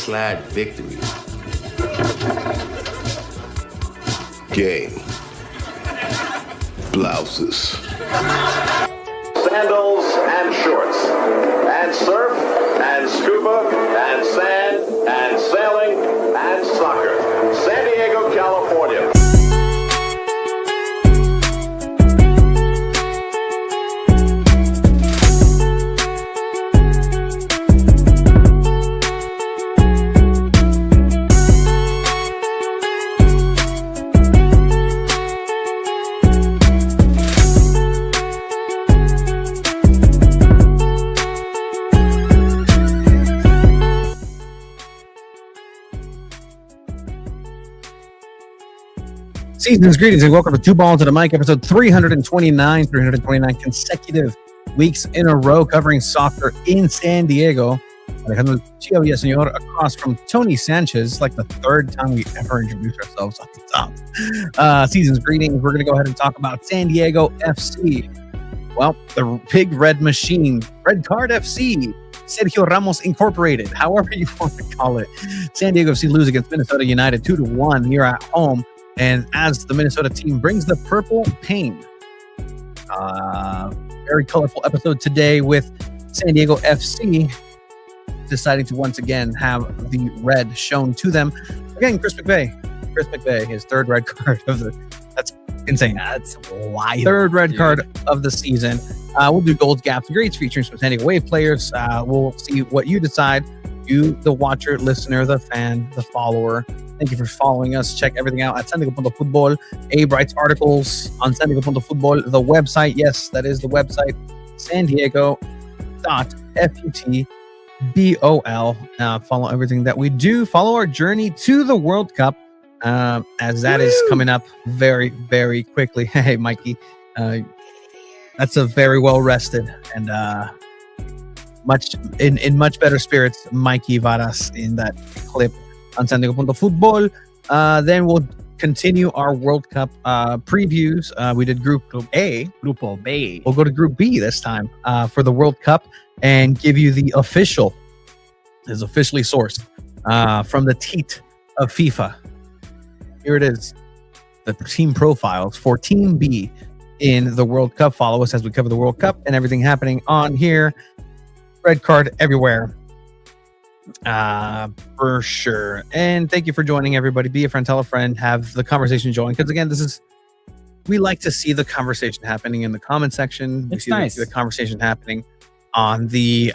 landslide victory. Game. Blouses. Sandals and shorts. And surf and scuba and sand and sailing and soccer. San Diego, California. Season's greetings and welcome to Two Balls to the Mic, episode 329 consecutive weeks in a row covering soccer in San Diego. Alejandro Villaseñor across from Tony Sanchez, like the third time we ever introduced ourselves off the top. Season's greetings. We're going to go ahead and talk about San Diego FC. Well, the big red machine, Red Card FC, Sergio Ramos Incorporated, however you want to call it. San Diego FC lose against Minnesota United 2-1 here at home. And as the Minnesota team brings the purple pain, very colorful episode today with San Diego FC deciding to once again have the red shown to them. Again, Chris McVeigh, his third red card of that's insane. That's wild. Third red card of the season. We'll do goals, gaps, and greats featuring some San Diego Wave players. We'll see what you decide. You, the watcher, listener, the fan, the follower. Thank you for following us. Check everything out at SanDiego.Futbol. Abe writes articles on SanDiego.Futbol. The website, yes, that is the website, SanDiego.Futbol. Follow everything that we do. Follow our journey to the World Cup, as that is coming up very, very quickly. Hey, Mikey, that's a very well rested and much better spirits, Mikey Varas, in that clip on SanDiego.Futbol. Then we'll continue our World Cup previews. We did Group A. Grupo B. We'll go to Group B this time for the World Cup and give you the officially sourced from the teat of FIFA. Here it is. The team profiles for Team B in the World Cup. Follow us as we cover the World Cup and everything happening on here. Red card everywhere. For sure. And thank you for joining, everybody. Be a friend, tell a friend, have the conversation join. Because again, we like to see the conversation happening in the comment section. It's nice. The conversation happening on the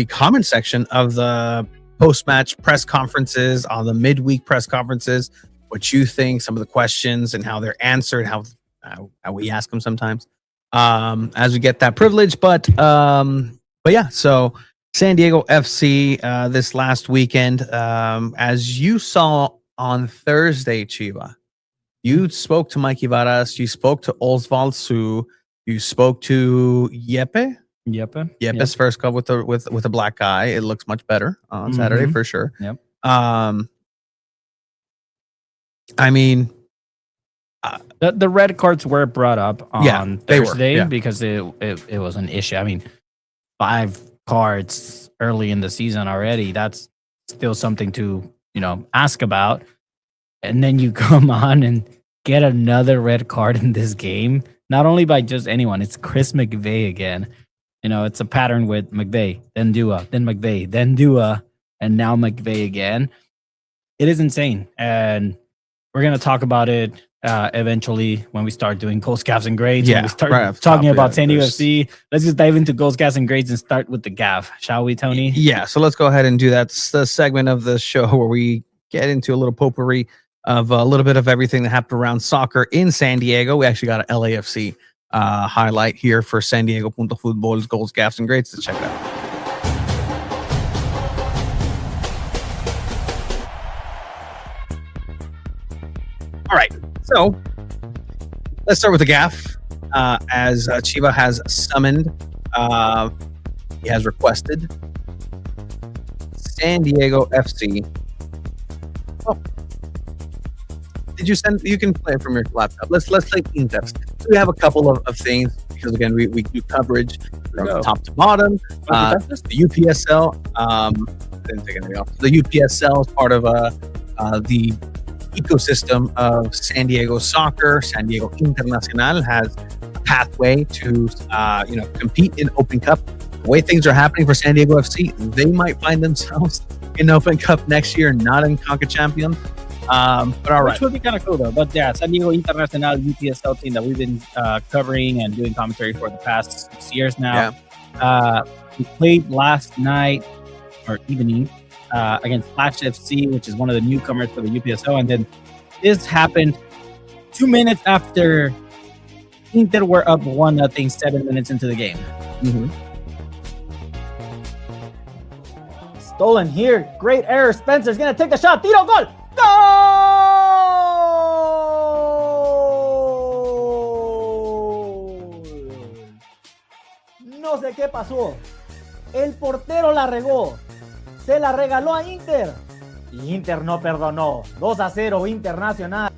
comment section of the post-match press conferences, on the midweek press conferences, what you think, some of the questions and how they're answered, how we ask them sometimes, as we get that privilege. But yeah, so San Diego FC this last weekend, as you saw on Thursday, Chiva, you spoke to Mikey Varas, you spoke to Oswald Su, you spoke to Yepes first cup with a black guy. It looks much better on Saturday for sure. Yep. I mean, the red cards were brought up on Thursday because it was an issue. I mean, 5 cards early in the season already. That's still something to, ask about. And then you come on and get another red card in this game, not only by just anyone, it's Chris McVeigh again. It's a pattern with McVeigh, then Dua, then McVeigh, then Dua, and now McVeigh again. It is insane. And we're going to talk about it eventually when we start doing goals, gaffes, and grades. When we start talking about San Diego FC, let's just dive into goals, gaffes, and grades and start with the gaff, shall we, Tony? Yeah, so let's go ahead and do that. It's the segment of the show where we get into a little potpourri of a little bit of everything that happened around soccer in San Diego. We actually got an LAFC highlight here for SanDiego.Futbol's goals, gaffes, and grades. Let's check it out. All right, so let's start with the gaff. As Chiva has summoned, he has requested San Diego FC. Oh, Did you send? You can play it from your laptop. Let's play Inter. So we have a couple of things because again we do coverage from top to bottom. The UPSL. Didn't take anything off. The UPSL is part of the ecosystem of San Diego soccer. San Diego Internacional has a pathway to compete in Open Cup. The way things are happening for San Diego FC, they might find themselves in Open Cup next year, not in CONCACAF Champions. But all right. Which would be kind of cool though. But yeah, San Diego Internacional UPSL team that we've been covering and doing commentary for the past 6 years now. Yeah. We played last night or evening against Flash FC, which is one of the newcomers for the UPSL. And then this happened 2 minutes after Inter were up 1-0, 7 minutes into the game. Mm-hmm. Stolen here. Great error. Spencer's going to take the shot. Tiro, goal. ¡Gol! No sé qué pasó. El portero la regó. Se la regaló a Inter. Y Inter no perdonó. 2-0 Internacional.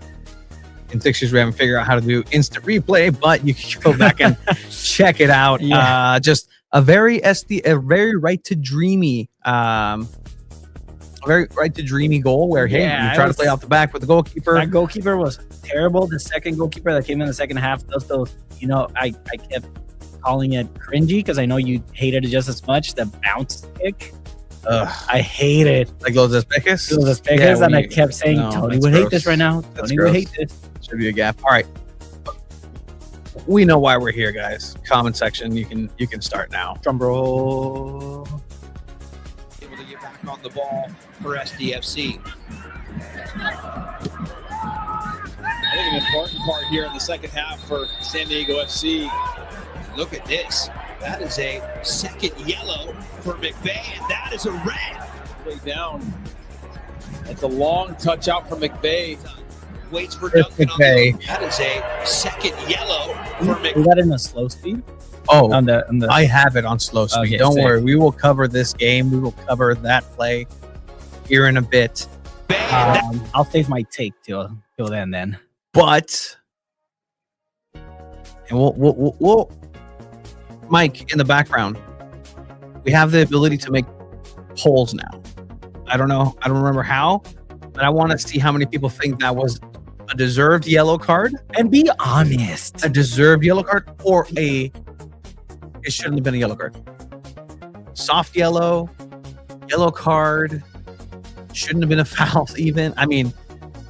In 6 years, we haven't figured out how to do instant replay, but you can go back and check it out. Yeah. Just a very right to dreamy goal where you try to play off the back with the goalkeeper. That goalkeeper was terrible. The second goalkeeper that came in the second half does those, I kept calling it cringy because I know you hated it just as much. The bounce kick. I hate it. Like those espejes? And I kept saying, Tony would hate this right now. Tony would hate this. Should be a gap. All right. We know why we're here, guys. Comment section. You can start now. Drum roll. Able to get back on the ball for SDFC. I think an important part here in the second half for San Diego FC. Look at this. That is a second yellow for McVeigh, and that is a red. Way down. That's a long touch out from McVeigh. Waits for Duncan on the That is a second yellow for McVeigh. Is that in the slow speed? Oh, on the I have it on slow speed. Okay, don't worry. We will cover this game. We will cover that play here in a bit. I'll save my take till then. But and we'll Mike in the background. We have the ability to make polls now. I don't know. I don't remember how, but I want to see how many people think that was a deserved yellow card. And be honest. A deserved yellow card or it shouldn't have been a yellow card. Soft yellow card, shouldn't have been a foul even. I mean,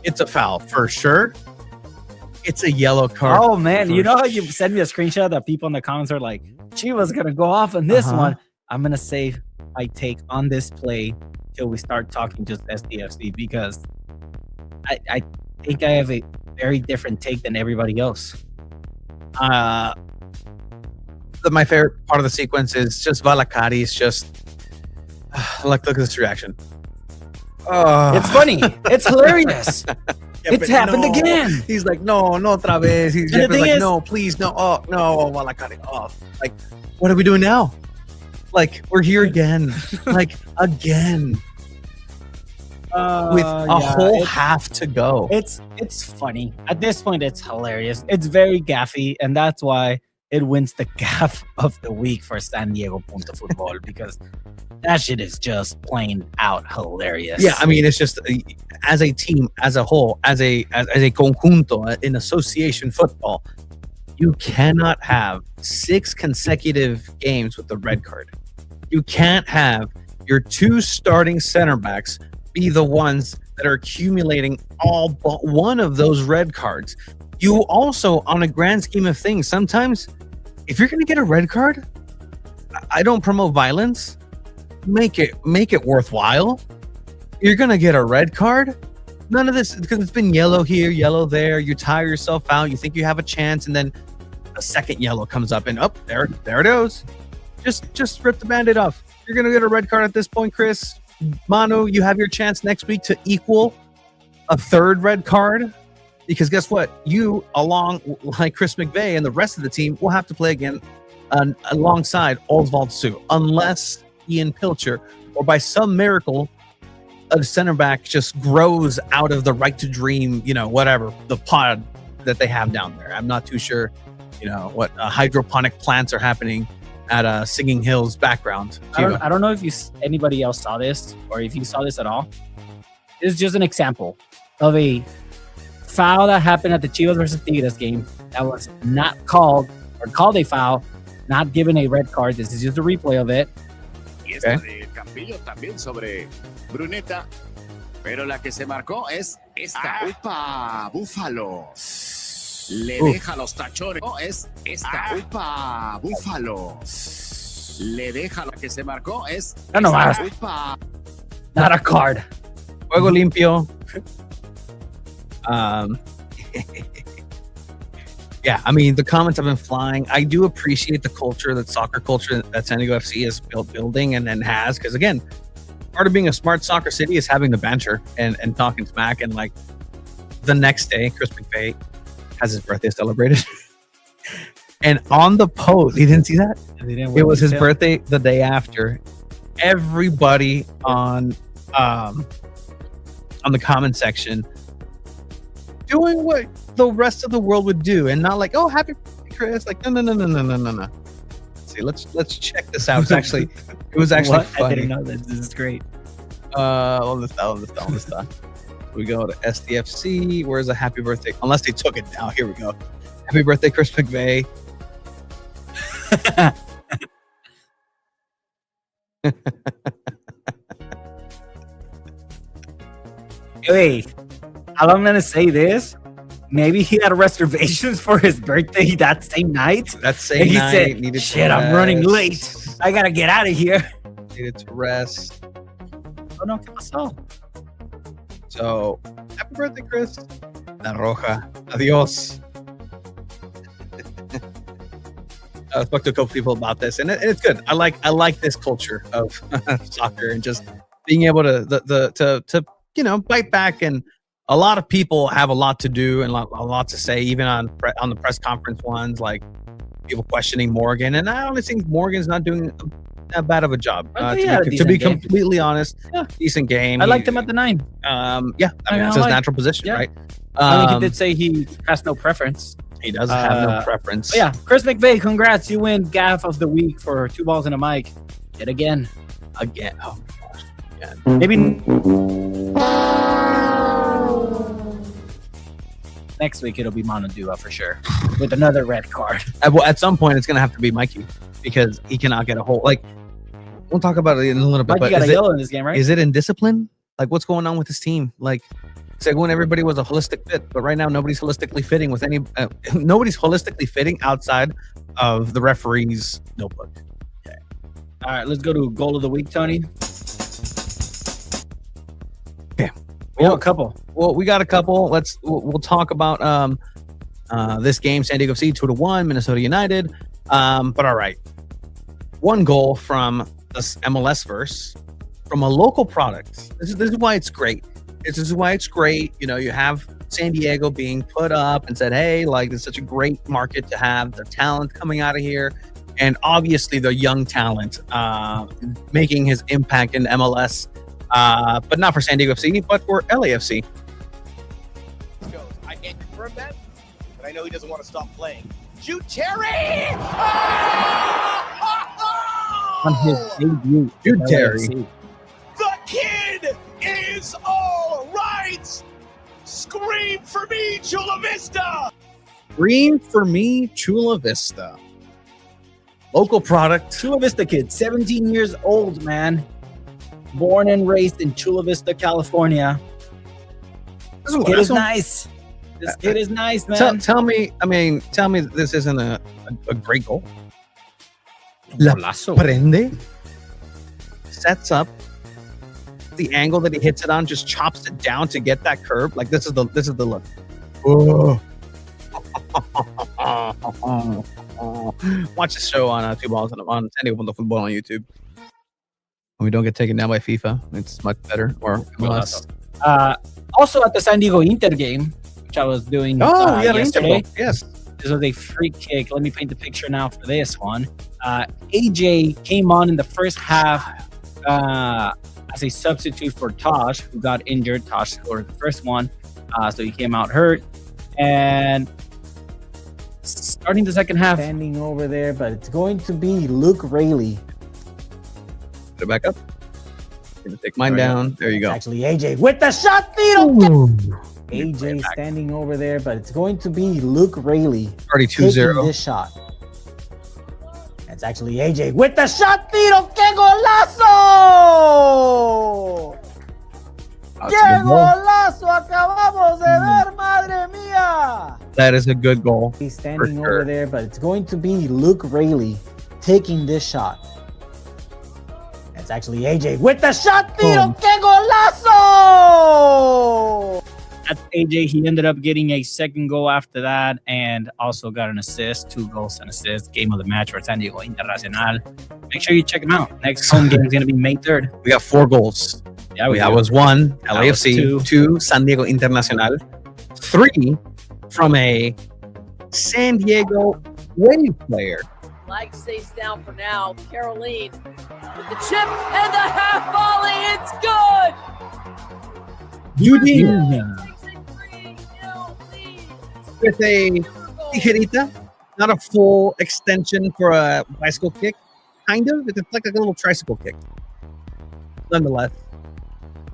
it's a foul for sure. It's a yellow card. Oh man, you know how you send me a screenshot that people in the comments are like, Chiva's gonna go off on this one. I'm gonna save my take on this play till we start talking just SDFC because I think I have a very different take than everybody else. My favorite part of the sequence is just Valakari's just look at this reaction. It's funny. It's hilarious. It's happened again. He's like, no otra vez. He's like, no, please, no. Oh, no, Valakari. Oh, like, what are we doing now? Like, we're here again. Like, again. With a whole half to go. It's funny. At this point, it's hilarious. It's very gaffy, and that's why it wins the gaff of the week for SanDiego.Futbol because that shit is just plain out hilarious. Yeah, I mean, it's just as a team, as a whole, as a conjunto in association football, you cannot have 6 consecutive games with the red card. You can't have your 2 starting center backs be the ones that are accumulating all but one of those red cards. You also, on a grand scheme of things, sometimes if you're going to get a red card, I don't promote violence. Make it worthwhile. You're going to get a red card. None of this, because it's been yellow here, yellow there. You tire yourself out. You think you have a chance, and then a second yellow comes up, and there it goes. Just rip the Band-Aid off. You're going to get a red card at this point, Chris. Manu, you have your chance next week to equal a 3rd red card. Because guess what? You, along like Chris McVeigh and the rest of the team, will have to play again alongside Oswald Sue, unless Ian Pilcher, or by some miracle, a center back just grows out of the right to dream, whatever, the pod that they have down there. I'm not too sure, what hydroponic plants are happening at Singing Hills background. I don't know if anybody else saw this or if you saw this at all. This is just an example of a foul that happened at the Chivas versus Tigres game that was not called or called a foul, not given a red card. This is just a replay of it. Y esta de Campillo también sobre Bruneta, pero la que se marcó es esta. ¡Upa! Búfalo. Le deja los tachones. No, es esta. ¡Upa! Búfalo. Le deja la que se marcó es No, no más. ¡Upa! Not a card. Juego limpio. Yeah, I mean, the comments have been flying. I do appreciate the culture, that soccer culture that SanDiego FC is building and has. Because, again, part of being a smart soccer city is having the banter and talking smack. And, like, the next day, Chris McVay has his birthday celebrated. And on the post, you didn't see that? It was his birthday the day after. Everybody on the comment section doing what the rest of the world would do, and not like, oh, happy birthday, Chris. Like, no. Let's see, let's check this out. It was actually funny. I didn't know that. This is great. On the stuff. We go to SDFC. Where's a happy birthday? Unless they took it down. Here we go. Happy birthday, Chris McVay. Hey, how I'm gonna say this? Maybe he had reservations for his birthday that same night. That same and he night. said, "Shit, I'm running late. I gotta get out of here." Needed to rest. Oh no, ¿qué pasó? So, happy birthday, Chris. La Roja. Adios. I spoke to a couple people about this, and it's good. I like this culture of soccer and just being able to bite back. And a lot of people have a lot to do and a lot to say, even on the press conference ones, like people questioning Morgan. And I honestly think Morgan's not doing that bad of a job. To be completely honest, decent game. I liked him at the 9. It's his natural position, right? I think he did say he has no preference. He does have no preference. Yeah, Chris McVay, congrats. You win Gaff of the Week for 2 balls and a mic. Yet again. Oh, my gosh. Again. Maybe next week it'll be Monodua for sure with another red card. At some point, it's going to have to be Mikey because he cannot get a hold. Like, we'll talk about it in a little bit. Mikey got a yellow in this game, right? Is it in discipline? Like, what's going on with this team? Like, it's like when everybody was a holistic fit, but right now nobody's holistically fitting with any. Nobody's holistically fitting outside of the referee's notebook. Okay. All right, let's go to goal of the week, Tony. Okay, we have a couple. Well, we got a couple. We'll talk about this game: San Diego FC 2-1, Minnesota United. But all right, one goal from the MLS verse from a local product. This is why it's great. This is why it's great. You have San Diego being put up and said, hey, like, it's such a great market to have the talent coming out of here. And obviously the young talent making his impact in MLS, but not for San Diego FC, but for LAFC. I can't confirm that, but I know he doesn't want to stop playing. Shoot Terry! On his debut. Shoot Terry. The kid is all right! Scream for me, Chula Vista! Scream for me, Chula Vista. Local product. Chula Vista kid, 17 years old, man. Born and raised in Chula Vista, California. This kid is nice. This kid is nice, man. Tell me this isn't a great goal. La prende. Sets up. The angle that he hits it on, just chops it down to get that curve. Like, this is the look. Oh. Watch the show on 2 balls on SanDiego.Futbol on YouTube. When we don't get taken down by FIFA, it's much better. Or MLS. Also at the San Diego Inter game, which I was doing yesterday. Yes. This was a free kick. Let me paint the picture now for this one. AJ came on in the first half. as a substitute for Tosh, who got injured. Tosh scored the first one, so he came out hurt. And starting the second half, Standing over there, but it's going to be Luke Rayleigh. Put it back up. Gonna take mine down. There you go. It's actually AJ with the shot, Tito. AJ Right back. standing over there, but it's going to be Luke Rayleigh Already taking 2-0. this shot. It's actually AJ with the shot, Tito. ¡Qué golazo! That's a ¡Qué good goal. golazo acabamos de ver, madre mía! That is a good goal. He's standing For sure. over there, but it's going to be Luke Rayleigh taking this shot. It's actually AJ with the shot, Tito. Boom. ¡Qué golazo! that's AJ. He ended up getting a second goal after that and also got an assist, 2 goals and assists. Game of the match for SanDiego Internacional. Make sure you check him out. Next home game is going to be May 3rd. We got 4 goals. Yeah, That was 1 That was LAFC, 2 San Diego Internacional, 3 from a San Diego Wave player. Flag stays down for now. Caroline with the chip and the half volley. It's good. Judy Takes a 3-0 lead. with a tijerita, not a full extension for a bicycle kick. Kind of. It's like a little tricycle kick. Nonetheless,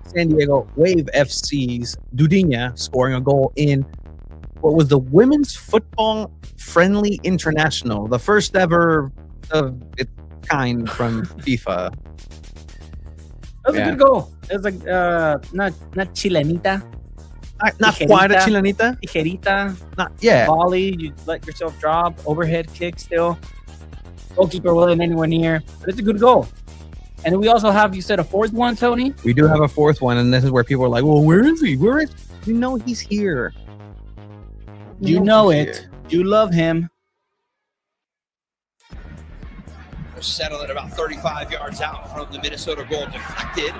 San Diego Wave FC's Dudinha scoring a goal in what was the Women's Football Friendly International, the first ever of its kind from FIFA. That was Yeah. a good goal. It was like not chilenita, Not quite a chilenita. tijerita, Not yeah. volley. You let yourself drop, overhead kick still. Goalkeeper wasn't anywhere near, but it's a good goal. And then we also have, you said, a fourth one, Tony? We do have a 4th one, and this is where people are like, "Well, where is he? Where is?" You know he's here. You know he's it. here. You love him. They're settled at about 35 yards out from the Minnesota goal. Deflected.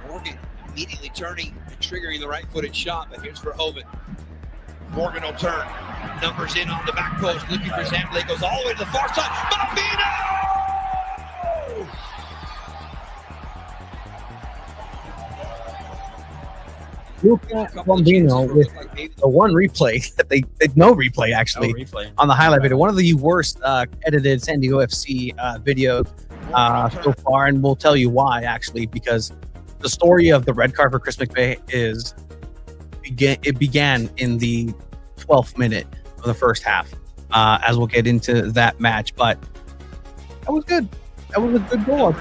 Morgan immediately turning and triggering the right-footed shot, but here's Verhoeven. Morgan will turn. Numbers in on the back post, looking for Zamblay. Goes all the way to the far side. Bambino! Luca Bombino with the one replay that they no replay actually replay. on the highlight video. One of the worst edited San Diego FC videos so far, and we'll tell you why actually, because the story of the red card for Chris McVeigh began in the 12th minute of the first half, as we'll get into that match. But that was good. That was a good goal.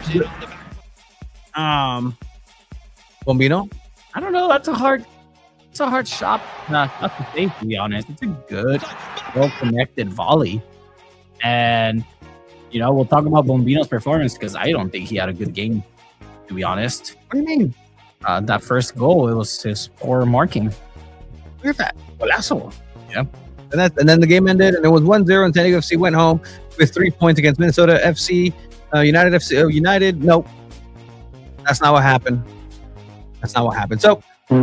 Bombino. I don't know. It's a hard shot. Not to say, to be honest. It's a good, well-connected volley. And, you know, we'll talk about Bombino's performance because I don't think he had a good game, to be honest. What do you mean? That first goal, it was his poor marking. Look at that. Golazo. Yeah. And then the game ended, and it was 1-0, and San Diego FC went home with 3 points against Minnesota FC. United FC. United, nope. That's not what happened. That's not what happened. So, I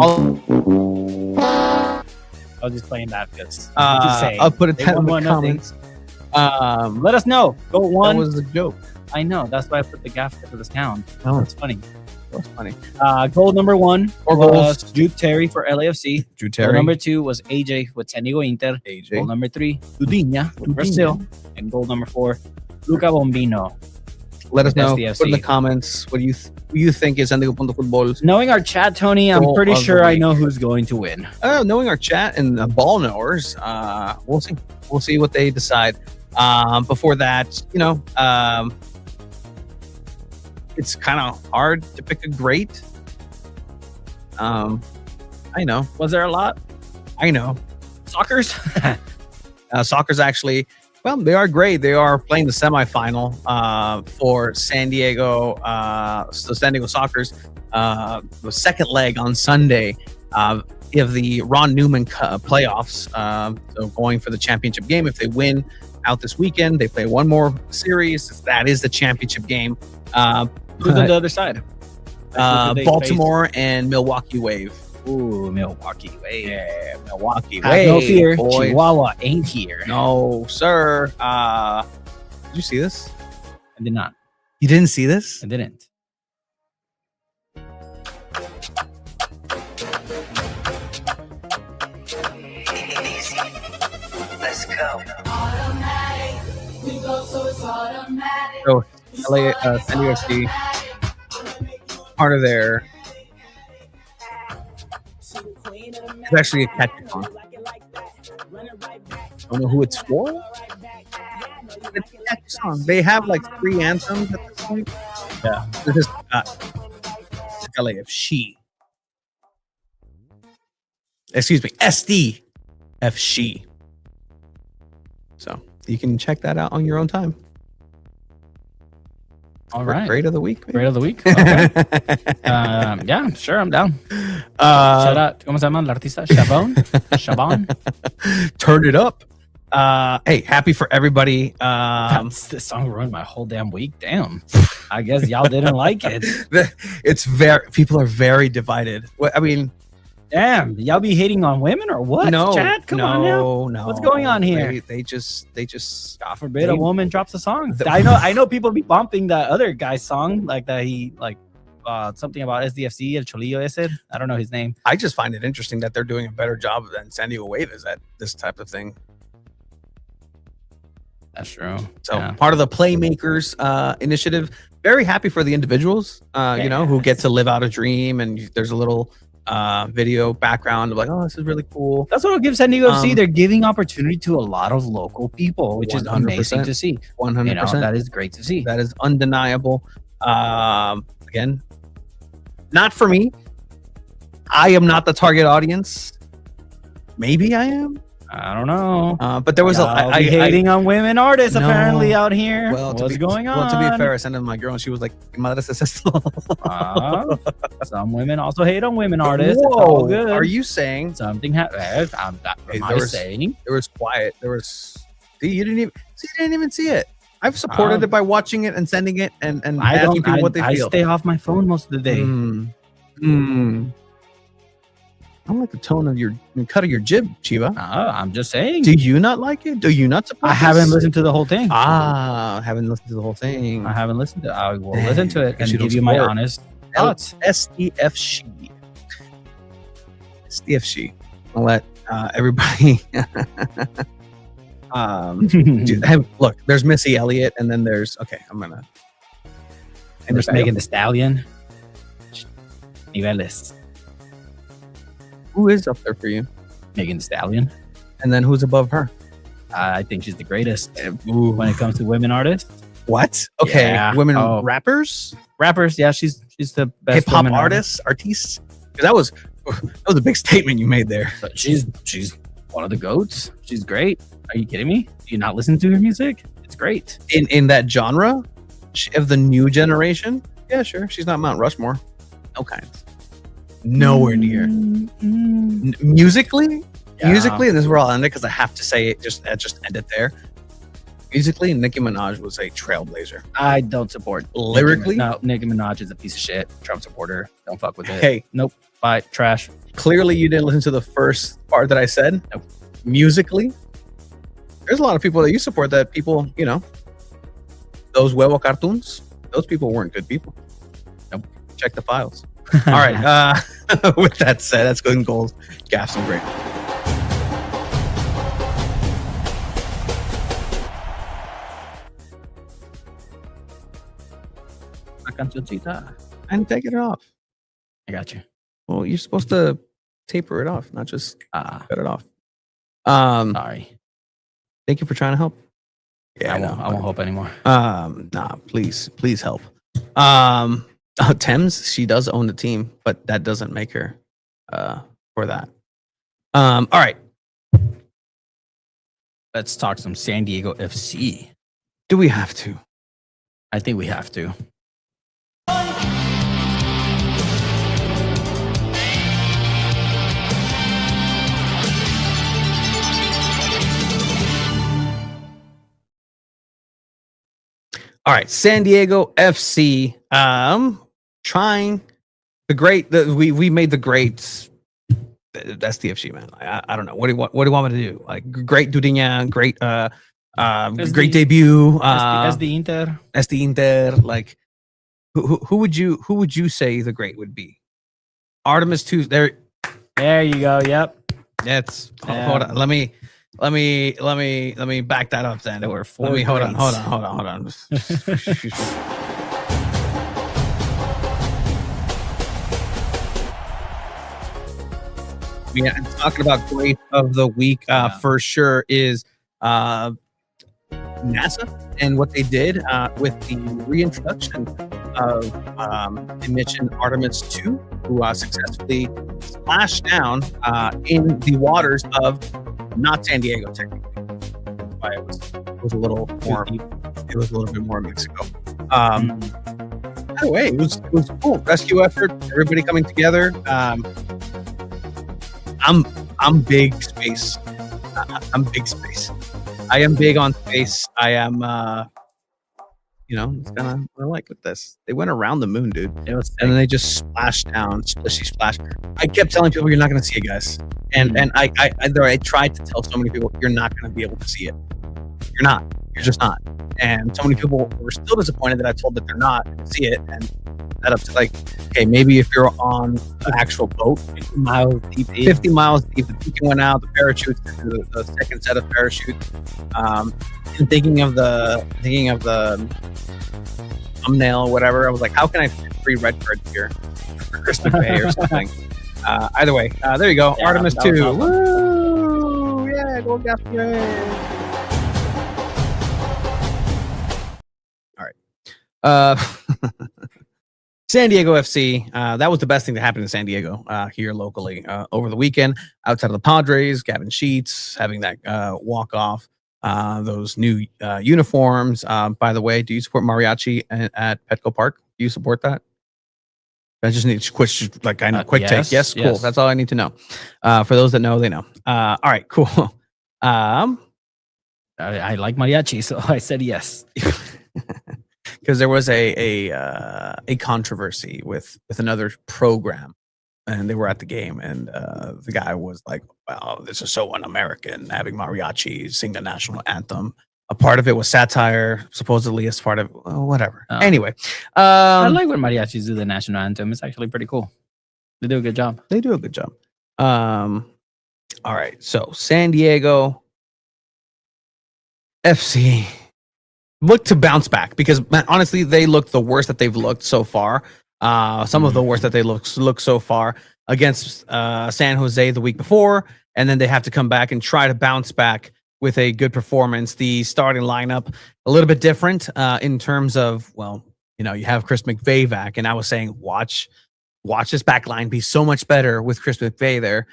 was just playing that because I'll put it down in the 1-1 comments. Let us know. Go That 1. was a joke. I know. That's why I put the gaff for this town. Oh, It's funny. that's funny. Goal number 1 Or was goals. Jude Terry for LAFC. Drew Goal number 2 was AJ with San Diego Inter. Goal AJ. number 3, Dudinha with Brazil. And goal number 4, Luca Bombino. Let us know. SDFC. Put in the comments what you think is SanDiego.Futbol. Knowing our chat, Tony, I'm Goal pretty of the sure I week. know who's going to win. Knowing our chat and ball knowers, we'll see. We'll see what they decide. Before that, you know, it's kind of hard to pick a great. I know. Was there a lot? I know. Soccer's? Soccer's actually, well, they are great. They are playing the semifinal for San Diego. So San Diego Soccer's the second leg on Sunday of the Ron Newman playoffs. So going for the championship game. If they win out this weekend, they play one more series. That is the championship game. Who's on the other side? Who do they Baltimore and Milwaukee Wave. face? Ooh, Milwaukee. Wave. Yeah, Milwaukee Have Wave. no fear. boys. Chihuahua ain't here. No, sir. Did you see this? I did not. You didn't see this? I didn't. So NWSL, part of their, it's actually a catchy song. I don't know who it's for. It's a catchy song. They have like 3 anthems at this point. Yeah, they're just SDFC. Excuse me, SDFC. So you can check that out on your own time. All right. Great of the week. Great of the week. Okay. Yeah, sure, I'm down. Shout out. ¿Cómo se llama el artista? Shabon. Turn it up. Hey, happy for everybody. This song ruined my whole damn week. Damn. I guess y'all didn't like it. It's people are very divided. I mean, damn, y'all be hating on women or what? No, Chad, come on now. No. What's going on here? They just God forbid a woman drops a song. I know people be bumping that other guy's song like that. He like something about SDFC and Cholillo ese. I don't know his name. I just find it interesting that they're doing a better job than SanDiego Wave is at this type of thing. That's true. So part of the Playmakers initiative. Very happy for the individuals, who get to live out a dream, and there's a little video background of like, oh, this is really cool. That's what it gives SanDiego FC. They're giving opportunity to a lot of local people, which 100%, is amazing to see. 100%. That is great to see. That is undeniable. Again, not for me. I am not the target audience. Maybe I am. I don't know. But there was I hating on women artists apparently out here. Well, what's going on? Well, to be fair, I sent in my girl and she was like, "Madre es esto." Some women also hate on women artists. Whoa, it's all good. Are you saying something happened? Saying there was quiet. There was. You didn't even see it. I've supported it by watching it and sending it and asking people what they feel. I stay off my phone most of the day. I don't like the tone of your cut of your jib, Chiva. I'm just saying. Do you not like it? Do you not support I haven't listened to the whole thing. Haven't listened to the whole thing. I haven't listened to it. I will listen to it and give you my honest thoughts. SDFC. SDFC. I'll let everybody. Look, there's Missy Elliott, and then there's and there's Megan Thee Stallion. Niveles. Who is up there for you? Megan Thee Stallion. And then who's above her? I think she's the greatest when it comes to women artists. What? Okay, yeah. Women rappers. Yeah, she's the best hip hop artists. Because that was a big statement you made there. But she's one of the goats. She's great. Are you kidding me? Do you not listen to her music? It's great. In that genre of the new generation. Yeah, sure. She's not Mount Rushmore. No kinds. Nowhere near. Musically, and this is where I'll end it because I have to say it. Just end it there. Musically, Nicki Minaj was a trailblazer. I don't support lyrically. Nicki Minaj is a piece of shit. Trump supporter. Don't fuck with it. Hey, nope. Bye. Trash. Clearly, you didn't listen to the first part that I said. Nope. Musically, there's a lot of people that you support that people, those huevo cartoons. Those people weren't good people. Nope. Check the files. All right. With that said, that's good and gold. Gaffes and great. And take it off. I got you. Well, you're supposed to taper it off, not just cut it off. Sorry. Thank you for trying to help. Yeah, I won't help anymore. Nah, please help. Thames, she does own the team, but that doesn't make her for that. All right. Let's talk some SanDiego FC. Do we have to? I think we have to. All right, SanDiego FC. Trying the great. We made the greats. That's the FC, man. I don't know. What do you want me to do? Like great Dudiña, great great debut. SD Inter. Like who would you say the great would be? Artemis 2. There you go. Yep. That's hold on. Let me let me back that up then. There were 4 Let me hold on. Yeah, and talking about great of the week for sure is NASA and what they did with the reintroduction of the mission Artemis 2, who successfully splashed down in the waters of not San Diego, technically. That's why it was a little more. It was a little bit more in Mexico. Anyway, it was cool. Rescue effort, everybody coming together. I'm big space. I'm big space. I am big on space. I am, it's kind of what I like with this. They went around the moon, dude. And then they just splashed down, splash. I kept telling people, you're not going to see it, guys. And I tried to tell so many people, you're not going to be able to see it. You're not. You're just not. And so many people were still disappointed that I told that they're not going to see it. And that up to okay, maybe if you're on the actual boat, 50 miles deep, the beacon went out, the parachutes, the second set of parachutes. And thinking of the thumbnail or whatever, I was like, how can I fit 3 red cards here for Chris McVay or something? Either way, there you go. Yeah, Artemis 2. Awesome. Woo! Yeah, go gaffes. All right. San Diego FC, that was the best thing that happened in San Diego here locally over the weekend. Outside of the Padres, Gavin Sheets having that walk-off, those new uniforms. By the way, do you support mariachi at Petco Park? Do you support that? I just need a quick take. Yes, cool. That's all I need to know. For those that know, they know. All right, cool. I like mariachi, so I said yes. Because there was a controversy with another program, and they were at the game, and the guy was like, "Well, this is so un-American, having mariachi sing the national anthem." A part of it was satire, supposedly as part of whatever. Anyway, I like when mariachis do the national anthem. It's actually pretty cool. They do a good job. All right, so San Diego FC look to bounce back because, man, honestly, they look the worst that they've looked so far. Some of the worst that they look so far against San Jose the week before, and then they have to come back and try to bounce back with a good performance. The starting lineup a little bit different in terms of, you have Chris McVay back, and I was saying watch this back line be so much better with Chris McVay there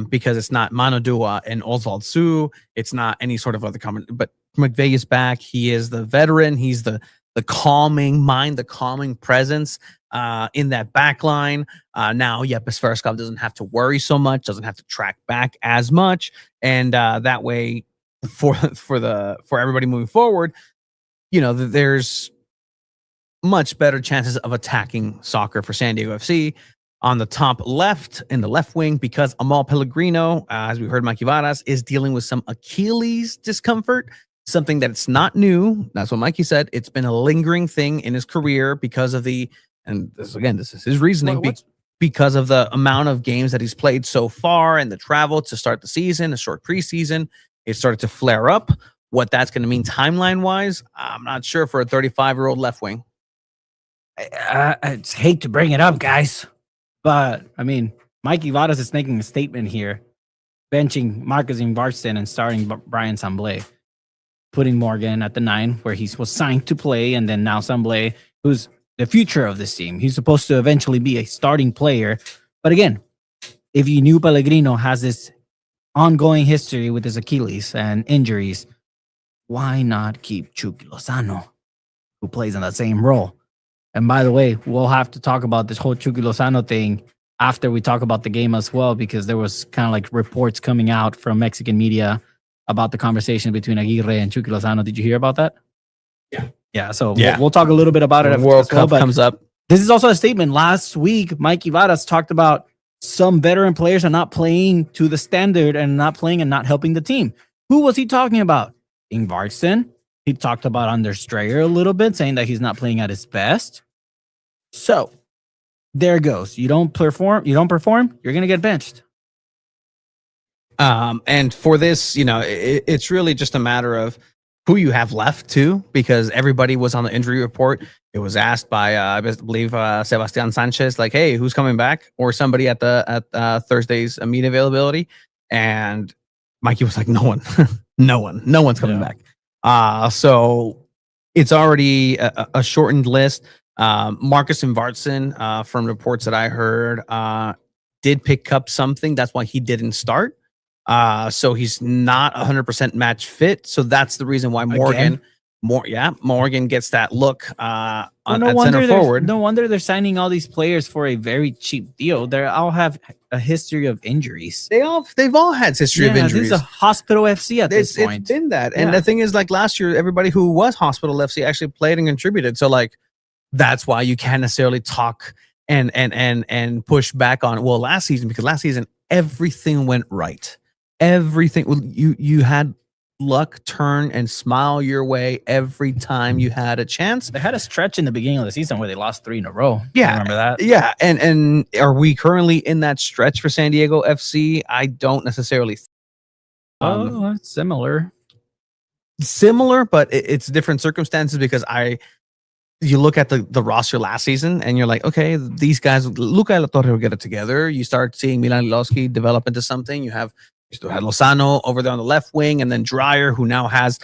because it's not Manu Dua and Oswald Su. It's not any sort of other comment, but McVay is back. He is the veteran. He's the calming mind, the calming presence in that back line. Now, Besverskov doesn't have to worry so much, doesn't have to track back as much, and that way, for everybody moving forward, there's much better chances of attacking soccer for San Diego FC on the top left in the left wing because Amal Pellegrino, as we heard, Mikey Varas is dealing with some Achilles discomfort. Something that's not new. That's what Mikey said. It's been a lingering thing in his career because of this is his reasoning, because of the amount of games that he's played so far and the travel to start the season, a short preseason. It started to flare up. What that's going to mean timeline-wise, I'm not sure for a 35-year-old left wing. I hate to bring it up, guys, but, Mikey Vadas is making a statement here, benching Marcus Ingvarsson and starting Brian Samblé, putting Morgan at the 9 where he was signed to play, and then now Samblé, who's the future of this team. He's supposed to eventually be a starting player. But again, if you knew Pellegrino has this ongoing history with his Achilles and injuries, why not keep Chucky Lozano, who plays in that same role? And by the way, we'll have to talk about this whole Chucky Lozano thing after we talk about the game as well, because there was kind of like reports coming out from Mexican media about the conversation between Aguirre and Chucky Lozano. Did you hear about that? Yeah. So we'll talk a little bit about it when World Cup comes up. This is also a statement. Last week, Mikey Varas talked about some veteran players are not playing to the standard and not playing and not helping the team. Who was he talking about? Ingvarsson. He talked about Anders Strayer a little bit, saying that he's not playing at his best. So there goes. You don't perform, you're going to get benched. And for this, it's really just a matter of who you have left too, because everybody was on the injury report. It was asked by, I believe, Sebastian Sanchez, like, "Hey, who's coming back?" Or somebody at Thursday's media availability, and Mikey was like, "No one, no one's coming back." So it's already a shortened list. Marcus Invartson, from reports that I heard, did pick up something. That's why he didn't start. So he's not 100% match fit. So that's the reason why Morgan gets that look at center forward. No wonder they're signing all these players for a very cheap deal. They all have a history of injuries. They've all had history of injuries. This is a hospital FC at this point. It's been that. And the thing is, like last year, everybody who was hospital FC actually played and contributed. So like that's why you can't necessarily talk and push back on last season, because last season everything went right. Everything, you had luck turn and smile your way every time you had a chance. They had a stretch in the beginning of the season where they lost 3 in a row. Yeah, remember that? Yeah, and are we currently in that stretch for San Diego FC? I don't necessarily. Similar, but it's different circumstances, because you look at the roster last season and you're like, okay, these guys, Luca La Torre will get it together. You start seeing Milan Lilowski develop into something. You still had Lozano over there on the left wing, and then Dreyer, who now has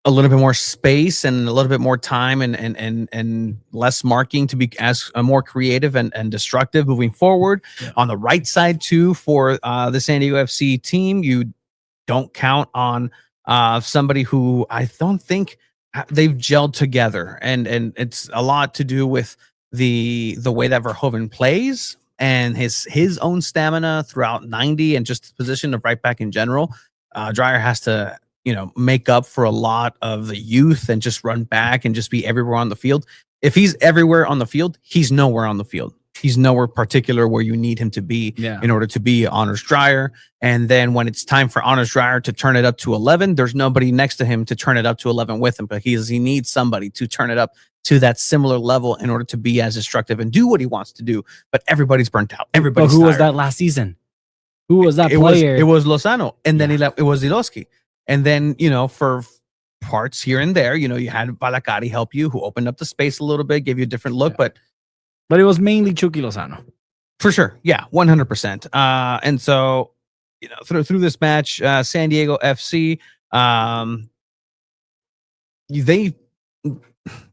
a little bit more space and a little bit more time and less marking to be as more creative and destructive moving forward. Yeah. On the right side too, for the San Diego FC team, you don't count on somebody who I don't think they've gelled together, and it's a lot to do with the way that Verhoeven plays and his own stamina throughout 90, and just the position of right back in general. Dreyer has to make up for a lot of the youth and just run back and just be everywhere on the field. If he's everywhere on the field, he's nowhere on the field. He's nowhere particular where you need him to be in order to be Honors Dreyer. And then when it's time for Honors Dreyer to turn it up to 11, there's nobody next to him to turn it up to 11 with him, but he needs somebody to turn it up to that similar level in order to be as destructive and do what he wants to do. But everybody's burnt out. Everybody's who tired. was that last season? Who was that player? It was Lozano, and then it was Lilowski. And then, for parts here and there, you had Valacari help you, who opened up the space a little bit, gave you a different look, but it was mainly Chucky Lozano. For sure. Yeah, 100%. And so, through this match, San Diego FC, they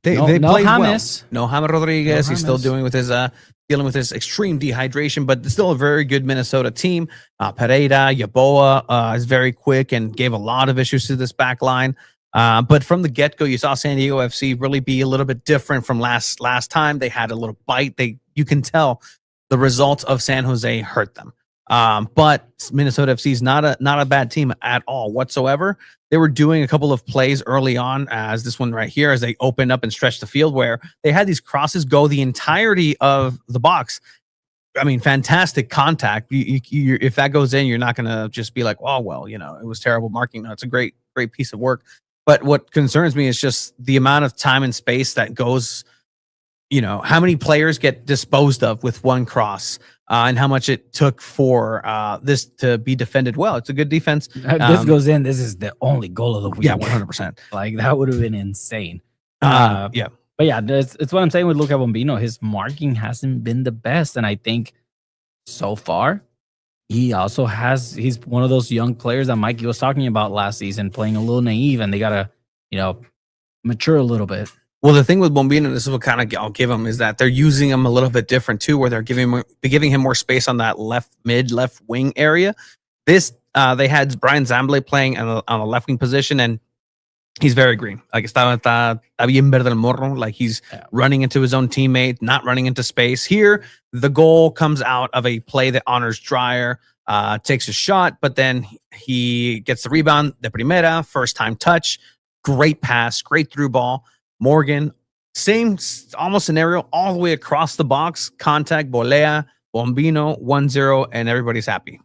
played James. well. No James Rodriguez. He's still dealing with his extreme dehydration, but still a very good Minnesota team. Pereira, Yaboa is very quick and gave a lot of issues to this back line. But from the get-go, you saw San Diego FC really be a little bit different from last time. They had a little bite. You can tell the results of San Jose hurt them. But Minnesota FC is not a bad team at all whatsoever. They were doing a couple of plays early on, as this one right here, as they opened up and stretched the field, where they had these crosses go the entirety of the box. I mean, fantastic contact. If that goes in, you're not going to just be like, oh, well, it was terrible marking. No, it's a great piece of work. But what concerns me is just the amount of time and space that goes, how many players get disposed of with one cross, and how much it took for this to be defended well. It's a good defense. This goes in. This is the only goal of the week. Yeah, 100%. Like, that would have been insane. Yeah. But yeah, it's what I'm saying with Luca Bombino. His marking hasn't been the best. And I think so far, he's one of those young players that Mikey was talking about last season, playing a little naive, and they got to, mature a little bit. Well, the thing with Bombino, this is what kind of I'll give him, is that they're using him a little bit different too, where they're giving him more space on that left wing area. They had Brian Zamble playing on the left wing position, and he's very green. Like, está bien verde el morro. Like, he's running into his own teammate, not running into space. Here, the goal comes out of a play that honors Dreyer, takes a shot, but then he gets the rebound, the primera, first time touch, great pass, great through ball. Morgan, same almost scenario all the way across the box, contact, volea, Bombino, 1-0, and everybody's happy.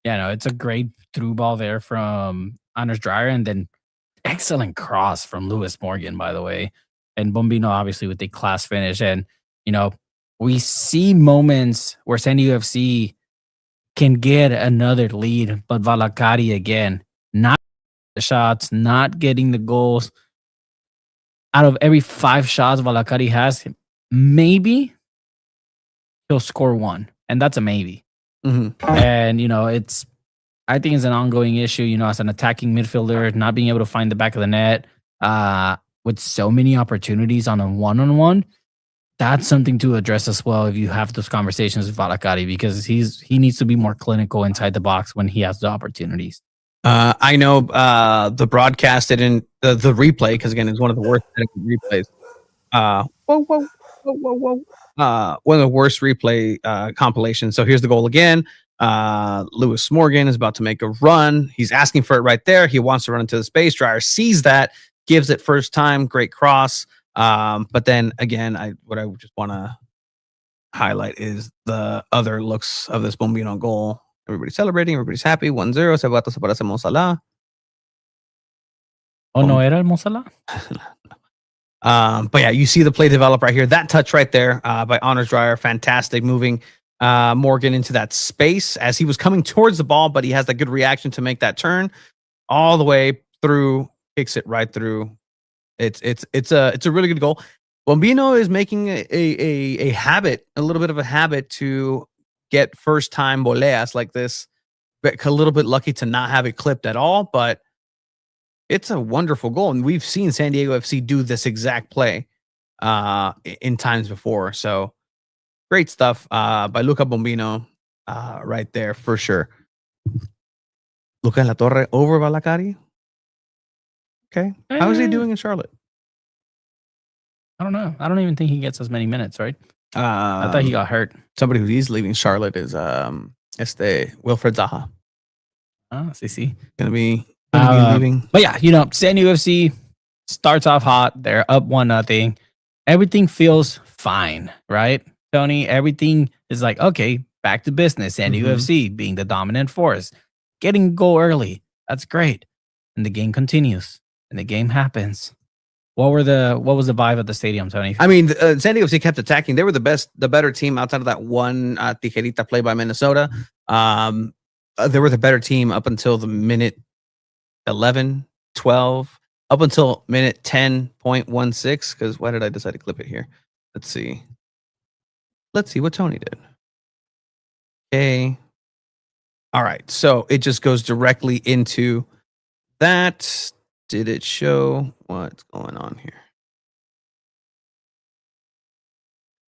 Yeah, no, it's a great through ball there from Anders Dreyer, and then excellent cross from Lewis Morgan, by the way. And Bombino, obviously, with the class finish. And, we see moments where San Diego FC can get another lead, but Valakari again, not the shots, not getting the goals. Out of every 5 shots Valakari has, maybe he'll score 1, and that's a maybe. And I think it's an ongoing issue. As an attacking midfielder, not being able to find the back of the net with so many opportunities on a one-on-one. That's something to address as well if you have those conversations with Valakari, because he needs to be more clinical inside the box when he has the opportunities. I know the broadcast didn't the replay, because again it's one of the worst replays. One of the worst replay compilations. So here's the goal again. Lewis Morgan is about to make a run. He's asking for it right there. He wants to run into the space. Dreyer sees that, gives it first time. Great cross. But then again, what I just want to highlight is the other looks of this Bombino goal. Everybody's celebrating. Everybody's happy. 1-0. Se bata se parece Mo Salah. Oh, no era el Mo Salah? But yeah, you see the play develop right here. That touch right there by Honors Dreyer. Fantastic. Moving Morgan into that space as he was coming towards the ball, but he has that good reaction to make that turn all the way through, kicks it right through. It's a really good goal. Bombino is making a habit, a little bit of a habit to get first time voleas like this. A little bit lucky to not have it clipped at all, but it's a wonderful goal. And we've seen San Diego FC do this exact play in times before. So great stuff by Luca Bombino right there for sure. Luca La Torre over Valakari. Okay. How is he doing in Charlotte? I don't know. I don't even think he gets as many minutes, right? I thought he got hurt. Somebody who's leaving Charlotte is Wilfred Zaha. Sí. Gonna be leaving. But yeah, San Diego FC starts off hot. They're up 1-0. Everything feels fine, right, Tony? Everything is like, okay, back to business. San Diego FC being the dominant force, getting a goal early. That's great. And the game continues. And the game happens. What was the vibe at the stadium, Tony? I mean, San Diego FC kept attacking. They were the better team outside of that one tijerita play by Minnesota. They were the better team up until the minute 11, 12, up until minute 10.16. Because why did I decide to clip it here? Let's see what Tony did. Okay. All right. So it just goes directly into that. Did it show what's going on here?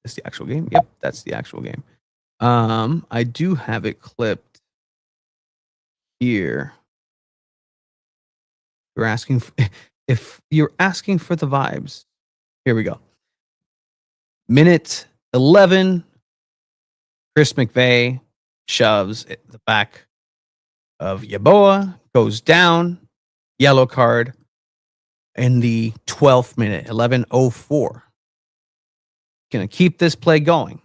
That's the actual game? Yep, that's the actual game. I do have it clipped here. If you're asking for the vibes, here we go. Minute 11, Chris McVeigh shoves at the back of Yeboah, goes down. Yellow card in the 12th minute, 11:04. Gonna keep this play going.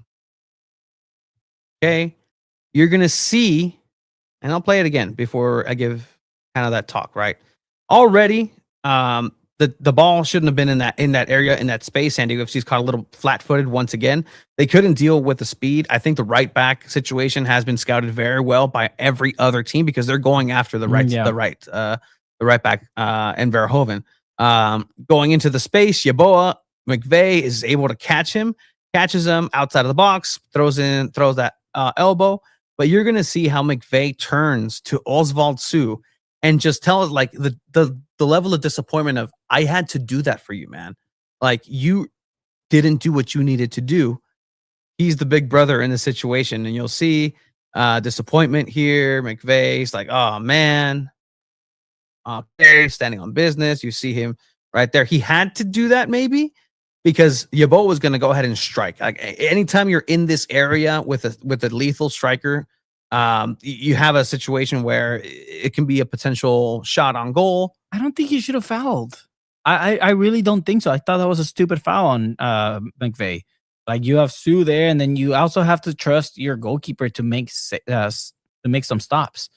Okay. You're gonna see, and I'll play it again before I give kind of that talk, right? Already, the ball shouldn't have been in that area, in that space. San Diego FC's caught a little flat-footed once again. They couldn't deal with the speed. I think the right back situation has been scouted very well by every other team because they're going after the right back and Verhoeven. Going into the space, Yeboah, McVeigh is able to catches him outside of the box, throws that elbow. But you're going to see how McVeigh turns to Oswald Sue and just tell us like the level of disappointment of, I had to do that for you, man. Like, you didn't do what you needed to do. He's the big brother in the situation. And you'll see disappointment here. McVeigh's like, oh, man. Okay, standing on business. You see him right there. He had to do that maybe because Yeboah was going to go ahead and strike. Like, anytime you're in this area with a lethal striker, you have a situation where it can be a potential shot on goal. I don't think he should have fouled. I really don't think so. I thought that was a stupid foul on McVeigh. Like, you have Sue there, and then you also have to trust your goalkeeper to make some stops.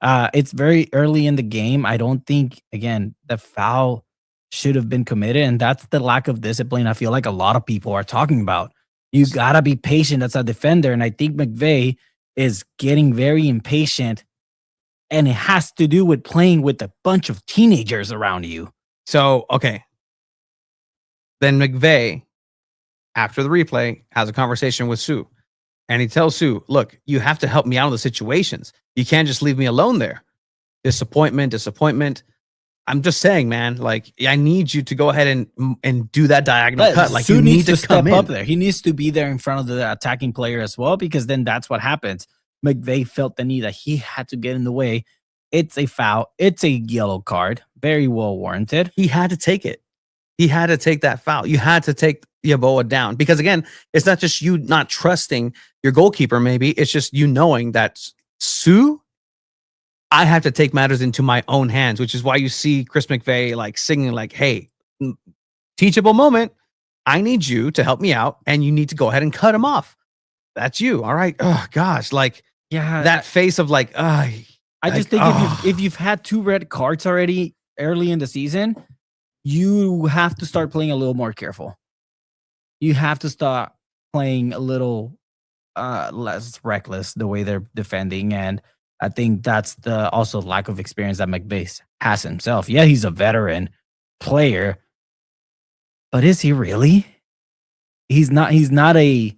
It's very early in the game. I don't think, again, the foul should have been committed, and that's the lack of discipline I feel like a lot of people are talking about. You got to be patient as a defender, and I think McVeigh is getting very impatient, and it has to do with playing with a bunch of teenagers around you. So, okay. Then McVay, after the replay, has a conversation with Sue. And he tells Sue, look, you have to help me out of the situations. You can't just leave me alone there. Disappointment. I'm just saying, man, like, I need you to go ahead and do that diagonal cut. Like, Sue you needs need to step come up in there. He needs to be there in front of the attacking player as well, because then that's what happens. McVay felt the need that he had to get in the way. It's a foul. It's a yellow card. Very well warranted. He had to take it. He had to take that foul. You had to take Yeboah down, because again, it's not just you not trusting your goalkeeper. Maybe it's just you knowing that Sue, I have to take matters into my own hands, which is why you see Chris McVay like singing like, hey, teachable moment. I need you to help me out, and you need to go ahead and cut him off. That's you. All right. Oh gosh. Like, yeah, that face of like, I just think if you've had 2 red cards already early in the season, you have to start playing a little more careful. You have to start playing a little less reckless the way they're defending. And I think that's the also lack of experience that McVay has himself. Yeah, he's a veteran player, but is he really? He's not a,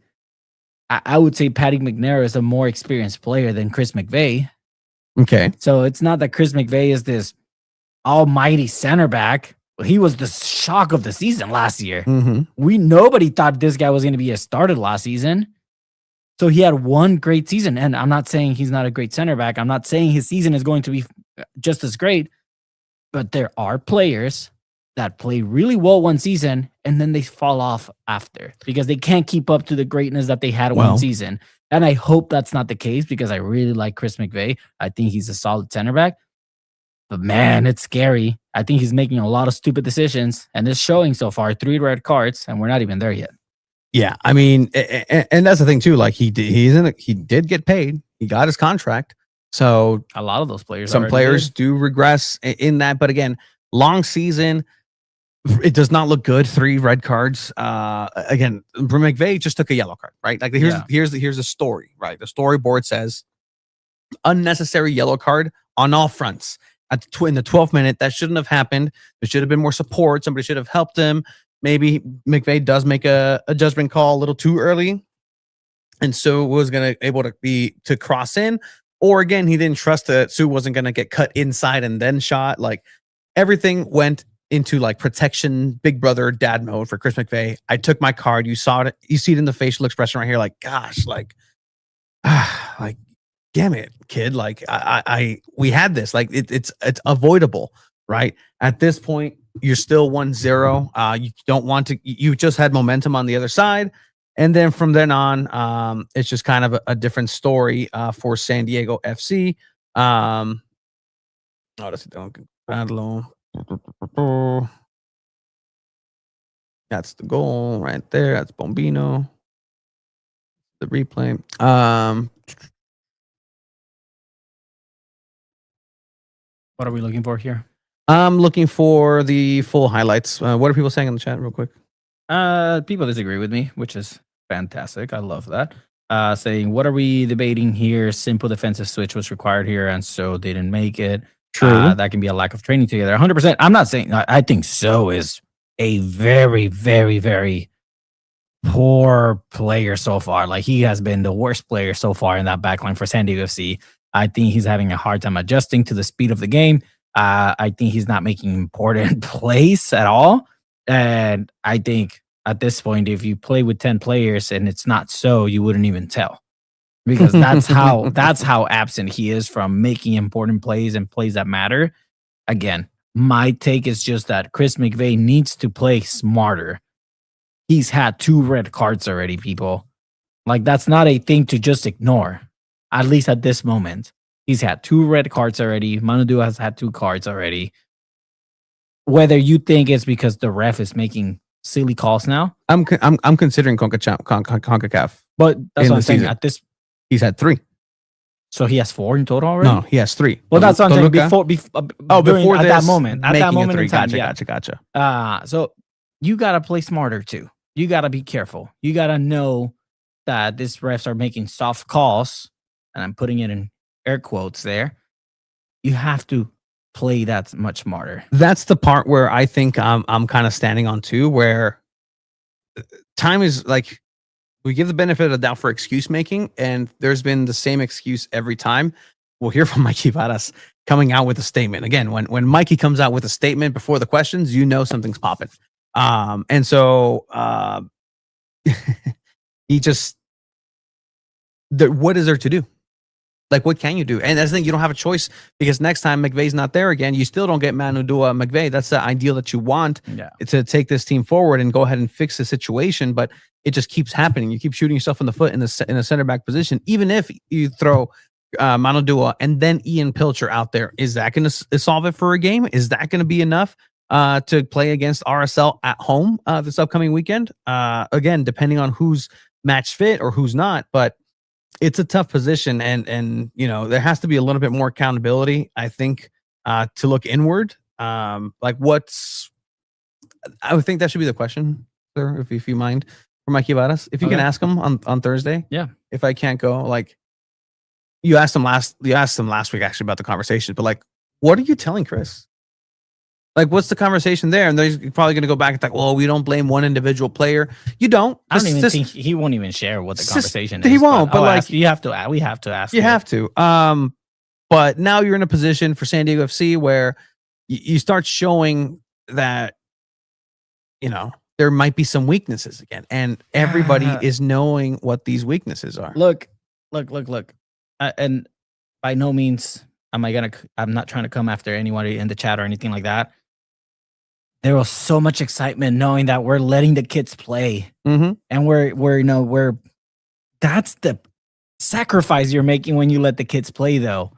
I would say Patty McNair is a more experienced player than Chris McVay. okay. So it's not that Chris McVay is this almighty center back. He was the shock of the season last year. Nobody thought this guy was going to be a starter last season. So he had one great season. And I'm not saying he's not a great center back. I'm not saying his season is going to be just as great. But there are players that play really well one season and then they fall off after because they can't keep up to the greatness that they had one season. And I hope that's not the case, because I really like Chris McVay. I think he's a solid center back. But man, it's scary. I think he's making a lot of stupid decisions, and it's showing so far. 3 red cards, and we're not even there yet. Yeah, I mean, and that's the thing too. Like he did get paid. He got his contract. So a lot of those players, some players do regress in that. But again, long season, it does not look good. 3 red cards. Again, McVay just took a yellow card, right? Like here's the story, right? The storyboard says unnecessary yellow card on all fronts. In the 12th minute, that shouldn't have happened. There should have been more support. Somebody should have helped him. Maybe McVay does make a judgment call a little too early, and Sue was able to cross in. Or again, he didn't trust that Sue wasn't gonna get cut inside and then shot. Like everything went into like protection, big brother, dad mode for Chris McVay. I took my card. You saw it. You see it in the facial expression right here. Like, gosh, like damn it, kid. Like we had this, like it's avoidable, right? At this point, you're still 1-0. You don't want to, you just had momentum on the other side. And then from then on, it's just kind of a different story for San Diego FC. That's the goal right there. That's Bombino. The replay. What are we looking for here? I'm looking for the full highlights. What are people saying in the chat real quick? People disagree with me, which is fantastic. I love that. Saying, what are we debating here? Simple defensive switch was required here, and so they didn't make it. True. That can be a lack of training together. 100%. I'm not saying, I think So is a very, very, very poor player so far. Like, he has been the worst player so far in that backline for San Diego FC. I think he's having a hard time adjusting to the speed of the game. I think he's not making important plays at all. And I think at this point, if you play with 10 players and it's not So, you wouldn't even tell. Because that's how absent he is from making important plays and plays that matter. Again, my take is just that Chris McVay needs to play smarter. He's had 2 red cards already, people. Like, that's not a thing to just ignore. At least at this moment. He's had 2 red cards already. Manudua has had 2 cards already. Whether you think it's because the ref is making silly calls now. I'm considering CONCACAF. But that's what I'm saying. At this, he's had 3. So he has 4 in total already? No, he has 3. Well, that's what I'm saying. Before at that moment. At that moment in time. Gotcha. So you got to play smarter too. You got to be careful. You got to know that these refs are making soft calls and I'm putting it in air quotes there, you have to play that much smarter. That's the part where I think I'm kind of standing on too, where time is like, we give the benefit of the doubt for excuse making, and there's been the same excuse every time. We'll hear from Mikey Varas coming out with a statement. Again, when Mikey comes out with a statement before the questions, you know something's popping. And so he just, what is there to do? Like, what can you do? And that's the thing, you don't have a choice, because next time McVay's not there again, you still don't get Manu Dua McVay. That's the ideal that you want to take this team forward and go ahead and fix the situation. But it just keeps happening. You keep shooting yourself in the foot in the center back position. Even if you throw Manu Dua and then Ian Pilcher out there, is that going to solve it for a game? Is that going to be enough to play against RSL at home this upcoming weekend? Again, depending on who's match fit or who's not, but it's a tough position, and you know, there has to be a little bit more accountability, I think, to look inward. Like, I would think that should be the question, sir, if you mind, for Mikey Varas. If you can ask him on Thursday. Yeah. If I can't go, like, you asked him last week actually about the conversation, but like, what are you telling Chris? Like, what's the conversation there? And he's probably going to go back and think, well, we don't blame one individual player. You don't. I don't even think he won't even share what the conversation is. He won't, but like, we have to ask. You have to. But now you're in a position for San Diego FC where you start showing that, you know, there might be some weaknesses again, and everybody is knowing what these weaknesses are. Look. And by no means I'm not trying to come after anybody in the chat or anything like that. There was so much excitement knowing that we're letting the kids play, and we're that's the sacrifice you're making when you let the kids play. Though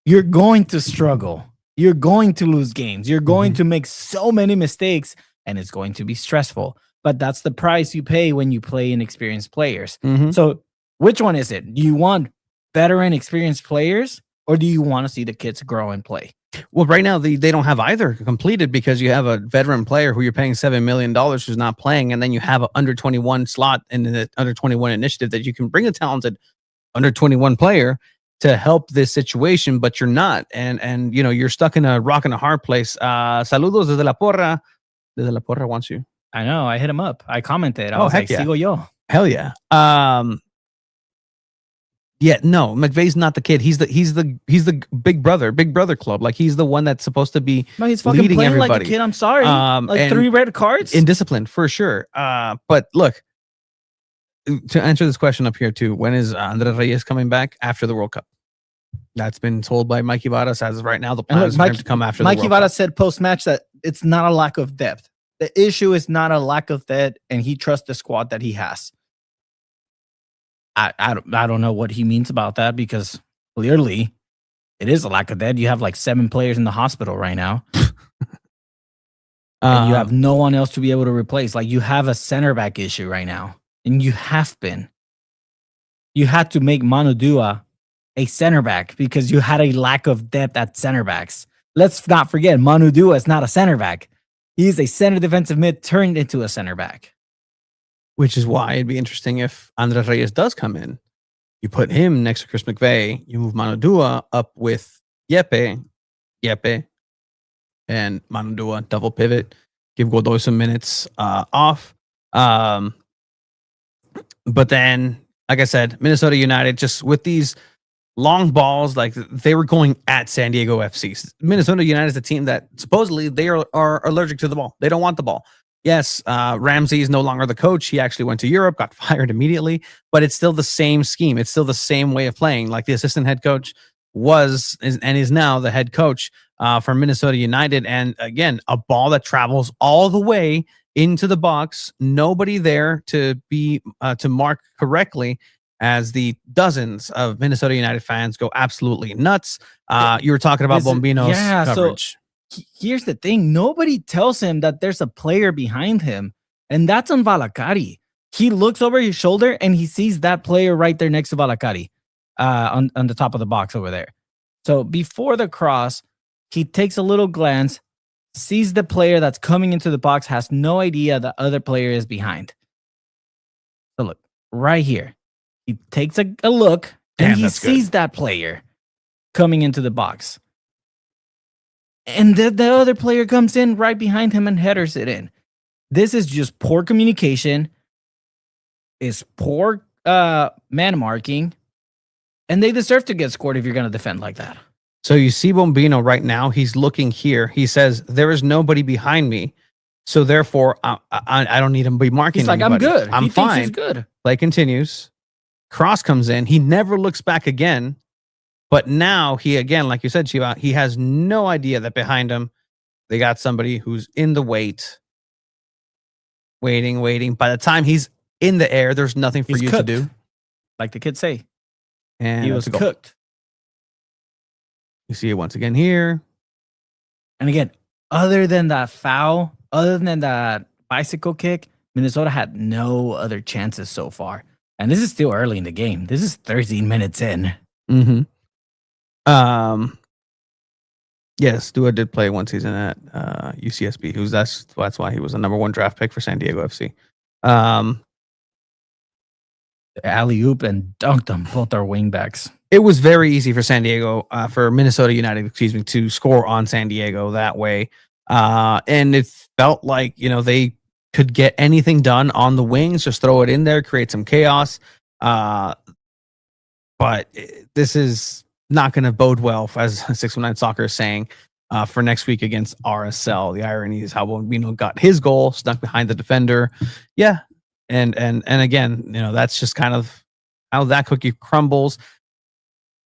you're going to struggle, you're going to lose games, you're going to make so many mistakes, and it's going to be stressful. But that's the price you pay when you play inexperienced players. So which one is it? Do you want veteran experienced players, or do you want to see the kids grow and play? Well, right now they don't have either completed, because you have a veteran player who you're paying $7 million who's not playing, and then you have an under 21 slot in the under 21 initiative that you can bring a talented under 21 player to help this situation, but you're not, and you know, you're stuck in a rock and a hard place. Saludos desde la porra. Desde la porra wants you. I know. I hit him up. I commented. I was like, yeah. Sigo yo. Hell yeah. Yeah, no, McVay's not the kid. He's the big brother club. Like, he's the one that's supposed to be he's fucking leading playing everybody. like a kid. I'm sorry. Like 3 red cards? Indisciplined, for sure. But look, to answer this question up here too, when is Andres Reyes coming back? After the World Cup. That's been told by Mikey Varas as of right now. The plan is for him to come after the World Cup. Mikey Varas said post-match that it's not a lack of depth. The issue is not a lack of depth, and he trusts the squad that he has. I don't know what he means about that, because clearly it is a lack of depth. You have like 7 players in the hospital right now. And you have no one else to be able to replace. Like, you have a center back issue right now, and you have been. You had to make Manu Dua a center back because you had a lack of depth at center backs. Let's not forget, Manu Dua is not a center back. He's a center defensive mid turned into a center back. Which is why it'd be interesting if Andres Reyes does come in. You put him next to Chris McVay. You move Manu Dua up with Yepe, and Manu Dua double pivot. Give Godoy some minutes off. But then, like I said, Minnesota United, just with these long balls, like they were going at San Diego FC. Minnesota United is a team that supposedly they are allergic to the ball. They don't want the ball. Yes, Ramsey is no longer the coach. He actually went to Europe, got fired immediately, but it's still the same scheme. It's still the same way of playing. Like, the assistant head coach is now the head coach for Minnesota United. And again, a ball that travels all the way into the box, nobody there to be to mark correctly, as the dozens of Minnesota United fans go absolutely nuts. You were talking about Bombino's coverage. So here's the thing. Nobody tells him that there's a player behind him, and that's on Valakari. He looks over his shoulder, and he sees that player right there next to Valakari on the top of the box over there. So before the cross, he takes a little glance, sees the player that's coming into the box, has no idea the other player is behind. So look, right here. He takes a look, Damn, and he that's good. sees that player coming into the box. And the other player comes in right behind him and headers it in. This is just poor communication. It's poor man marking. And they deserve to get scored if you're going to defend like that. So you see Bombino right now. He's looking here. He says, there is nobody behind me. So therefore, I don't need him to be marking He's like, anybody. I'm good. I'm he fine. Thinks he's good. Play continues. Cross comes in. He never looks back again. But now he, again, like you said, Chiva, he has no idea that behind him, they got somebody who's in the waiting. By the time he's in the air, there's nothing for you cooked, to do. Like the kids say. And he was cooked. You see it once again here. And again, other than that foul, other than that bicycle kick, Minnesota had no other chances so far. And this is still early in the game. This is 13 minutes in. Mm-hmm. Yes, Dua did play one season at UCSB. That's why he was a number 1 draft pick for San Diego FC. Alley-oop and dunked them, both our wingbacks. It was very easy for for Minnesota United, to score on San Diego that way. And it felt like, they could get anything done on the wings, just throw it in there, create some chaos. But this is not going to bode well, as 619 Soccer is saying, for next week against RSL. The irony is how Bombino got his goal, snuck behind the defender. Yeah. And again, that's just kind of how that cookie crumbles.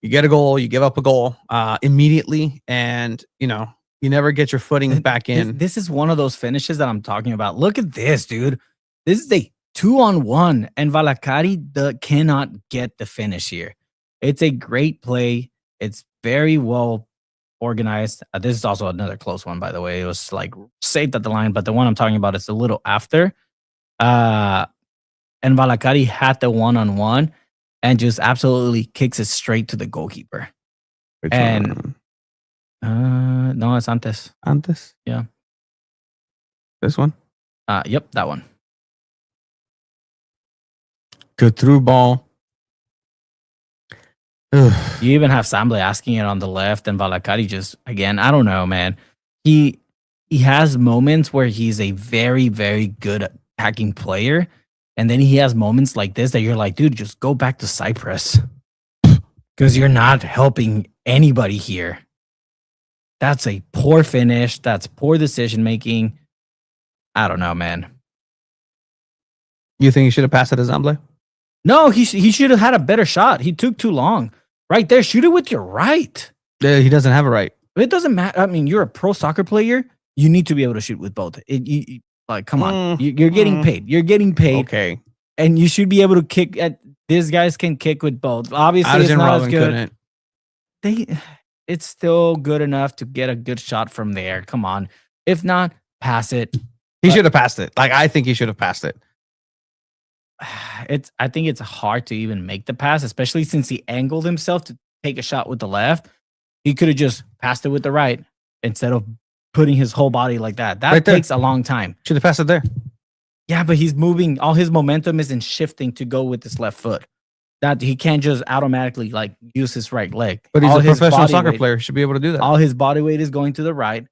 You get a goal, you give up a goal immediately, and you never get your footing back in. This is one of those finishes that I'm talking about. Look at this, dude. This is a 2-on-1, and Valakari cannot get the finish here. It's a great play. It's very well organized. This is also another close one, by the way. It was like saved at the line, but the one I'm talking about is a little after. And Valakari had the 1-on-1 and just absolutely kicks it straight to the goalkeeper. Which one? No, it's antes. Antes? Yeah. This one? Yep, that one. Good through ball. You even have Samble asking it on the left, and Valakari just, again, I don't know, man. He has moments where he's a very, very good attacking player, and then he has moments like this that you're like, dude, just go back to Cyprus because you're not helping anybody here. That's a poor finish. That's poor decision making. I don't know, man. You think he should have passed it to Zamble? No, he should have had a better shot. He took too long. Right there, shoot it with your right. Yeah, he doesn't have a right. It doesn't matter. I mean, you're a pro soccer player. You need to be able to shoot with both. Come on. You're getting paid. You're getting paid. Okay. And you should be able to kick at. These guys can kick with both. Obviously, it's not as good. It's still good enough to get a good shot from there. Come on. If not, pass it. He should have passed it. I think he should have passed it. I think it's hard to even make the pass, especially since he angled himself to take a shot with the left. He could have just passed it with the right instead of putting his whole body like that. That takes a long time. Should have passed it there. Yeah, but he's moving. All his momentum is in shifting to go with his left foot. That he can't just automatically use his right leg. But he's a professional soccer player. He should be able to do that. All his body weight is going to the right.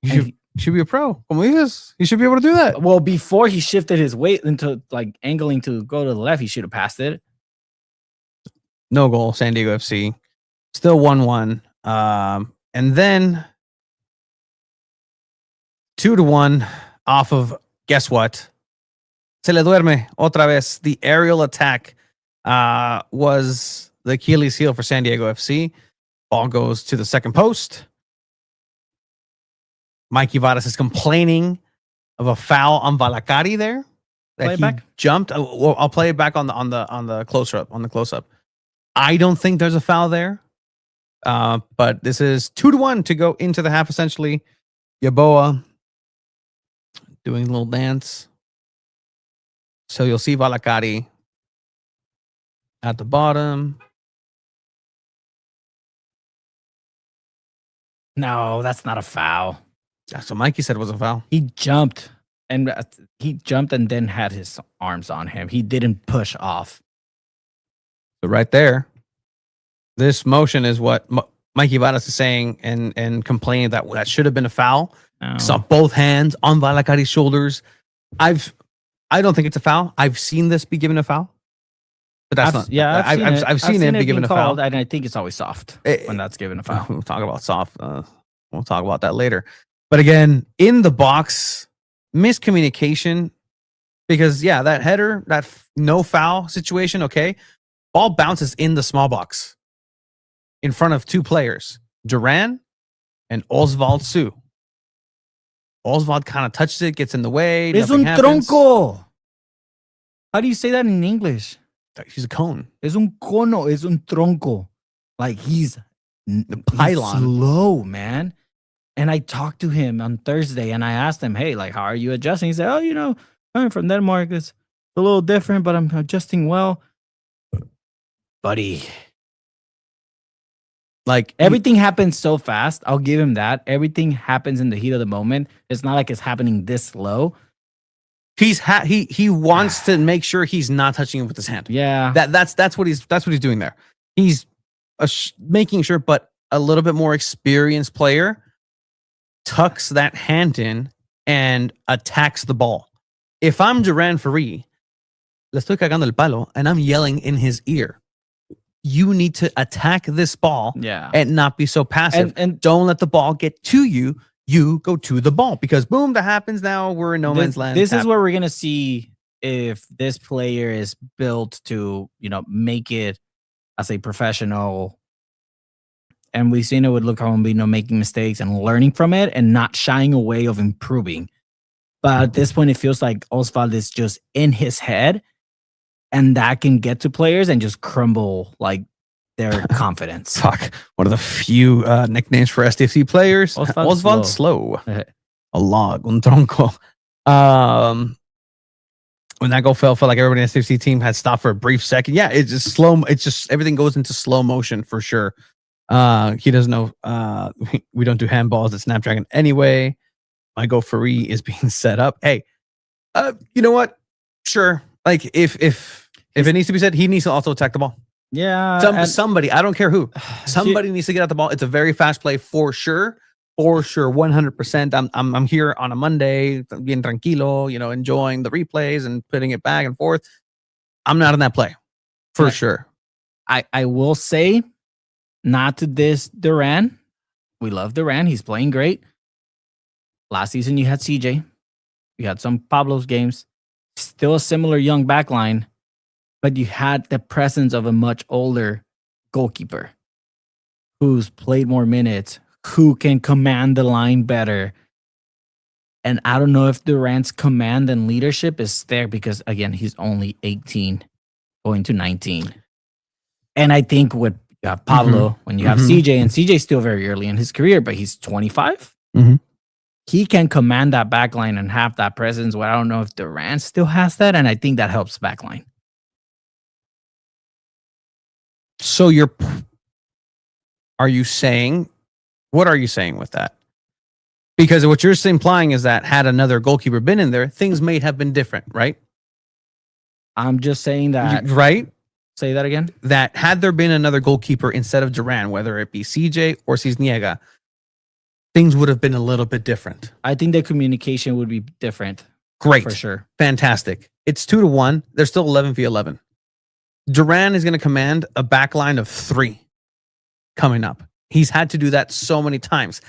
He should be a pro. Como dices, he should be able to do that. Well, before he shifted his weight into angling to go to the left, he should have passed it. No goal, San Diego FC. Still 1-1. And then 2-1 off of, guess what? Se le duerme otra vez. The aerial attack was the Achilles heel for San Diego FC. Ball goes to the second post. Mikey Vadas is complaining of a foul on Valakari there. Play it back. Jumped. I'll play it back on the close up. I don't think there's a foul there. But this is 2-1 to go into the half. Essentially, Yaboa doing a little dance. So you'll see Valakari at the bottom. No, that's not a foul. That's what Mikey said was a foul. He jumped and then had his arms on him. He didn't push off. So right there, This motion is what Mikey Vadas is saying and complaining that should have been a foul. Saw both hands on Valakari's shoulders. I don't think it's a foul. I've seen this be given a foul. But that's not. Yeah, I've seen it be given a foul. And I think it's always soft when that's given a foul. We'll talk about soft. We'll talk about that later. But again, in the box, miscommunication. Because, yeah, that header, that no foul situation, okay. Ball bounces in the small box in front of two players, Duran and Oswald Su. Oswald kind of touches it, gets in the way. Es un tronco. How do you say that in English? He's a cone. Es un cono. Es un tronco. Like he's the pylon. He's slow, man. And I talked to him on Thursday and I asked him, hey, like, how are you adjusting? He said, oh, you know, I'm from Denmark. It's a little different, but I'm adjusting well. Buddy. Like everything happens so fast. I'll give him that. Everything happens in the heat of the moment. It's not like it's happening this slow. He wants to make sure he's not touching it with his hand. Yeah. That's what he's doing there. He's making sure, but a little bit more experienced player tucks that hand in and attacks the ball. If I'm Duran Ferri, le estoy cagando el palo, and I'm yelling in his ear, you need to attack this ball and not be so passive. And don't let the ball get to you. You go to the ball because boom, that happens now. We're in no man's land. This is where we're going to see if this player is built to, you know, make it as a professional. And we've seen it with Luka Bombino making mistakes and learning from it and not shying away of improving. But at this point, it feels like Oswald is just in his head and that can get to players and just crumble like their confidence. Fuck. One of the few nicknames for SDFC players. Oswald Slow. A log. Un tronco. When that goal felt like everybody in the SDFC team had stopped for a brief second. Yeah, it's just slow. It's just everything goes into slow motion for sure. He doesn't know. We don't do handballs at Snapdragon anyway. My goal Ferri is being set up. Hey, you know what? Sure. Like if it needs to be said, he needs to also attack the ball. Yeah. Somebody, I don't care who. Somebody needs to get out the ball. It's a very fast play for sure. For sure, 100%. I'm here on a Monday, being tranquilo, you know, enjoying the replays and putting it back and forth. I'm not in that play. For sure. I will say, not to this Duran. We love Duran. He's playing great. Last season, you had CJ. You had some Pablo's games. Still a similar young backline, but you had the presence of a much older goalkeeper who's played more minutes, who can command the line better. And I don't know if Duran's command and leadership is there because, again, he's only 18, going to 19. And I think with Pablo, when you have CJ, and CJ's still very early in his career, but he's 25. He can command that backline and have that presence. Well, I don't know if Duran still has that, and I think that helps backline. So are you saying, what are you saying with that? Because what you're implying is that had another goalkeeper been in there, things may have been different, right? I'm just saying that. Right? Say that again. That had there been another goalkeeper instead of Duran, whether it be CJ or Cisniega, things would have been a little bit different. I think the communication would be different. Great. For sure. Fantastic. It's 2-1. They're still 11v11. Duran is going to command a back line of 3 coming up. He's had to do that so many times.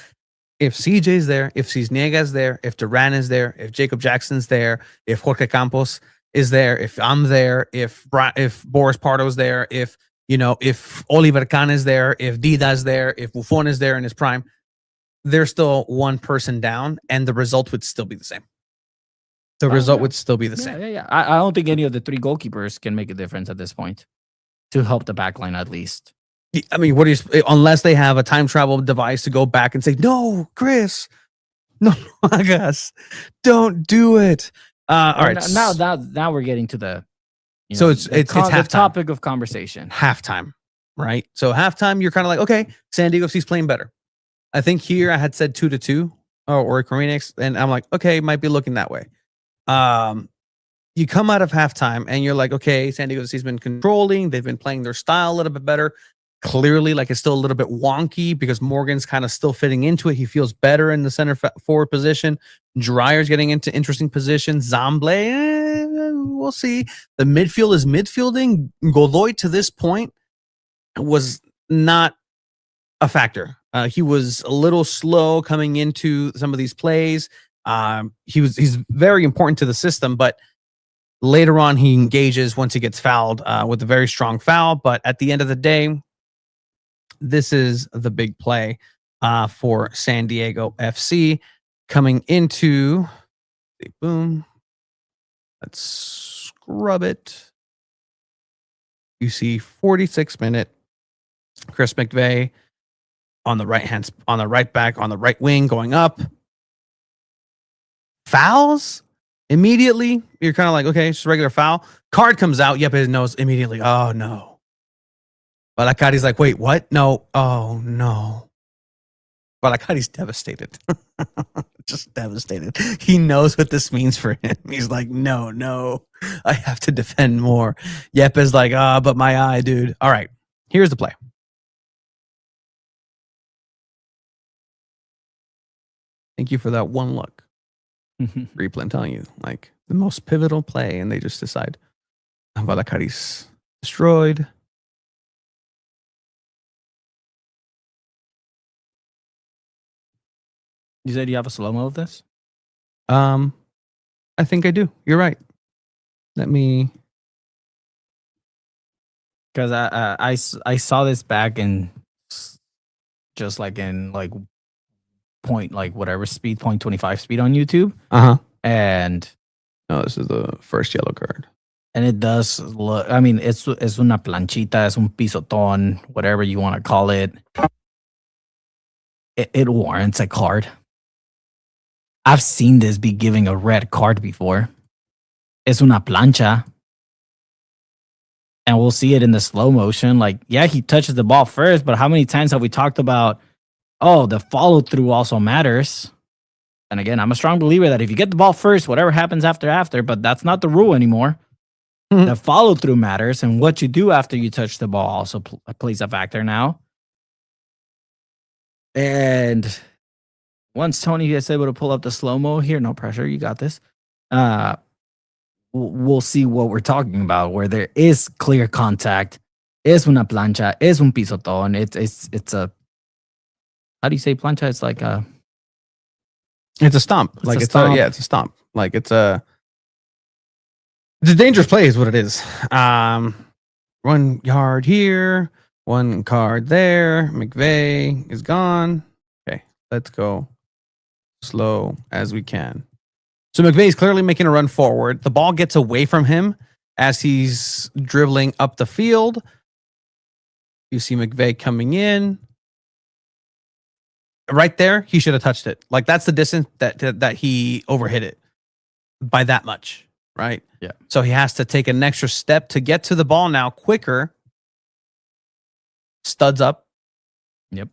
If CJ's there, if Cisniega's there, if Duran is there, if Jacob Jackson's there, if Jorge Campos is there, if I'm there, if Boris Pardo's there, if Oliver Kahn is there, if Dida's there, if Buffon is there in his prime, there's still one person down and the result would still be the same. The result would still be the same. Yeah. I don't think any of the 3 goalkeepers can make a difference at this point to help the backline at least. I mean, unless they have a time travel device to go back and say, no, Chris, no, I guess, don't do it. All right. Now we're getting to the it's the topic of conversation. Halftime, right? So halftime, you're kind of like, okay, SanDiego FC's playing better. I think here I had said 2-2 or Koreanix, and I'm like, okay, might be looking that way. You come out of halftime and you're like, okay, SanDiego FC's been controlling. They've been playing their style a little bit better. clearly like it's still a little bit wonky because Morgan's kind of still fitting into it. He feels better in the center forward position. Dreyer's getting into interesting positions. Zamble, we'll see. The midfield is midfielding. Godoy to this point was not a factor. He was a little slow coming into some of these plays. He's very important to the system, but later on he engages once he gets fouled with a very strong foul. But at the end of the day, this is the big play for San Diego FC coming into. Boom. Let's scrub it. You see 46 minute Chris McVeigh on the right back, on the right wing going up. Fouls immediately. You're kind of like, okay, it's a regular foul. Card comes out. Yep, it knows immediately. Oh no. Balakari's like, wait, what? No. Oh no. Balakari's devastated. Just devastated. He knows what this means for him. He's like, no, I have to defend more. Yep is like, but my eye, dude. All right, here's the play. Thank you for that one look. Replay, I'm telling you, like the most pivotal play, and they just decide Balakari's destroyed. You said you have a slow-mo of this? I think I do. You're right. Let me. Because I saw this back in just like in like point like whatever speed, 0.25 speed on YouTube. And no, this is the first yellow card. And it does look, I mean, it's una planchita, es un pisotón, whatever you want to call it. It warrants a card. I've seen this be giving a red card before. Es una plancha. And we'll see it in the slow motion. Like, yeah, he touches the ball first, but how many times have we talked about, oh, the follow through also matters? And again, I'm a strong believer that if you get the ball first, whatever happens after, but that's not the rule anymore. The follow through matters, and what you do after you touch the ball also plays a factor now. And once Tony gets able to pull up the slow-mo here, no pressure, you got this. We'll see what we're talking about, where there is clear contact, es una plancha, es un pisotón. It's a, how do you say plancha? It's like a, it's a stomp. Like it's a, yeah, it's a stomp. Like it's a dangerous play is what it is. 1 yard here, 1 card there. McVeigh is gone. Okay, let's go slow as we can. So McVeigh is clearly making a run forward. The ball gets away from him as he's dribbling up the field. You see McVeigh coming in. Right there, he should have touched it. Like that's the distance that he overhit it by that much, right? Yeah. So he has to take an extra step to get to the ball now quicker. Studs up. Yep.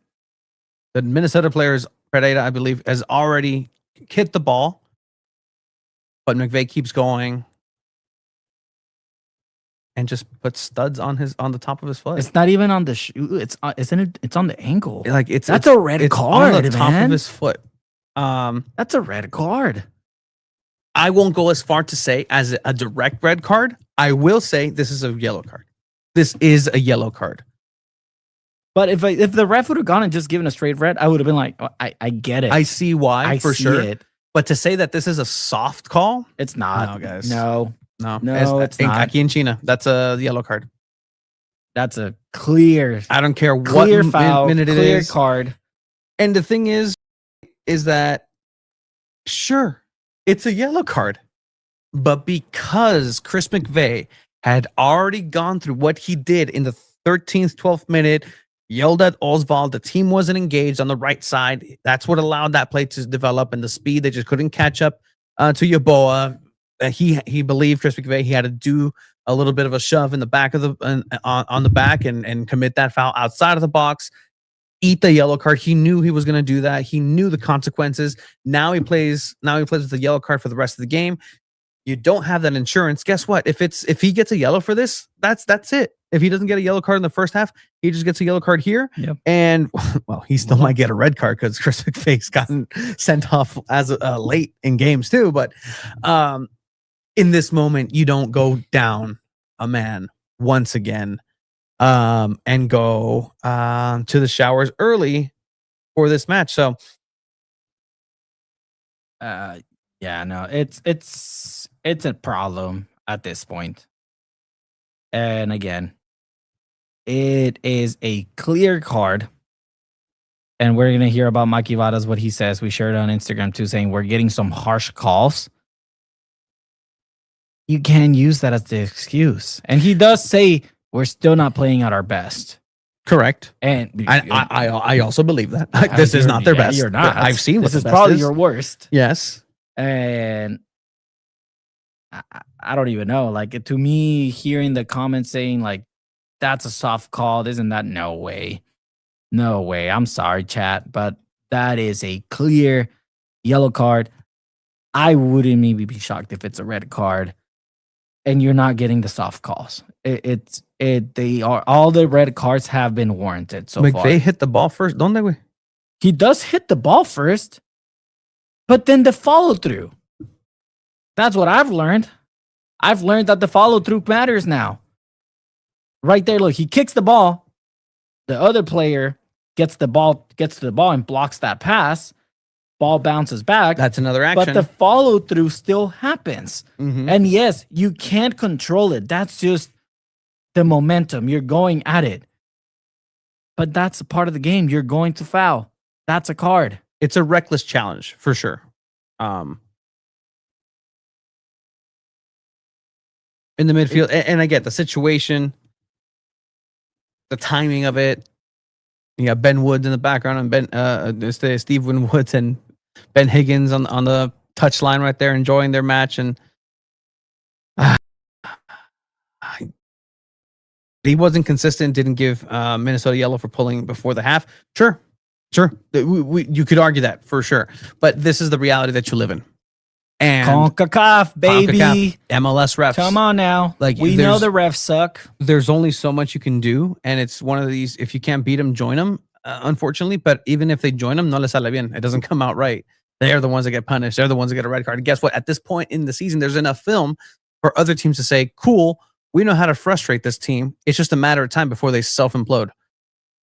The Minnesota players, Pereira, I believe, has already hit the ball. But McVeigh keeps going and just puts studs on the top of his foot. It's not even on the shoe. It's on the ankle. Like that's a red card on the top man. of his foot. That's a red card. I won't go as far to say as a direct red card. I will say this is a yellow card. This is a yellow card. But if the ref would have gone and just given a straight red, I would have been like, oh, I get it. I see why for sure. It. But to say that this is a soft call, it's not. No, guys. No, it's not. Aquí in China, that's a yellow card. That's a clear. I don't care clear what foul, minute it clear is. Card. And the thing is that sure, it's a yellow card, but because Chris McVeigh had already gone through what he did in the 13th, 12th minute, yelled at Oswald. The team wasn't engaged on the right side. That's what allowed that play to develop, and the speed they just couldn't catch up to Yeboah. He believed Chris McVeigh he had to do a little bit of a shove in the back of the on the back and commit that foul outside of the box. Eat the yellow card. He knew he was going to do that. He knew the consequences. Now he plays with the yellow card for the rest of the game. you don't have that insurance. Guess what? If he gets a yellow for this, that's it. If he doesn't get a yellow card in the first half, he just gets a yellow card here. Yep. And well, he still might get a red card because Chris McVay's gotten sent off as late in games too. But in this moment, you don't go down a man once again and go to the showers early for this match. So yeah, no, it's a problem at this point. And again, it is a clear card. And we're going to hear about Mikey Vadas, what he says. We shared it on Instagram too, saying we're getting some harsh calls. You can't use that as the excuse. And he does say we're still not playing at our best. Correct. And I also believe that. This is not their best. You're not. I've seen what this the is best probably is. your worst. Yes. And I don't even know. Like, to me, hearing the comments saying like that's a soft call, isn't that? No way. No way. I'm sorry, chat, but that is a clear yellow card. I wouldn't maybe be shocked if it's a red card. And you're not getting the soft calls. They are, all the red cards have been warranted so far. McVay hit the ball first, don't they? He does hit the ball first, but then the follow through. That's what I've learned. I've learned that the follow through matters now. Right there, look, he kicks the ball. The other player gets to the ball and blocks that pass. Ball bounces back. That's another action. But the follow through still happens. Mm-hmm. And yes, you can't control it. That's just the momentum. You're going at it. But that's a part of the game. You're going to foul. That's a card. It's a reckless challenge for sure. In the midfield, and I get the situation, the timing of it. You got Ben Woods in the background, and Steve Woods and Ben Higgins on the touchline right there, enjoying their match. And he wasn't consistent. Didn't give Minnesota yellow for pulling before the half. Sure. You could argue that for sure, but this is the reality that you live in. And CONCACAF, baby. CONCACAF, MLS refs. Come on now. Like, we know the refs suck. There's only so much you can do. And it's one of these, if you can't beat them, join them, unfortunately. But even if they join them, no les sale bien. It doesn't come out right. They're the ones that get punished. They're the ones that get a red card. And guess what? At this point in the season, there's enough film for other teams to say, cool, we know how to frustrate this team. It's just a matter of time before they self-implode.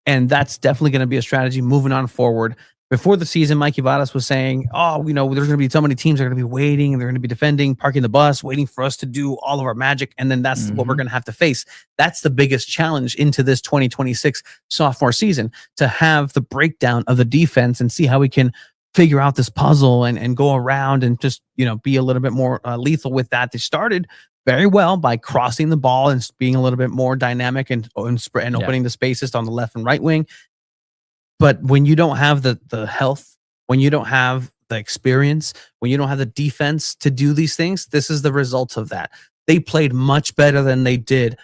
And that's definitely going to be a strategy moving on forward. Before the season, Mikey Vadas was saying, there's going to be so many teams that are going to be waiting, and they're going to be defending, parking the bus, waiting for us to do all of our magic, and then that's what we're going to have to face. That's the biggest challenge into this 2026 sophomore season, to have the breakdown of the defense and see how we can figure out this puzzle and go around and just, be a little bit more lethal with that. They started very well by crossing the ball and being a little bit more dynamic and opening the spaces on the left and right wing. But when you don't have the health, when you don't have the experience, when you don't have the defense to do these things, this is the result of that. They played much better than they did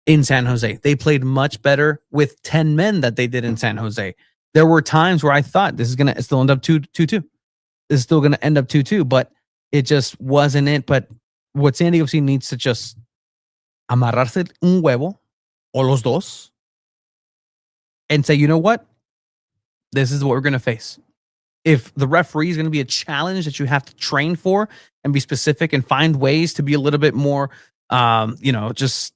in San Jose. They played much better with 10 men that they did in San Jose. There were times where I thought this is going to still end up 2-2. This is still going to end up 2-2, but it just wasn't it. But what SanDiego needs to just amarrarse un huevo, o los dos, and say, you know what? This is what we're going to face. If the referee is going to be a challenge that you have to train for and be specific and find ways to be a little bit more, just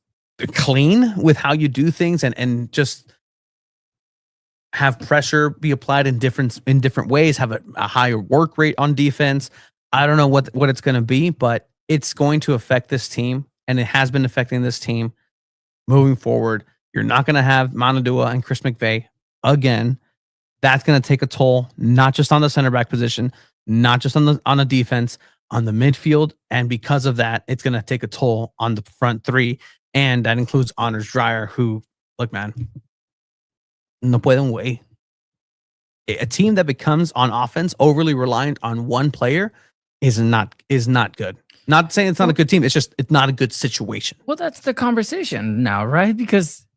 clean with how you do things and just have pressure be applied in different ways, have a higher work rate on defense. I don't know what it's going to be, but it's going to affect this team, and it has been affecting this team moving forward. You're not going to have Manadua and Chris McVay again. That's going to take a toll, not just on the center back position, not just on the defense, on the midfield. And because of that, it's going to take a toll on the front three. And that includes Anders Dreyer, who, look, man, no pueden güey. A team that becomes on offense overly reliant on one player is not good. Not saying it's not a good team. It's just, it's not a good situation. Well, that's the conversation now, right? Because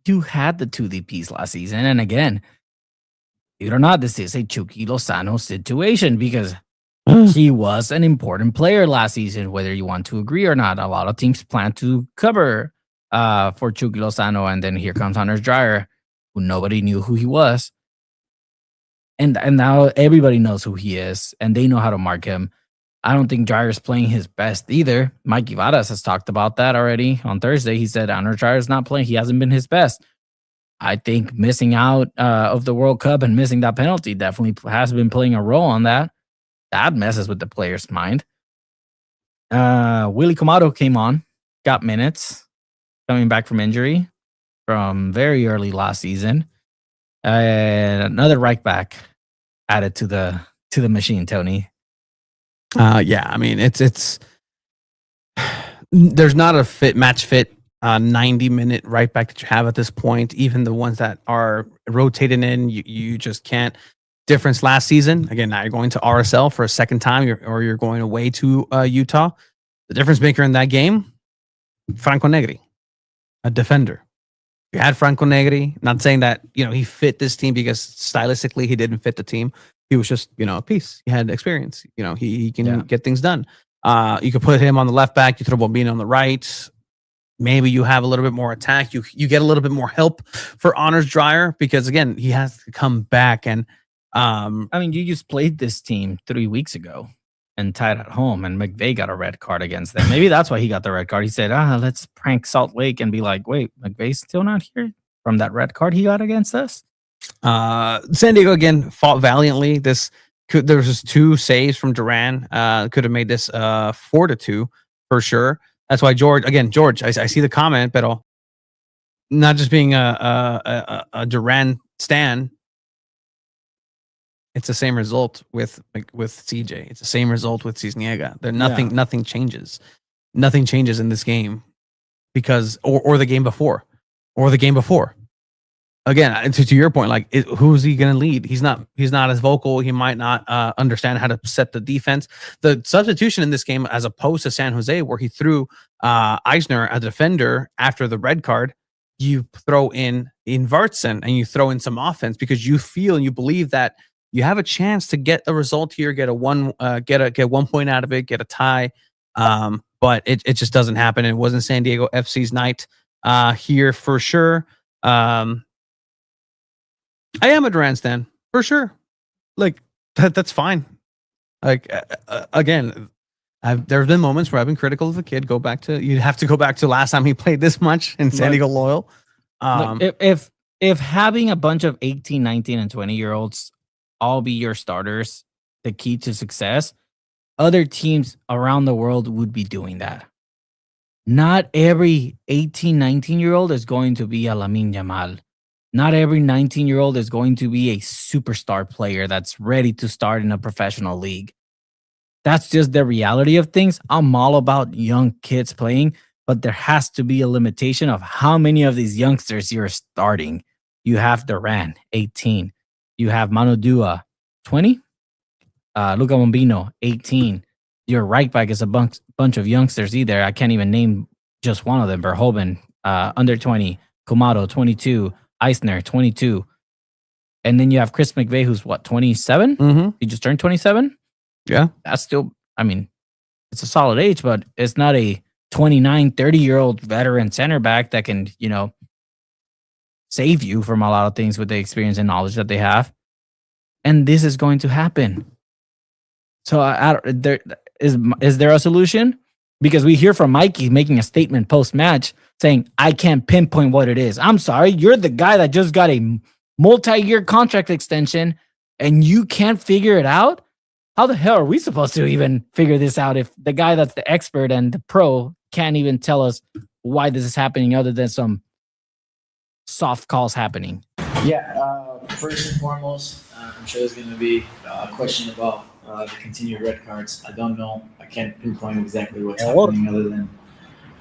you had the two DPs last season. And again, believe it or not, this is a Chucky Lozano situation, because he was an important player last season, whether you want to agree or not. A lot of teams plan to cover for Chucky Lozano, and then here comes Anders Dreyer, who nobody knew who he was. And now everybody knows who he is, and they know how to mark him. I don't think Dreyer's playing his best either. Mikey Varas has talked about that already on Thursday. He said Anders Dreyer's not playing. He hasn't been his best. I think missing out of the World Cup and missing that penalty definitely has been playing a role on that. That messes with the player's mind. Willy Comado came on, got minutes, coming back from injury from very early last season. And another right back added to the machine, Tony. Yeah, I mean it's there's not a match fit 90-minute right back that you have at this point. Even the ones that are rotated in, you just can't. Difference last season, again, now you're going to RSL for a second time, or you're going away to Utah. The difference maker in that game, Franco Negri, a defender. You had Franco Negri, not saying that, he fit this team because stylistically he didn't fit the team. He was just, a piece. He had experience. He can get things done. You could put him on the left back. You throw Bombino on the right. Maybe you have a little bit more attack. You get a little bit more help for Anders Dreyer because, again, he has to come back. And you just played this team 3 weeks ago and tied at home, and McVay got a red card against them. Maybe that's why he got the red card. He said, let's prank Salt Lake and be like, wait, McVay's still not here from that red card he got against us? San Diego, again, fought valiantly. There was just 2 saves from Duran. Could have made this 4-2 for sure. That's why George, I see the comment, but not just being a Duran stan, it's the same result with CJ. It's the same result with Cisniega. Nothing changes. Nothing changes in this game because or the game before. Again, to your point, who's he going to lead? He's not as vocal. He might not understand how to set the defense. The substitution in this game, as opposed to San Jose, where he threw Eisner, a defender, after the red card, you throw in Vartsen and you throw in some offense because you feel and you believe that you have a chance to get a result here, get 1 point out of it, get a tie. But it just doesn't happen. It wasn't San Diego FC's night here for sure. I am a Duran stan for sure. That's fine. Again, there have been moments where I've been critical of the kid. You'd have to go back to last time he played this much in San Diego Loyal. If having a bunch of 18, 19, and 20-year-olds all be your starters, the key to success, other teams around the world would be doing that. Not every 18, 19-year-old is going to be a Lamine Yamal. Not every 19-year-old is going to be a superstar player that's ready to start in a professional league. That's just the reality of things. I'm all about young kids playing, but there has to be a limitation of how many of these youngsters you're starting. You have Duran, 18. You have Manu Dua, 20. Luca Bombino, 18. Your right back is a bunch of youngsters either. I can't even name just one of them. Verhoeven, under 20. Kumado, 22. Eisner, 22. And then you have Chris McVay, who's 27? Mm-hmm. He just turned 27? Yeah. That's still, it's a solid age, but it's not a 29, 30-year-old veteran center back that can, save you from a lot of things with the experience and knowledge that they have. And this is going to happen. So is there a solution? Because we hear from Mikey making a statement post-match saying, I can't pinpoint what it is. I'm sorry, you're the guy that just got a multi-year contract extension and you can't figure it out? How the hell are we supposed to even figure this out if the guy that's the expert and the pro can't even tell us why this is happening other than some soft calls happening? Yeah, first and foremost, I'm sure there's going to be a question about the continued red cards. I don't know. I can't pinpoint exactly what's happening other than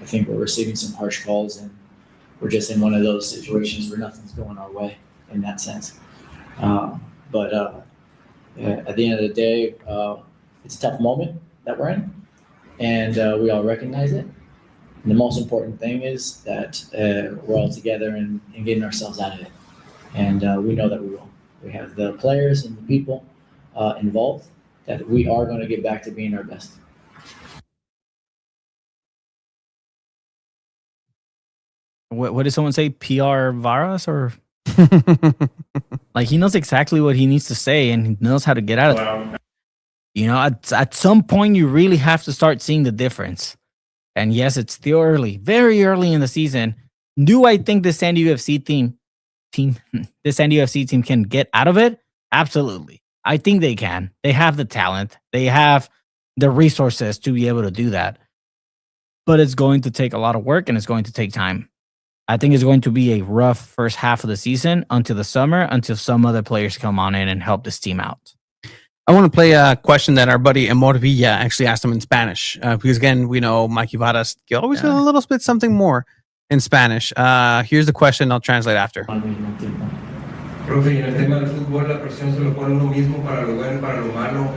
I think we're receiving some harsh calls and we're just in one of those situations where nothing's going our way in that sense. But at the end of the day, it's a tough moment that we're in, and we all recognize it. And the most important thing is that we're all together and getting ourselves out of it. And we know that we will. We have the players and the people involved that we are going to get back to being our best. What did someone say? PR Varas or like he knows exactly what he needs to say and he knows how to get out of it. You know, at some point you really have to start seeing the difference. And yes, it's still early, very early in the season. Do I think the SanDiego.FC team can get out of it? Absolutely. I think they can. They have the talent. They have the resources to be able to do that. But it's going to take a lot of work and it's going to take time. I think it's going to be a rough first half of the season until the summer, until some other players come on in and help this team out. I want to play a question that our buddy Morvilla actually asked him in Spanish. Because again, we know Mikey Varas always a little bit something more in Spanish. Here's the question. I'll translate after. Profe, y en el tema del fútbol la presión se lo pone uno mismo para lo bueno y para lo malo,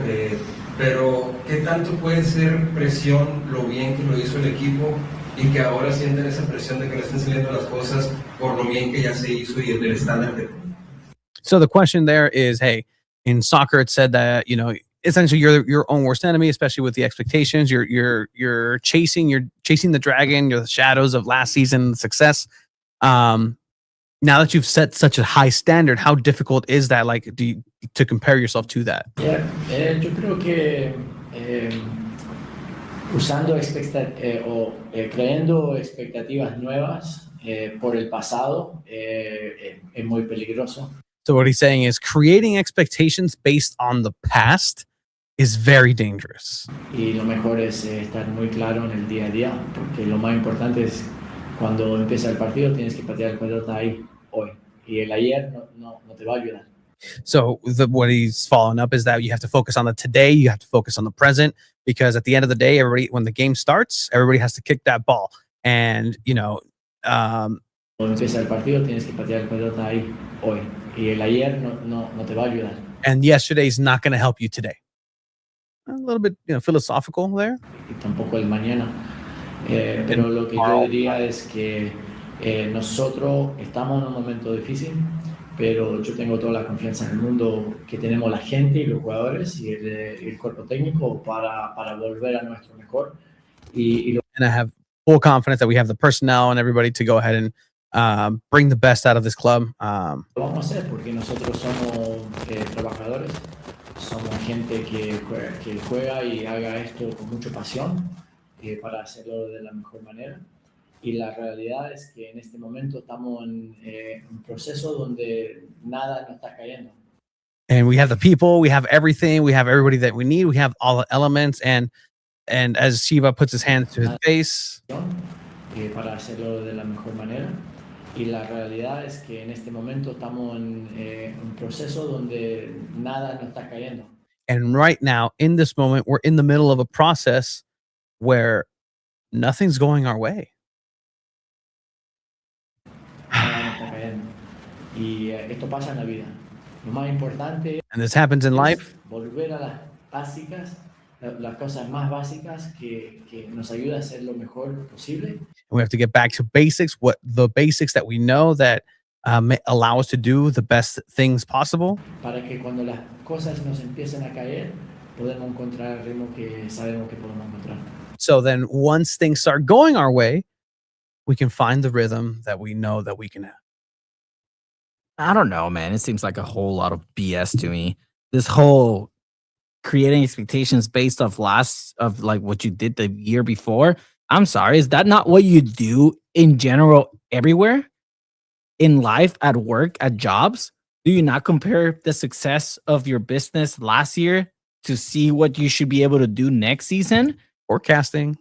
pero ¿qué tanto puede ser presión lo bien que lo hizo el equipo y que ahora sienten esa presión de que le estén saliendo las cosas por lo bien que ya se hizo y el estándar que... So the question there is, hey, in soccer it said that, you know, essentially you're your own worst enemy, especially with the expectations. You're chasing the dragon, you're the shadows of last season's success. Now that you've set such a high standard, how difficult is that, like, to compare yourself to that? Yeah, yo creo que creando expectativas nuevas por el pasado es muy peligroso. So what he's saying is creating expectations based on the past is very dangerous. Y lo mejor es estar muy claro en el día a día, porque lo más importante es cuando empieza el partido tienes que patear la pelota ahí hoy. Y el ayer no te va a ayudar. So what he's following up is that you have to focus on the today, you have to focus on the present, because at the end of the day, everybody, when the game starts, everybody has to kick that ball. And, you know, cuando empieza el partido tienes que patear la pelota ahí hoy. Y el ayer no te va a ayudar. And yesterday's not going to help you today. A little bit, you know, philosophical there. Y tampoco el mañana. Pero lo que yo diría es que nosotros estamos en un momento difícil, pero yo tengo toda la confianza en el mundo que tenemos la gente y los jugadores y el cuerpo técnico para volver a nuestro mejor. And I have full confidence that we have the personnel and everybody to go ahead and bring the best out of this club. Lo vamos a hacer porque nosotros somos trabajadores, somos gente que juega y haga esto con mucha pasión para hacerlo de la mejor manera. Y la realidad es que en este momento estamos en un proceso donde nada nos está cayendo. And we have the people, we have everything, we have everybody that we need, we have all the elements, and as Shiva puts his hands to his face. Para hacerlo de la mejor manera. Y la realidad es que en este momento estamos en un proceso donde nada nos está cayendo. And right now, in this moment, we're in the middle of a process where nothing's going our way. Y esto pasa en la vida. Lo más importante and this happens in life. Volver a las básicas, las cosas más básicas que nos ayuda a hacer lo mejor posible. We have to get back to basics, what the basics that we know that allow us to do the best things possible. Para que cuando las cosas nos empiecen a caer, podemos encontrar el ritmo que sabemos que podemos encontrar. So then once things start going our way, we can find the rhythm that we know that we can have. I don't know, man. It seems like a whole lot of BS to me. This whole creating expectations based off like what you did the year before. I'm sorry. Is that not what you do in general everywhere? In life, at work, at jobs? Do you not compare the success of your business last year to see what you should be able to do next season? Forecasting.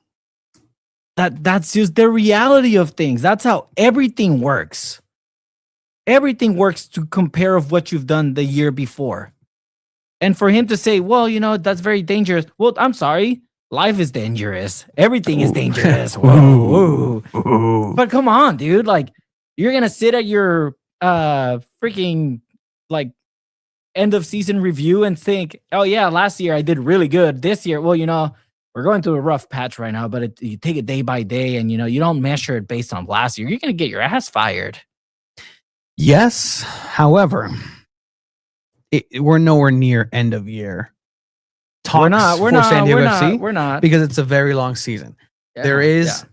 That's just the reality of things. That's how everything works. Everything works to compare of what you've done the year before. And for him to say, well, you know, that's very dangerous. Well, I'm sorry. Life is dangerous. Everything is dangerous. Whoa. But come on, dude. Like, you're going to sit at your freaking, like, end of season review and think, oh, yeah, last year I did really good. This year, well, you know, we're going through a rough patch right now, but you take it day by day and, you know, you don't measure it based on last year. You're going to get your ass fired. Yes. However, we're nowhere near end of year. talks for San Diego FC. We're not. Because it's a very long season. Yeah, there is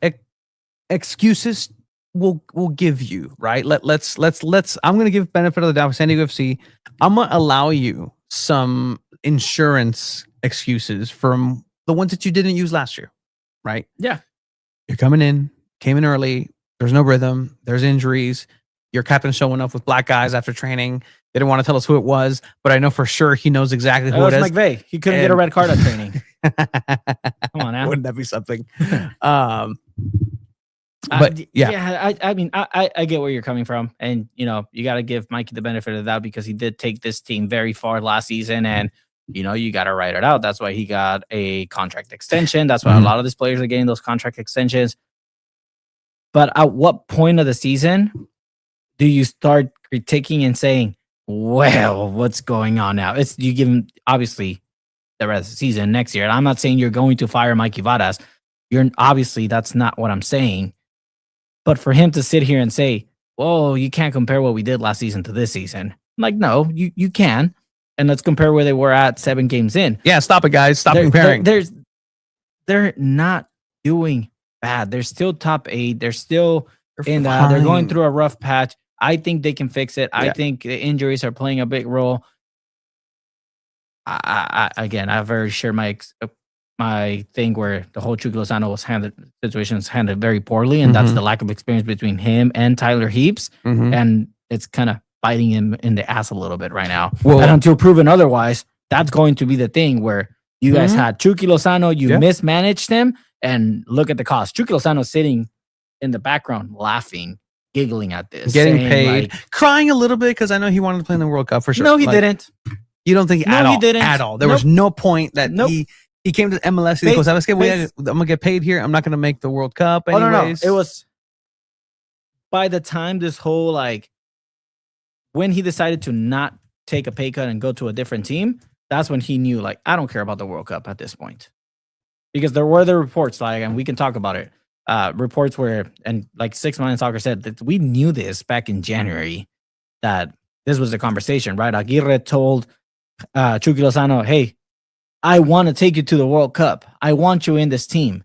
excuses we'll give you, right? Let's I'm going to give benefit of the doubt for San Diego FC. I'm going to allow you some insurance excuses from the ones that you didn't use last year, right? Yeah. You're came in early. There's no rhythm. There's injuries. Your captain's showing up with black guys after training. They didn't want to tell us who it was, but I know for sure he knows exactly who it is. McVay. He couldn't get a red card at training. Come on now. Wouldn't that be something? I mean, I get where you're coming from, and you got to give Mikey the benefit of the doubt because he did take this team very far last season, and you got to write it out. That's why he got a contract extension. That's why a lot of these players are getting those contract extensions. But at what point of the season do you start critiquing and saying, well, what's going on now? You give him, obviously, the rest of the season next year. And I'm not saying you're going to fire Mikey Varas. Obviously, that's not what I'm saying. But for him to sit here and say, whoa, you can't compare what we did last season to this season. I'm like, no, you can. And let's compare where they were at 7 games in. Yeah, stop it, guys. Stop comparing. They're not doing bad. They're still top 8. They're still they're going through a rough patch. I think they can fix it. I think the injuries are playing a big role. I've already shared my thing where the whole Chucky Lozano situation was handled very poorly, and that's the lack of experience between him and Tyler Heaps, and it's kind of biting him in the ass a little bit right now. Well, and until proven otherwise, that's going to be the thing where you guys had Chucky Lozano, you mismanaged him, and look at the cost. Chucky Lozano sitting in the background laughing, giggling at this, getting paid, crying a little bit because I know he wanted to play in the World Cup for sure. No, he didn't. You don't think he didn't at all? There was no point that he came to MLS. He goes, I'm gonna get paid here. I'm not gonna make the World Cup anyways. No. It was by the time this whole when he decided to not take a pay cut and go to a different team, that's when he knew I don't care about the World Cup at this point. Because there were the reports, and we can talk about it. Reports where, and 6 Million Soccer said that we knew this back in January, that this was the conversation, right? Aguirre told Chucky Lozano, hey, I want to take you to the World Cup. I want you in this team.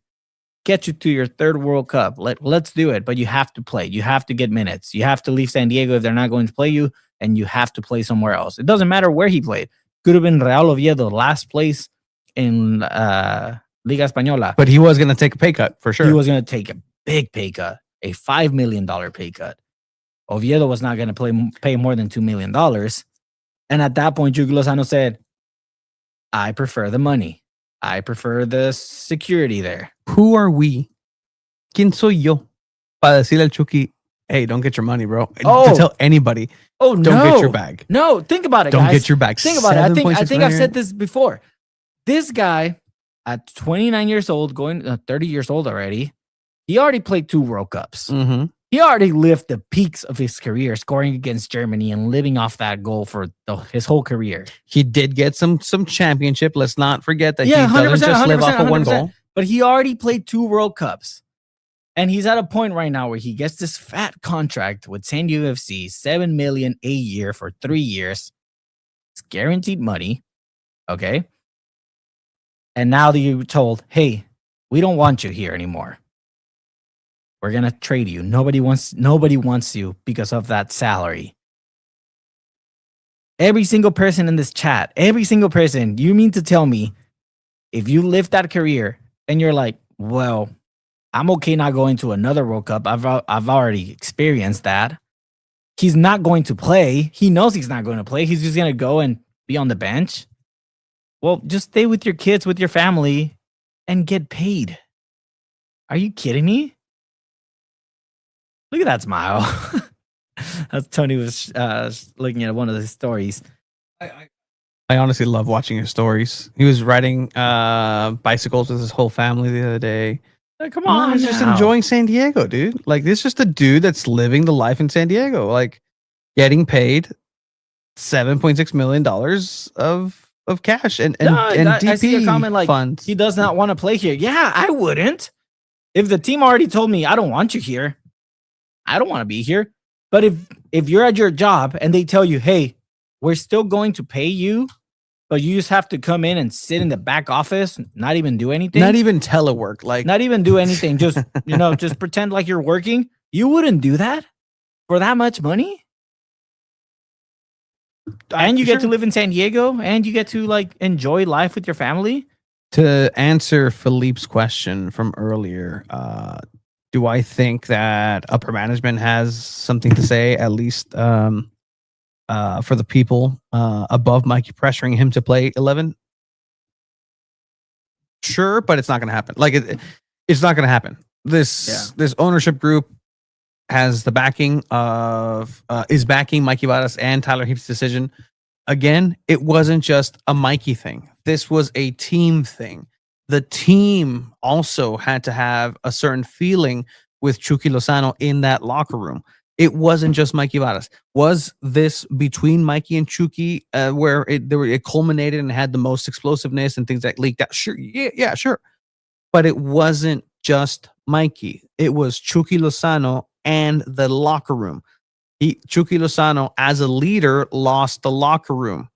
Get you to your 3rd World Cup. Let's do it, but you have to play. You have to get minutes. You have to leave San Diego if they're not going to play you, and you have to play somewhere else. It doesn't matter where he played. Could have been Real Oviedo, last place in Liga Española. But he was going to take a pay cut, for sure. He was going to take a big pay cut, a $5 million pay cut. Oviedo was not going to pay more than $2 million. And at that point, Chucky Lozano said, I prefer the money. I prefer the security there. Who are we? ¿Quién soy yo? Para decirle al Chucky, hey, don't get your money, bro. To tell anybody, don't get your bag. No, think about it, guys. Don't get your bag. Think about it. I think I've said this before. This guy, at 29 years old, going 30 years old already, he already played 2 World Cups. He already lived the peaks of his career, scoring against Germany and living off that goal for his whole career. He did get some championship. Let's not forget that he doesn't just live off of 1 goal. But he already played 2 World Cups. And he's at a point right now where he gets this fat contract with San Diego FC, $7 million a year for 3 years. It's guaranteed money. Okay. And now that you're told, hey, we don't want you here anymore. We're going to trade you. Nobody wants you because of that salary. Every single person in this chat, every single person, you mean to tell me if you live that career and you're like, well, I'm okay not going to another World Cup. I've already experienced that. He's not going to play. He knows he's not going to play. He's just going to go and be on the bench. Well, just stay with your kids, with your family, and get paid. Are you kidding me? Look at that smile. As Tony was looking at one of the stories. I honestly love watching his stories. He was riding bicycles with his whole family the other day. Come on, he's just enjoying San Diego, dude. This is just a dude that's living the life in San Diego, getting paid $7.6 million of cash and DP I see a comment funds. He does not want to play here. Yeah, I wouldn't. If the team already told me I don't want you here, I don't want to be here. But if you're at your job and they tell you, hey, we're still going to pay you, but you just have to come in and sit in the back office, not even do anything. Not even telework. Like, not even do anything. Just, just pretend like you're working. You wouldn't do that for that much money. And you get to live in San Diego, and you get to like enjoy life with your family. To answer Philippe's question from earlier, do I think that upper management has something to say, at least for the people above Mikey pressuring him to play 11? Sure, but it's not going to happen. Like it's not going to happen. This ownership group has the backing of is backing Mikey Varas and Tyler Heap's decision. Again, it wasn't just a Mikey thing. This was a team thing. The team also had to have a certain feeling with Chucky Lozano in that locker room. It wasn't just Mikey Varas. Was this between Mikey and Chucky where it culminated and had the most explosiveness and things that leaked out? Sure, yeah, sure. But it wasn't just Mikey. It was Chucky Lozano and the locker room. Chucky Lozano, as a leader, lost the locker room.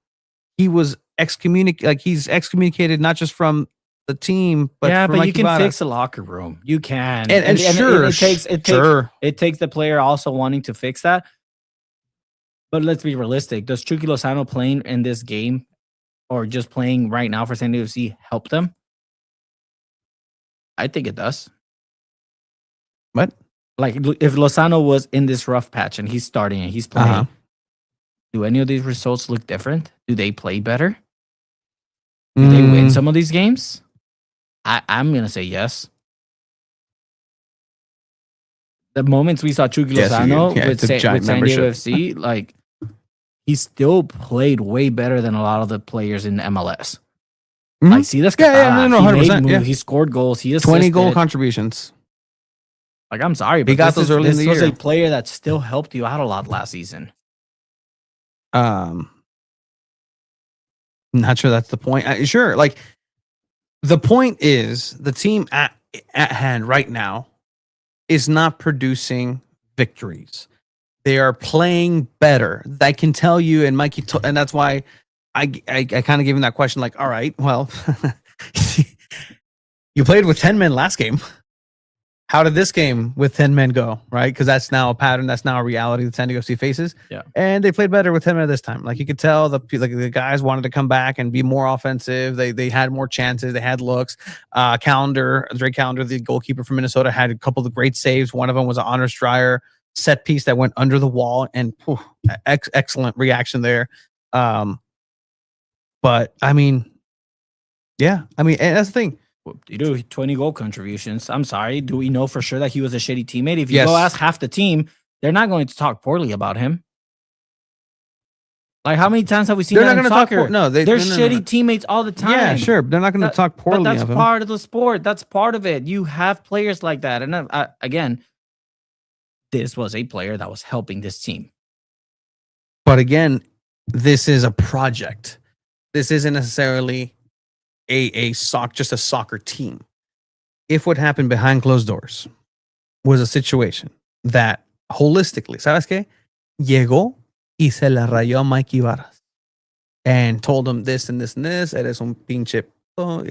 He was he's excommunicated not just from the team, but from but you can Varas. Fix the locker room. You can, and sure, it takes the player also wanting to fix that. But let's be realistic. Does Chucky Lozano playing in this game, or just playing right now for SanDiego FC, help them? I think it does. What? Like, if Lozano was in this rough patch and he's starting and he's playing, do any of these results look different? Do they play better? Do they win some of these games? I'm going to say yes. The moments we saw Chucky Lozano with SanDiego FC, like, he still played way better than a lot of the players in the MLS. Like, see this guy? He made moves, he scored goals, he assisted. 20 goal contributions. Like, I'm sorry, but he got those early in the year. This was a player that still helped you out a lot last season. Not sure that's the point. Sure, like, the point is the team at hand right now is not producing victories. They are playing better. I can tell you, and Mikey, and that's why I kind of gave him that question. Like, all right, well, you played with 10 men last game. How did this game with 10 men go, right? Because that's now a pattern. That's now a reality that SanDiego FC faces. Yeah. And they played better with 10 men this time. Like, you could tell the guys wanted to come back and be more offensive. They had more chances. They had looks. Drake Callender, the goalkeeper from Minnesota, had a couple of great saves. One of them was an honor strider set piece that went under the wall, and excellent reaction there. But I mean, and that's the thing. You do 20 goal contributions. I'm sorry. Do we know for sure that he was a shitty teammate? If you go ask half the team, they're not going to talk poorly about him. Like, how many times have we seen that in soccer? They're shitty teammates all the time. Yeah, sure. They're not going to talk poorly but of him. That's part of the sport. That's part of it. You have players like that. And again, this was a player that was helping this team. But again, this is a project. This isn't necessarily just a soccer team. If what happened behind closed doors was a situation that holistically, ¿sabes qué? Llegó y se la rayó a Mikey Varas and told him this and this and this. Eres un pinche. And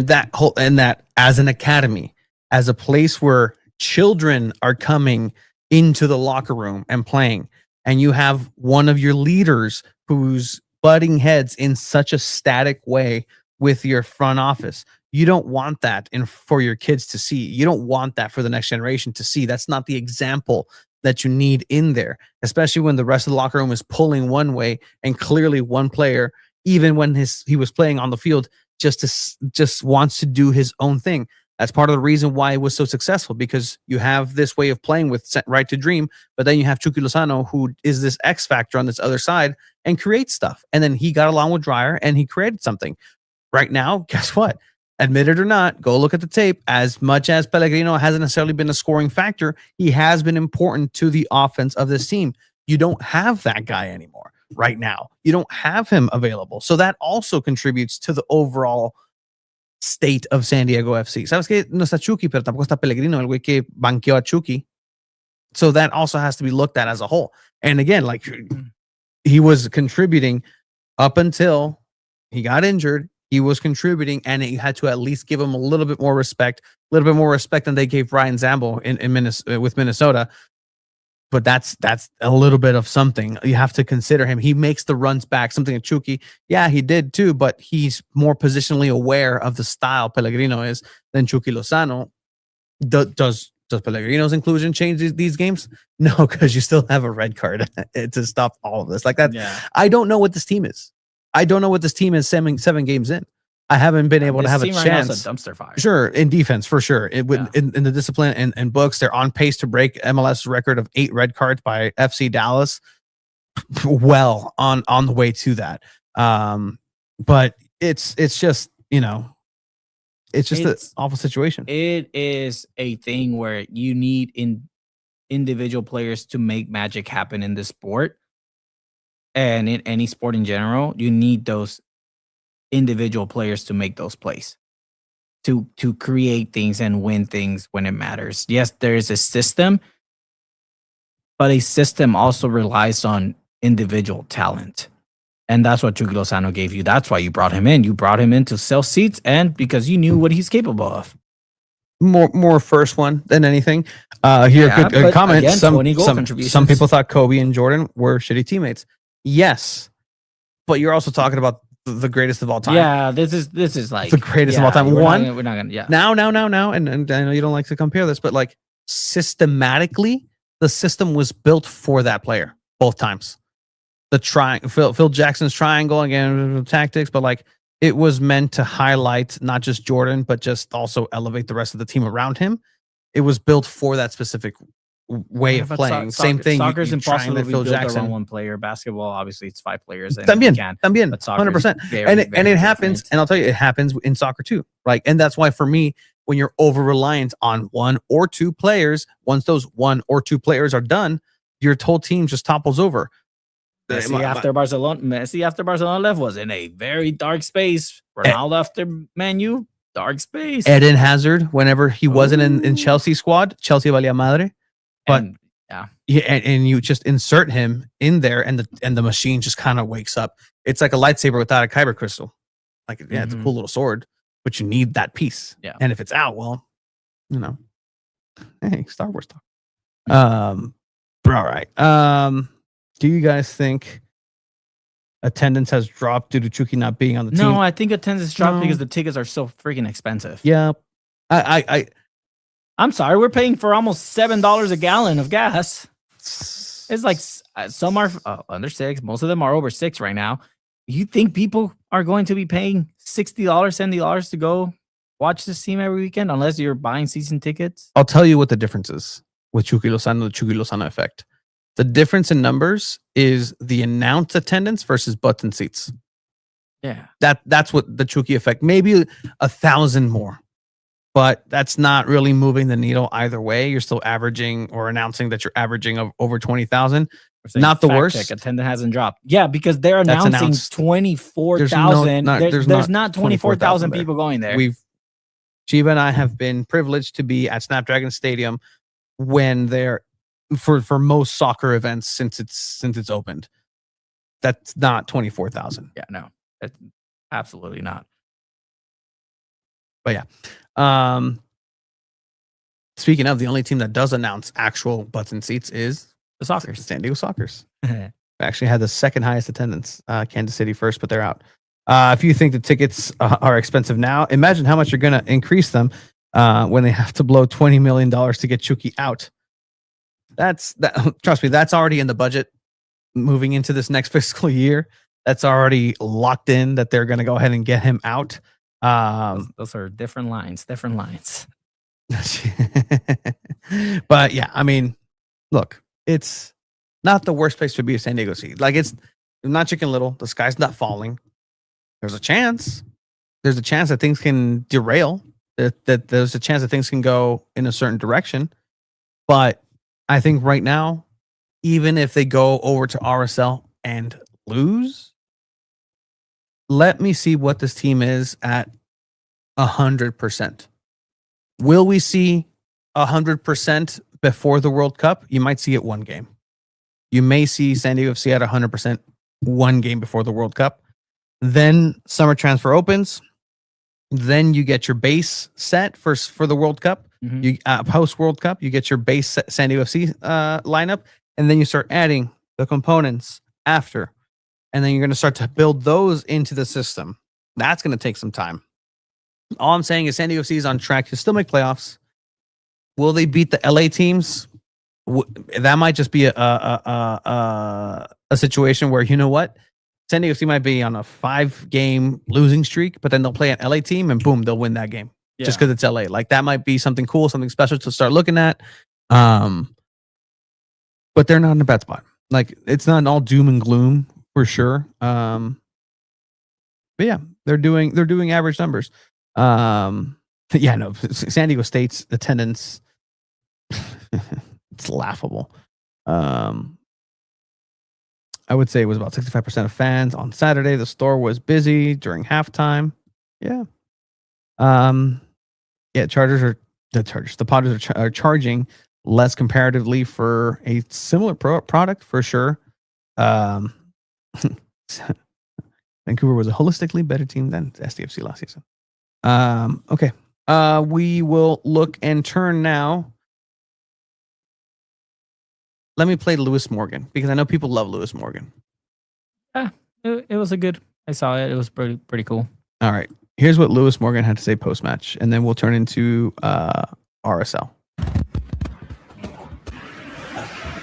that as an academy, as a place where children are coming into the locker room and playing, and you have one of your leaders who's butting heads in such a static way with your front office. You don't want that for your kids to see. You don't want that for the next generation to see. That's not the example that you need in there, especially when the rest of the locker room is pulling one way, and clearly one player, even when he was playing on the field, just wants to do his own thing. That's part of the reason why it was so successful, because you have this way of playing with Right to Dream, but then you have Chucky Lozano, who is this X factor on this other side and creates stuff. And then he got along with Dreyer and he created something. Right now, guess what? Admit it or not, go look at the tape. As much as Pellegrino hasn't necessarily been a scoring factor, he has been important to the offense of this team. You don't have that guy anymore right now. You don't have him available. So that also contributes to the overall state of SanDiego FC. ¿Sabes qué? No está Chucky, pero tampoco está Pellegrino, el güey que banqueó a Chucky. So that also has to be looked at as a whole. And again, like, he was contributing up until he got injured. He was contributing, and you had to at least give him a little bit more respect than they gave Ryan Zambo with Minnesota. But that's a little bit of something. You have to consider him. He makes the runs back, something that Chucky, yeah, he did too, but he's more positionally aware of the style Pellegrino is than Chucky Lozano. Does Pellegrino's inclusion change these games? No, because you still have a red card to stop all of this. Like that. Yeah. I don't know what this team is. I don't know what this team is 7 games in. I haven't been able to have a chance. Right now is a dumpster fire. Sure, in defense, for sure. In the discipline and books, they're on pace to break MLS's record of 8 red cards by FC Dallas. Well, on the way to that. But it's just, it's just an awful situation. It is a thing where you need individual players to make magic happen in this sport. And in any sport in general, you need those individual players to make those plays, to create things and win things when it matters. Yes, there is a system, but a system also relies on individual talent. And that's what Chucky Lozano gave you. That's why you brought him in. You brought him in to sell seats and because you knew what he's capable of. More first one than anything. Good comment. Again, some people thought Kobe and Jordan were shitty teammates. Yes, but you're also talking about the greatest of all time. Yeah, this is like the greatest of all time. We're not gonna. Yeah. Now, and I know you don't like to compare this, but like systematically, the system was built for that player both times. The Phil Jackson's triangle again, tactics, but like it was meant to highlight not just Jordan, but just also elevate the rest of the team around him. It was built for that specific way of playing. Same thing. Soccer's impossible to be built around one player. Basketball, obviously, it's 5 players. And también, 100%. And it happens. And I'll tell you, it happens in soccer too. Right, and that's why for me, when you're over reliant on 1 or 2 players, once those 1 or 2 players are done, your whole team just topples over. Messi after Barcelona left was in a very dark space. Ronaldo after Man U, dark space. Eden Hazard, whenever he wasn't in Chelsea squad, Chelsea valía madre. But and you just insert him in there, and the machine just kind of wakes up. It's like a lightsaber without a kyber crystal. Like it's a cool little sword, but you need that piece. Yeah. And if it's out, well, hey, Star Wars talk. All right. Do you guys think attendance has dropped due to Chucky not being on the team? No, I think attendance dropped because the tickets are so freaking expensive. Yeah. I'm sorry, we're paying for almost $7 a gallon of gas. It's like some are under 6. Most of them are over 6 right now. You think people are going to be paying $60, $70 to go watch this team every weekend unless you're buying season tickets? I'll tell you what the difference is with Chucky Lozano, the Chucky Lozano effect. The difference in numbers is the announced attendance versus butts and seats. Yeah. That's what the Chucky effect, maybe 1,000 more. But that's not really moving the needle either way. You're still averaging or announcing that you're averaging of over 20,000. Not the worst. Check, attendance hasn't dropped. Yeah, because they're announcing 24,000. There's not 24,000 people going there. Chiva and I have been privileged to be at Snapdragon Stadium when they're for most soccer events since it's opened. That's not 24,000. Yeah, no, absolutely not. But yeah. Speaking of, the only team that does announce actual butts and seats is the Sockers. San Diego Sockers. They actually had the second highest attendance. Kansas City first, but they're out. If you think the tickets are expensive now, imagine how much you're going to increase them when they have to blow $20 million to get Chucky out. Trust me, that's already in the budget moving into this next fiscal year. That's already locked in that they're going to go ahead and get him out. Those are different lines. But yeah, I mean, look, it's not the worst place to be a San Diego Sea. Like, it's not Chicken Little. The sky's not falling. There's a chance. There's a chance that things can derail. That there's a chance that things can go in a certain direction. But I think right now, even if they go over to RSL and lose, let me see what this team is at 100%. Will we see 100% before the World Cup? You might see it one game. You may see San Diego FC at 100% one game before the World Cup. Then summer transfer opens. Then you get your base set for the World Cup. Mm-hmm. You post World Cup, you get your base SanDiego FC lineup, and then you start adding the components after, and then you're going to start to build those into the system. That's going to take some time. All I'm saying is SanDiego FC is on track to still make playoffs. Will they beat the LA teams? That might just be a situation where, you know what, SanDiego FC might be on a 5-game losing streak, but then they'll play an LA team and boom, they'll win that game. Yeah. Just because it's LA. Like, that might be something cool, something special to start looking at. But they're not in a bad spot. Like, it's not all doom and gloom for sure. But yeah, they're doing average numbers. Yeah, no, San Diego State's attendance, it's laughable. I would say it was about 65% of fans on Saturday. The store was busy during halftime. Yeah. Yeah, the Padres are charging less comparatively for a similar product for sure. Vancouver was a holistically better team than SDFC last season. Okay. We will look and turn now. Let me play Lewis Morgan because I know people love Lewis Morgan. It was a good. I saw it. It was pretty cool. All right. Here's what Lewis Morgan had to say post-match, and then we'll turn into RSL.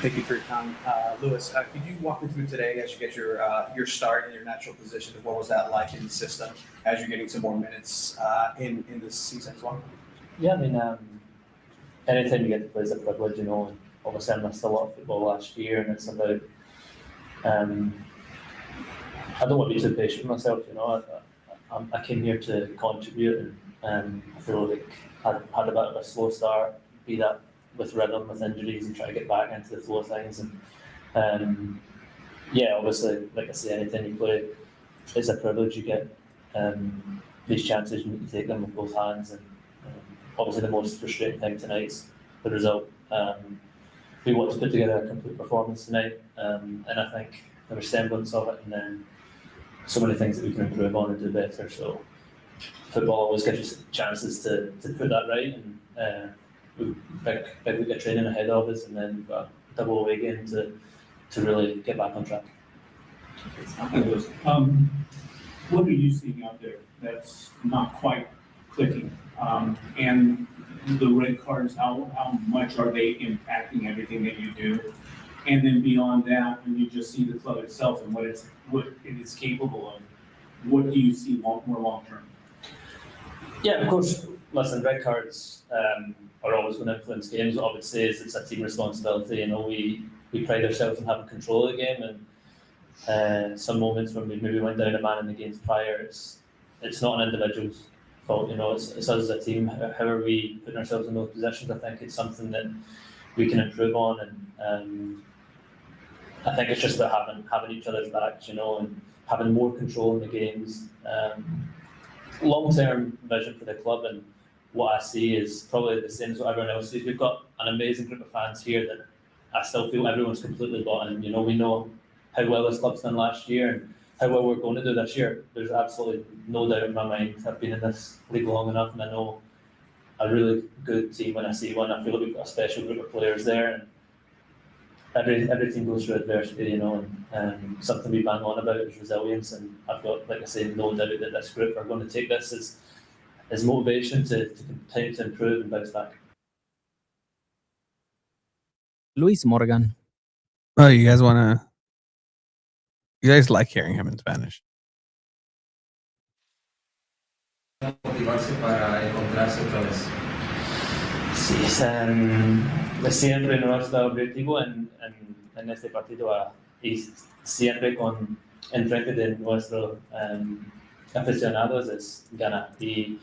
Thank you for your time. Lewis, could you walk me through today as you get your start in your natural position? What was that like in the system as you're getting some more minutes in this season as well? Yeah, I mean, anytime you get to play is a privilege, and obviously I missed a lot of football last year, and it's about, I don't want to be too patient with myself, I came here to contribute, and I feel like I had a bit of a slow start, be that with rhythm, with injuries, and try to get back into the flow of things. And yeah, obviously, like I say, anytime you play, it's a privilege. You get these chances, you need to take them with both hands. And obviously, the most frustrating thing tonight is the result. We want to put together a complete performance tonight, and I think there was semblance of it, and then so many things that we can improve on and do better. So football always gives you chances to put that right, and big week of training ahead of us, and then we've got a double away game to really get back on track. What are you seeing out there that's not quite clicking? And the red cards, how much are they impacting everything that you do? And then beyond that, when you just see the club itself and what it is capable of, what do you see more long term? Yeah, of course. Listen, red cards are always going to influence games. What I would say is it's a team responsibility. We pride ourselves on having control of the game, and some moments when we maybe went down a man in the games prior, it's not an individual's fault. It's us as a team. How are we putting ourselves in those positions? I think it's something that we can improve on, and I think it's just about having each other's backs, and having more control in the games. Long-term vision for the club, and what I see is probably the same as what everyone else sees. We've got an amazing group of fans here that I still feel everyone's completely bought in. We know how well this club's done last year and how well we're going to do this year. There's absolutely no doubt in my mind. I've been in this league long enough, and I know a really good team when I see one. I feel like we've got a special group of players there, and every team goes through adversity, and something we bang on about is resilience. And I've got, like I say, no doubt that this group are going to take this as motivation to continue to improve and bounce back. Luis Morgan. Oh, you guys like hearing him in Spanish. Motivarse para encontrarse otra vez. Sí, siempre nuestro objetivo en este partido y siempre enfrente de nuestros aficionados es ganar. Y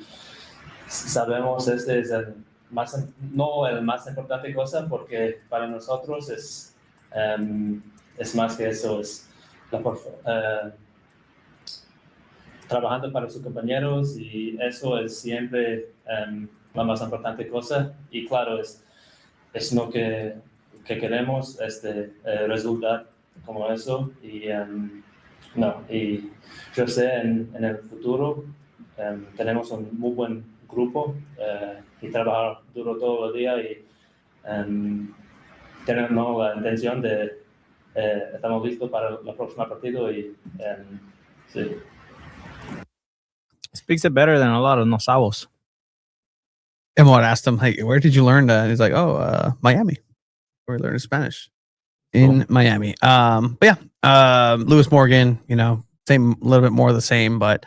sabemos este es no el más importante cosa, porque para nosotros es más que eso, es trabajando para sus compañeros, y eso es siempre la más importante cosa. Y claro, es lo que queremos, resultar como eso, y No, y yo sé en el futuro tenemos un muy buen grupo y trabajar duro todos los días y tenemos la intención de estamos listos para el próximo partido y sí. Speaks it better than a lot of Nosavos. Emma asked him, "Hey, where did you learn that?" He's like, "Oh, Miami, where I learned Spanish in Miami." But yeah, Lewis Morgan, same, a little bit more of the same, but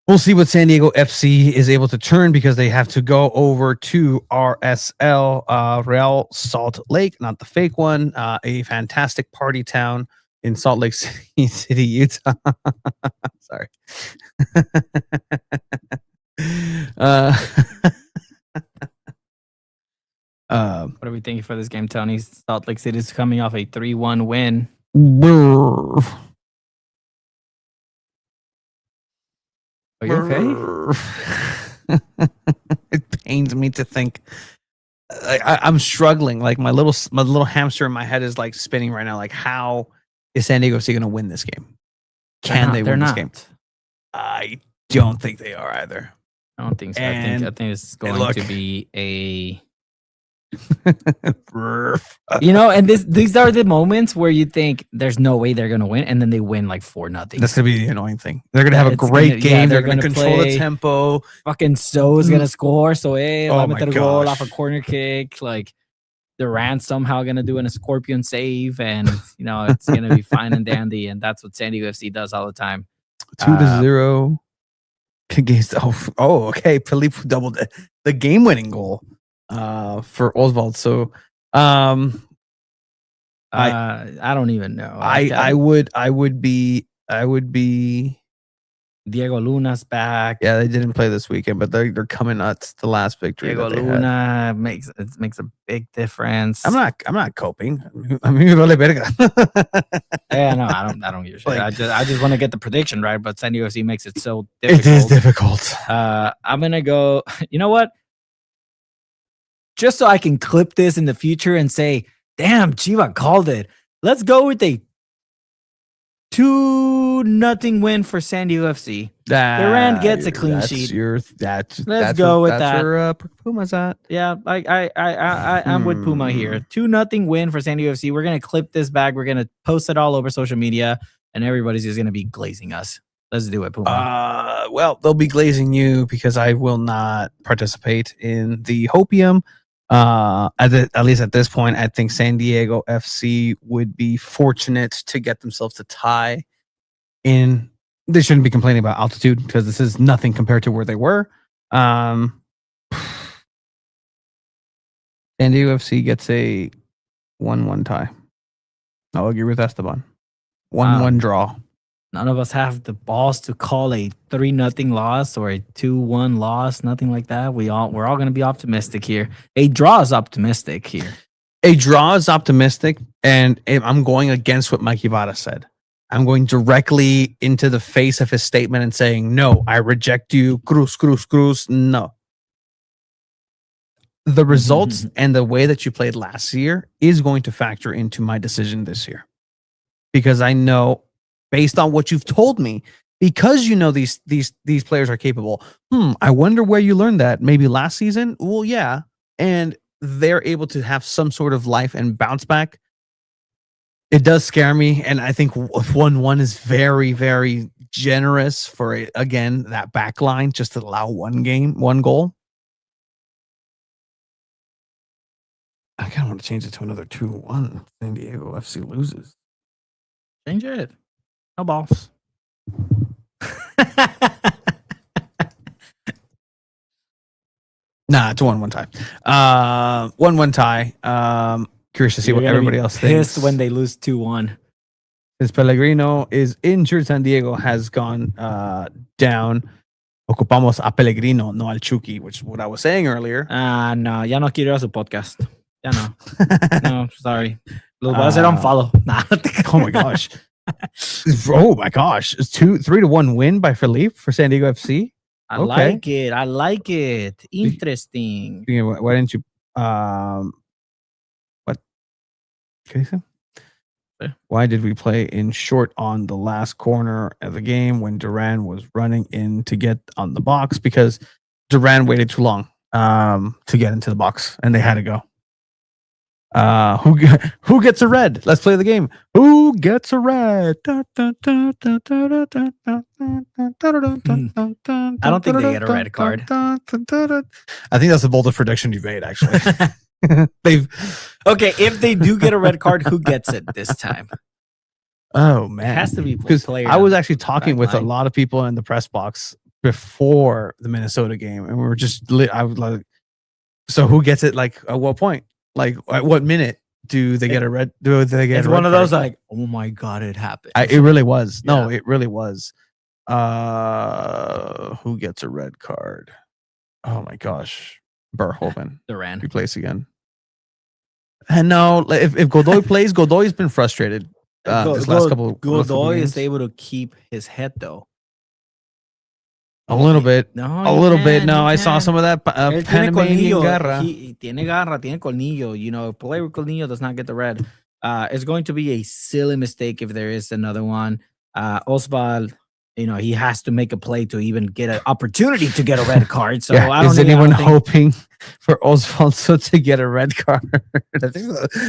we'll see what San Diego FC is able to turn because they have to go over to RSL, Real Salt Lake, not the fake one, a fantastic party town in Salt Lake City, Utah. Sorry. What are we thinking for this game, Tony? Salt Lake City is coming off a 3-1 win. Are you okay? It pains me to think. I'm struggling. Like my little hamster in my head is like spinning right now. Like, how is San Diego FC going to win this game? Can they win this game? I don't think they are either. I don't think so. I think it's going to be a. And these are the moments where you think there's no way they're gonna win, and then they win like 4-0. That's gonna be the annoying thing. They're gonna have a great game. They're gonna control the tempo. Fucking So's gonna score. So va a meter goal off a corner kick. Like Durant's somehow gonna do a scorpion save, and it's gonna be fine and dandy. And that's what San Diego FC does all the time. 2-0 against. Okay. Felipe doubled the game-winning goal for Oswald. So I don't even know. I would be Diego Luna's back. Yeah, they didn't play this weekend, but they're coming nuts. The last victory. Diego Luna makes a big difference. I'm not coping. I mean, vale verga. Yeah, no, I don't give a shit. I just want to get the prediction right, but San Diego FC makes it so It difficult. is difficult. I'm gonna go. You know what? Just so I can clip this in the future and say, "Damn, Chiva called it." Let's go with a 2-0 win for San Diego FC. Durant gets a clean sheet. Let's go with that. That's where Puma's at. Yeah, I'm with Puma here. 2-0 win for San Diego FC. We're gonna clip this back. We're gonna post it all over social media, and everybody's just gonna be glazing us. Let's do it, Puma. Well, they'll be glazing you because I will not participate in the hopium. At least at this point, I think San Diego FC would be fortunate to get themselves a tie. They shouldn't be complaining about altitude because this is nothing compared to where they were. San Diego FC gets a 1-1 tie. I'll agree with Esteban. 1-1 draw. None of us have the balls to call a 3-0 loss or a 2-1 loss, nothing like that. We're all going to be optimistic here. A draw is optimistic here. A draw is optimistic, and I'm going against what Mike Ivara said. I'm going directly into the face of his statement and saying, no, I reject you. Cruz, cruz, cruz. No. The results and the way that you played last year is going to factor into my decision this year. Because I know, based on what you've told me, because you know these players are capable. I wonder where you learned that. Maybe last season? Well, yeah. And they're able to have some sort of life and bounce back. It does scare me. And I think 1-1 is very, very generous for, again, that back line just to allow one goal. I kind of want to change it to another 2-1. San Diego FC loses. Change it. No balls. Nah, it's a 1-1 tie. 1-1 tie. Curious to see what everybody else thinks. Pissed when they lose 2-1. Since Pellegrino is injured, San Diego has gone down. Ocupamos a Pellegrino, no al Chucky, which is what I was saying earlier. No, ya no quiero a su podcast. Ya no. No, sorry. Los voy a hacer unfollow. Oh my gosh. Oh my gosh. It's 3-1 win by Felipe for San Diego FC. I like it. Interesting. Why didn't you what? ¿Qué dice? Why did we play in short on the last corner of the game when Duran was running in to get on the box? Because Duran waited too long to get into the box, and they had to go. Who gets a red? Let's play the game. Who gets a red? I don't think they get a red card. I think that's the boldest prediction you've made, actually. Okay, if they do get a red card, who gets it this time? Oh man, it has to be because player. I was actually talking with a lot of people in the press box before the Minnesota game, and we were just I was like, so who gets it? Like at what point? Like at what minute do they get a red? Do they get? It's one of those like, oh my god, it happened. It really was. No, Yeah. it really was. Who gets a red card? Oh my gosh, Verhoeven. Duran. He plays again. And no, if Godoy plays, Godoy's been frustrated this last couple. Godoy is able to keep his head though. A little bit. No, a little bit. No, I saw some of that Él tiene Panamanian colmillo. garra. Tiene garra, tiene colmillo. You know, player with colmillo does not get the red. It's going to be a silly mistake if there is another one. Oswald, you know, he has to make a play to even get an opportunity to get a red card. So Yeah, I don't is think- anyone hoping for Osvaldo to get a red card? I think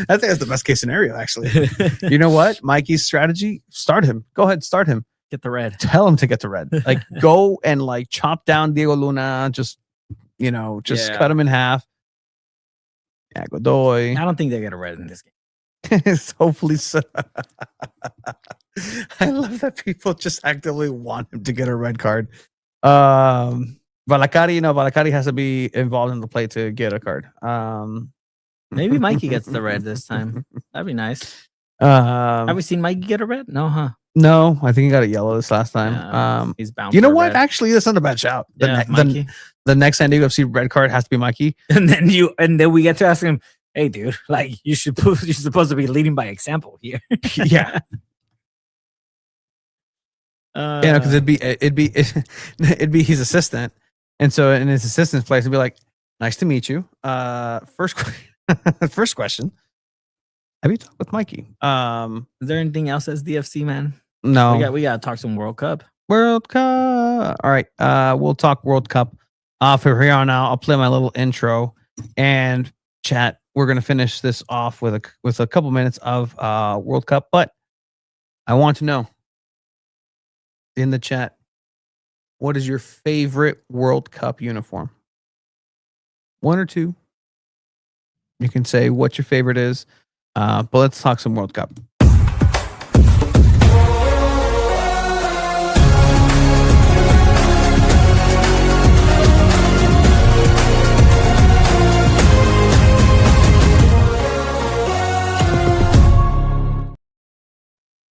that's the best case scenario, actually. You know what? Mikey's strategy: start him. Go ahead, start him. Get the red. Tell him to get the red. Like go and like chop down Diego Luna. Just cut him in half. Yeah, Godoy. I don't think they get a red in this game. Hopefully so. I love that people just actively want him to get a red card. Valakari has to be involved in the play to get a card. Maybe Mikey gets the red this time. That'd be nice. Have we seen Mikey get a red? No, huh? No, I think he got a yellow this last time. Yeah, he's bound. You know for a what? red. Actually, that's not a bad shout. Mikey. The next SanDiego.FC red card has to be Mikey. And then we get to ask him, hey, dude, like you're supposed to be leading by example here. Yeah. Because it'd be his assistant, and so in his assistant's place, it'd be like, "Nice to meet you. First question: have you talked with Mikey? Is there anything else as DFC, man? No, we gotta talk some World Cup. World Cup. All right, we'll talk World Cup. From here on out, I'll play my little intro and chat. We're gonna finish this off with a couple minutes of World Cup, but I want to know in the chat, what is your favorite World Cup uniform? One or two. You can say what your favorite is, but let's talk some World Cup.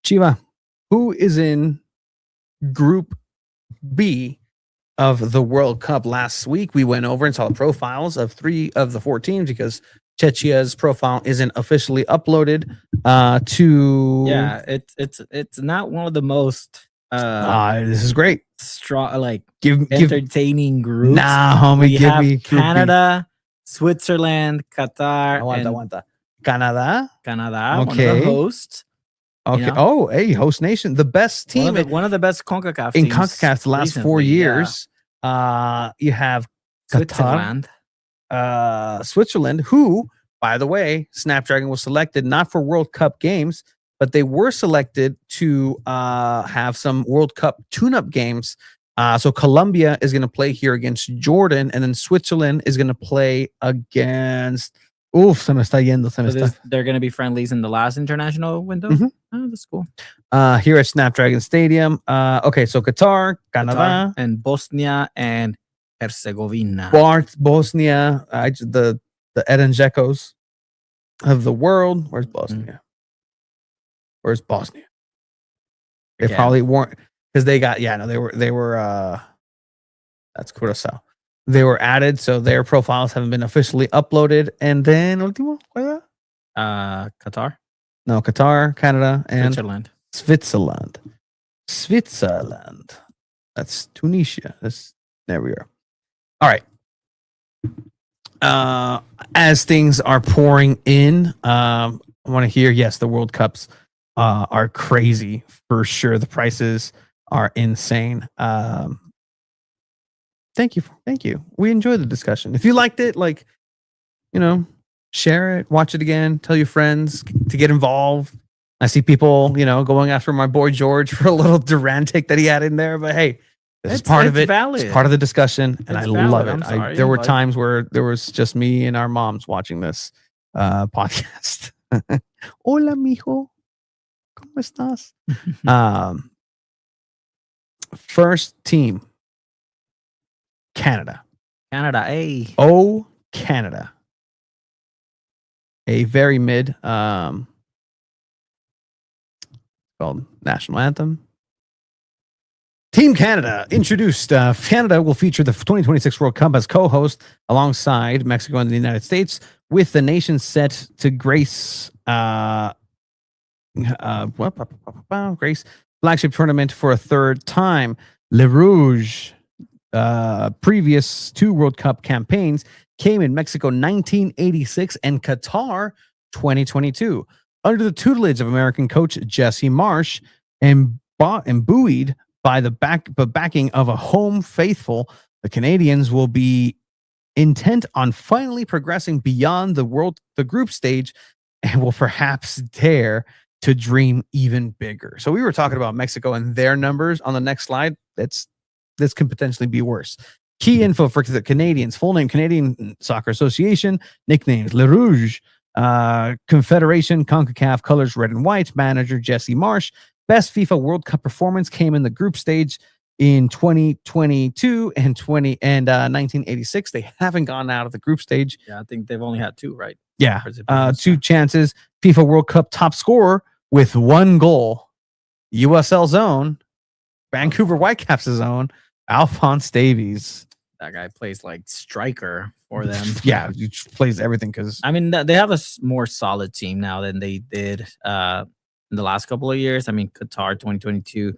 Chiva, who is in Group B of the World Cup? Last week we went over and saw the profiles of 3 of the 4 teams because Chechia's profile isn't officially uploaded to. Yeah, it's not one of the most this is great. Strong, like give entertaining groups. Nah, homie, we give have me Canada, Switzerland, Qatar, Aguanta. Canada, one of Okay. the hosts. Okay. You know? Oh, hey, host nation, the best team One of the best CONCACAF in teams CONCACAF the last 4 recently, yeah. years. You have Qatar, Switzerland. Switzerland, who, by the way, Snapdragon was selected not for World Cup games, but they were selected to have some World Cup tune-up games. So Colombia is going to play here against Jordan, and then Switzerland is going to play against. Oof, se me está yendo. They're going to be friendlies in the last international window. Mhm. Oh, that's cool. Here at Snapdragon Stadium. Okay, so Qatar, Canada, Qatar and Bosnia and Herzegovina. Bosnia, the Eden Dzekos of the world. Where's Bosnia? Where's Bosnia? They probably weren't because they got they were that's Curacao. They were added, so their profiles haven't been officially uploaded. And then último, ¿cuál era? Qatar. No, Qatar, Canada, and Switzerland. Switzerland. That's Tunisia. There we are. All right. As things are pouring in, I want to hear, yes, the World Cup's are crazy for sure. The prices are insane. Thank you. We enjoyed the discussion. If you liked it, share it, watch it again, tell your friends to get involved. I see people, going after my boy George for a little Durant take that he had in there, but hey, this is part of it. Valid. It's part of the discussion, and I love it. There were but... times where there was just me and our moms watching this podcast. Hola, mijo. ¿Cómo estás? First team. Canada. Hey. Oh, Canada. A very mid called national anthem. Team Canada introduced. Canada will feature the 2026 World Cup as co-host alongside Mexico and the United States, with the nation set to grace grace flagship tournament for a third time. Le Rouge, previous 2 World Cup campaigns came in Mexico 1986 and Qatar 2022. Under the tutelage of American coach Jesse Marsh and buoyed by the backing of a home faithful, the Canadians will be intent on finally progressing beyond the group stage and will perhaps dare to dream even bigger. So we were talking about Mexico and their numbers on the next slide. This can potentially be worse. Key info for the Canadians. Full name, Canadian Soccer Association. Nicknames, Le Rouge. Confederation, CONCACAF, colors red and white. Manager, Jesse Marsh. Best FIFA World Cup performance came in the group stage in 2022 and 1986. They haven't gone out of the group stage. Yeah, I think they've only had 2, right? Yeah, 2 chances. FIFA World Cup top scorer with 1 goal. USL's own, Vancouver Whitecaps' own, Alphonse Davies. That guy plays like striker for them. Yeah, he plays everything because they have a more solid team now than they did in the last couple of years. Qatar 2022,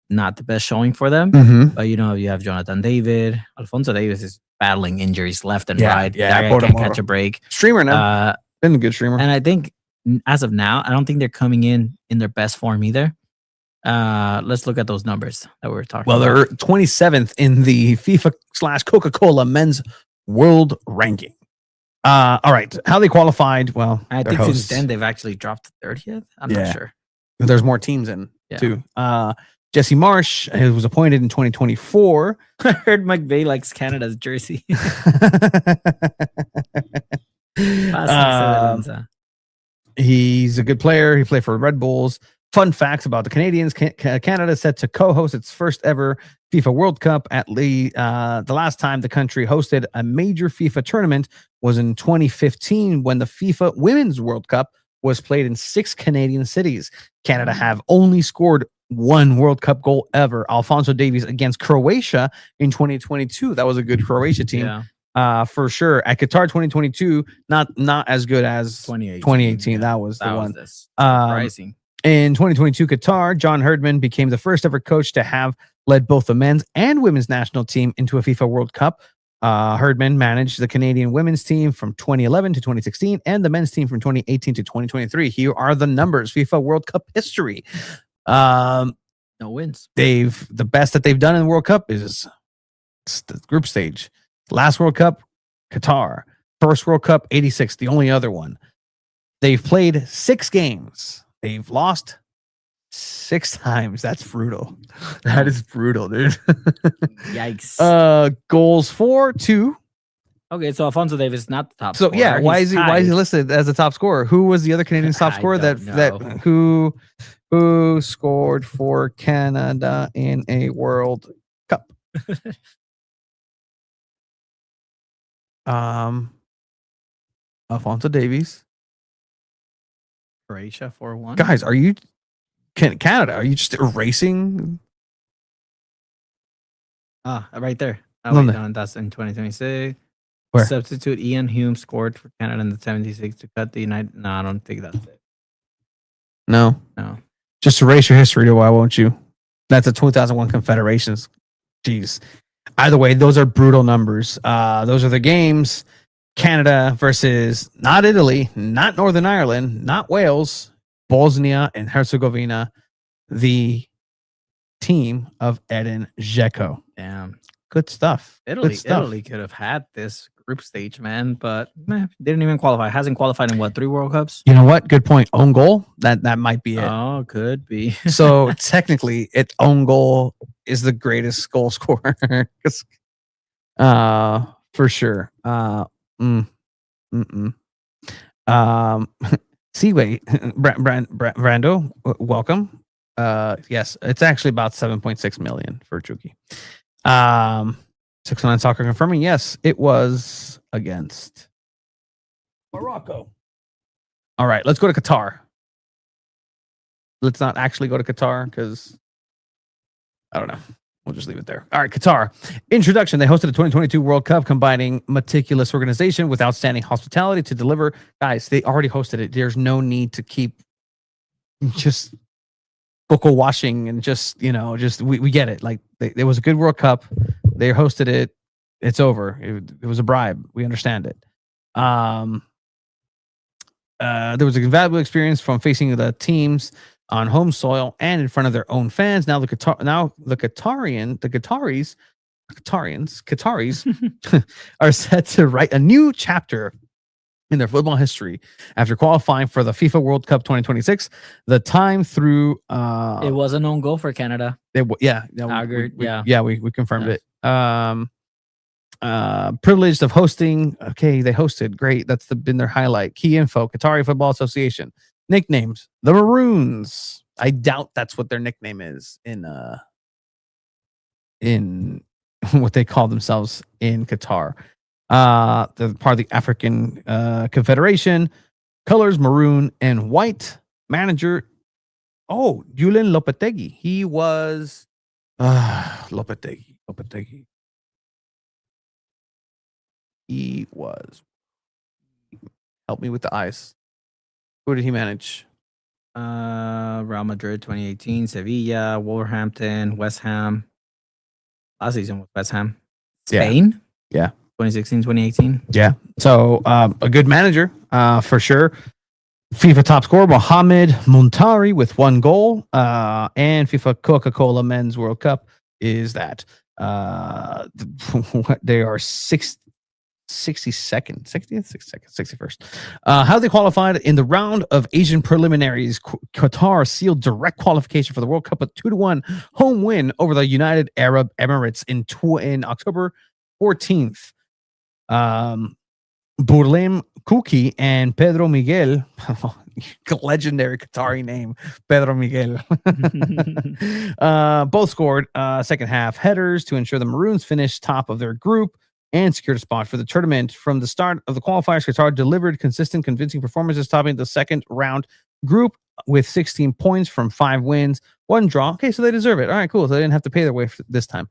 not the best showing for them. Mm-hmm. But you have Jonathan David. Alfonso Davis is battling injuries left and right. Yeah, that guy can't catch a break. Streamer now. Been a good streamer. And I think as of now, I don't think they're coming in their best form either. Let's look at those numbers that we were talking about. They're 27th in the FIFA/Coca-Cola men's world ranking. All right. How they qualified? Well, I think since then they've actually dropped to 30th. I'm not sure. There's more teams in too. Jesse Marsh, who was appointed in 2024. I heard McVay likes Canada's jersey. He's a good player. He played for Red Bulls. Fun facts about the Canadians. Canada set to co-host its first ever FIFA World Cup. The last time the country hosted a major FIFA tournament was in 2015 when the FIFA Women's World Cup was played in 6 Canadian cities. Canada have only scored 1 World Cup goal ever. Alfonso Davies against Croatia in 2022. That was a good Croatia team. For sure. At Qatar 2022, not as good as 2018. Yeah. That was the one. Surprising. In 2022 Qatar, John Herdman became the first ever coach to have led both the men's and women's national team into a FIFA World Cup. Herdman managed the Canadian women's team from 2011 to 2016 and the men's team from 2018 to 2023. Here are the numbers. FIFA World Cup history. No wins. The best that they've done in the World Cup is the group stage. Last World Cup, Qatar. First World Cup, 86, the only other one. They've played 6 games. They've lost 6 times. That's brutal. That is brutal, dude. Yikes. Goals 4-2. Okay, so Alfonso Davis is not the top scorer. So yeah, why is he listed as the top scorer? Who was the other Canadian top scorer who scored for Canada in a World Cup? Alfonso Davies. Croatia 4-1. Guys, are you Canada? Are you just erasing? Right there. No, that's in 2026. Where? Substitute Ian Hume scored for Canada in the 76 to cut the United. No, I don't think that's it. No. Just erase your history, why won't you? That's a 2001 Confederations. Jeez. Either way, those are brutal numbers. Those are the games. Canada versus not Italy, not Northern Ireland, not Wales, Bosnia and Herzegovina, the team of Edin Dzeko. Damn. Good stuff. Italy could have had this group stage, man, but didn't even qualify. Hasn't qualified in 3 World Cups? You know what? Good point. Own goal? That might be it. Oh, could be. So technically, own goal is the greatest goal scorer. For sure. Seaway, Brando, welcome. Yes, it's actually about 7.6 million for Chucky. 609 Soccer confirming, yes, it was against Morocco. All right, let's go to Qatar. Let's not actually go to Qatar because I don't know. We'll just leave it there. All right, Qatar. Introduction. They hosted the 2022 World Cup, combining meticulous organization with outstanding hospitality to deliver. Guys, they already hosted it. There's no need to keep just cocoa washing and we get it. Like, it was a good World Cup. They hosted it. It's over. It was a bribe. We understand it. There was an invaluable experience from facing the teams on home soil and in front of their own fans. Now the Qataris are set to write a new chapter in their football history after qualifying for the FIFA World Cup 2026. The time through it was an own goal for Canada. We confirmed it. Privileged of hosting. Okay, they hosted. Great. That's been their highlight. Key info: Qatari Football Association. Nicknames: the Maroons. I doubt that's what their nickname is in what they call themselves in Qatar. They're part of the African Confederation. Colors: maroon and white. Manager: Julen Lopetegui. He was Lopetegui. He was. Help me with the eyes. Who did he manage? Real Madrid 2018, Sevilla, Wolverhampton, West Ham. Last season was West Ham. Spain? Yeah. 2016, 2018. Yeah. So a good manager, for sure. FIFA top scorer, Mohamed Muntari with 1 goal. And FIFA Coca-Cola Men's World Cup is that. They are 61st. How they qualified in the round of Asian preliminaries. Qatar sealed direct qualification for the World Cup with 2-1 home win over the United Arab Emirates in October 14th. Burlem Kuki and Pedro Miguel, legendary Qatari name, Pedro Miguel, both scored second half headers to ensure the Maroons finished top of their group and secured a spot for the tournament. From the start of the qualifiers, Qatar delivered consistent, convincing performances, topping the second round group with 16 points from 5 wins, 1 draw. Okay, so they deserve it. All right, cool. So they didn't have to pay their way this time.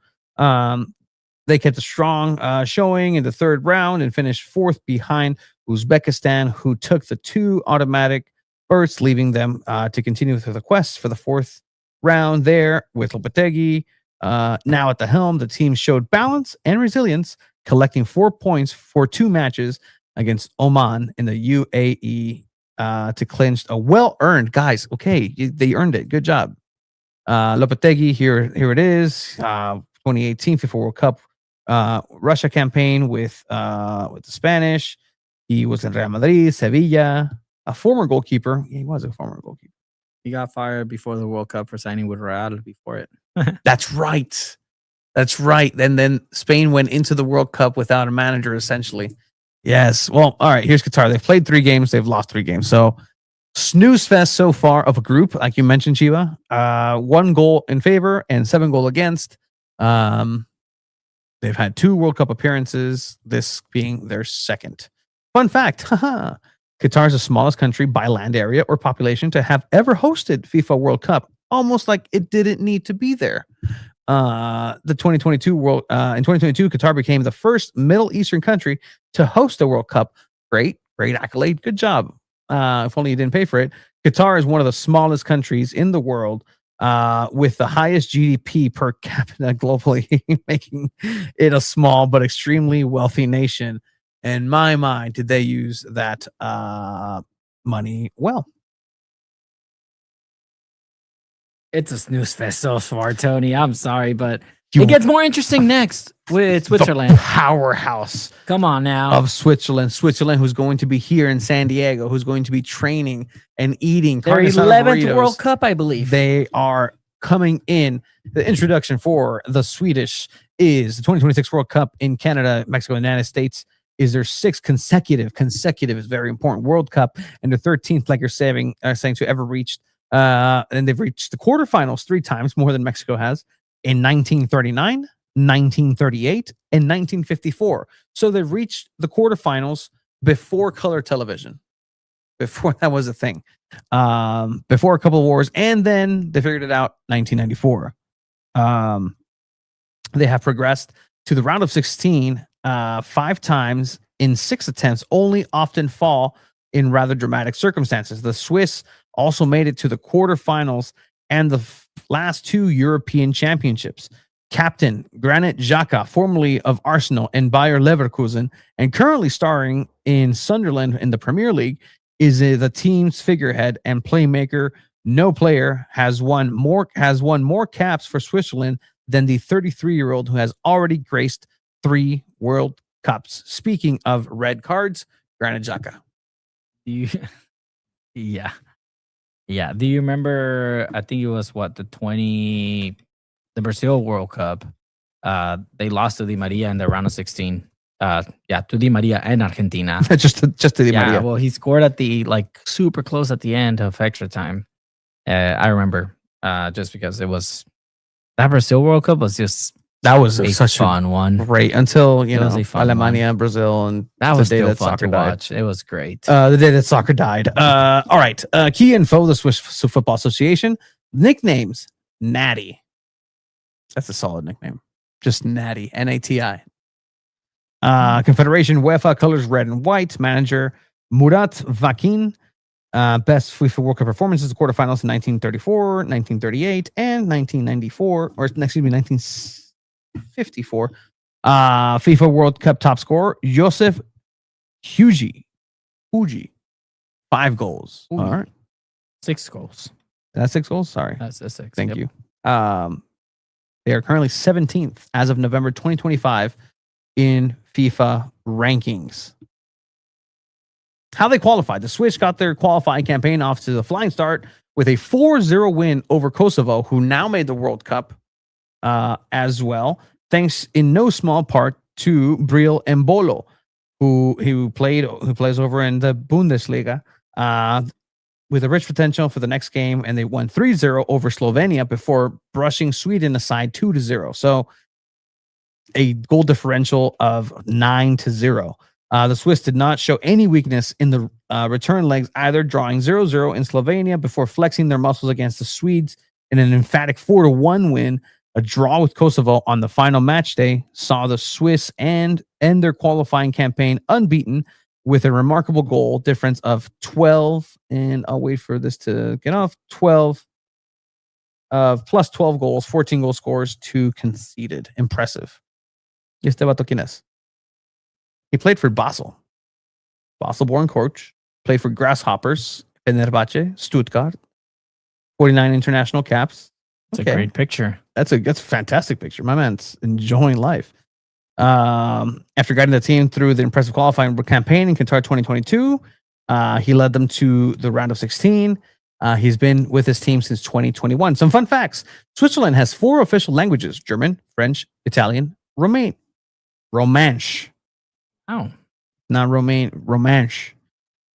They kept a strong showing in the third round and finished 4th behind Uzbekistan, who took the 2 automatic berths, leaving them to continue with the quest for the 4th round there with Lopetegui. Now at the helm, the team showed balance and resilience, collecting 4 points for 2 matches against Oman in the UAE to clinch a well-earned, guys. Okay, they earned it. Good job. Lopetegui, here it is. 2018 FIFA World Cup Russia campaign with the Spanish. He was in Real Madrid, Sevilla, a former goalkeeper. He was a former goalkeeper. He got fired before the World Cup for signing with Real before it. That's right. And then Spain went into the World Cup without a manager, essentially. Yes. Well, all right, here's Qatar. They've played 3 games. They've lost 3 games. So snooze fest so far of a group, like you mentioned, Chiva. 1 goal in favor and 7 goal against. They've had 2 World Cup appearances, this being their 2nd. Fun fact, Qatar is the smallest country by land area or population to have ever hosted FIFA World Cup, almost like it didn't need to be there. In 2022, Qatar became the first Middle Eastern country to host a World Cup. Great accolade. Good job. If only you didn't pay for it. Qatar is one of the smallest countries in the world, with the highest GDP per capita globally, making it a small but extremely wealthy nation. In my mind, did they use that money well? It's a snooze fest so far, Tony. I'm sorry, but it gets more interesting next with Switzerland. The powerhouse. Come on now. Of Switzerland. Switzerland, who's going to be here in San Diego, who's going to be training and eating. Their 11th World Cup, I believe. They are coming in. The introduction for the Swedish is the 2026 World Cup in Canada, Mexico, and the United States is their 6th consecutive is very important, World Cup, and their 13th, like you're saying to ever reached. And they've reached the quarterfinals 3 times, more than Mexico has, in 1939, 1938, and 1954. So they've reached the quarterfinals before color television, before that was a thing, before a couple of wars, and then they figured it out 1994. They have progressed to the round of 16 5 times in 6 attempts, only often fall in rather dramatic circumstances. The Swiss also made it to the quarterfinals and the last 2 European championships. Captain Granit Xhaka, formerly of Arsenal and Bayer Leverkusen, and currently starring in Sunderland in the Premier League, is the team's figurehead and playmaker. No player has won more caps for Switzerland than the 33-year-old who has already graced 3 World Cups. Speaking of red cards, Granit Xhaka. Yeah. Do you remember? I think it was the Brazil World Cup. They lost to Di Maria in the round of 16. To Di Maria and Argentina. just to Di Maria. Well, he scored at the super close at the end of extra time. I remember just because it was that Brazil World Cup was just such fun a one. Great until Alemania and Brazil, and that was the day still that fun soccer to died. watch. It was great. The day that soccer died. All right. Key info: the Swiss Football Association nicknames Natty. That's a solid nickname. Just Natty. Nati. Confederation UEFA colors red and white. Manager Murat Vakin. Best FIFA World Cup performances: the quarterfinals in 1934, 1938, and 1994. Or excuse me, 1954. FIFA World Cup top scorer Josef Hugi. 5 goals. Ooh. All right. 6 goals. That's 6 goals. Sorry. That's a 6. Thank you. They are currently 17th as of November 2025 in FIFA rankings. How they qualified. The Swiss got their qualifying campaign off to the flying start with a 4-0 win over Kosovo, who now made the World Cup as well, thanks in no small part to Breel Embolo, who plays over in the Bundesliga with a rich potential for the next game, and they won 3-0 over Slovenia before brushing Sweden aside 2-0. So a goal differential of 9-0. The Swiss did not show any weakness in the return legs either, drawing 0-0 in Slovenia before flexing their muscles against the Swedes in an emphatic 4-1 win. A draw with Kosovo on the final match day saw the Swiss end their qualifying campaign unbeaten with a remarkable goal difference of 12, and I'll wait for this to get off, 12 plus 12 goals, 14 goal scores, 2 conceded. Impressive. Este vato quién es? He played for Basel. Basel-born coach. Played for Grasshoppers, Fenerbahce, Stuttgart. 49 international caps. It's a great picture. That's a fantastic picture. My man's enjoying life. After guiding the team through the impressive qualifying campaign in Qatar 2022, he led them to the round of 16. He's been with his team since 2021. Some fun facts. Switzerland has 4 official languages: German, French, Italian, Romansh. Oh. Not Romansh.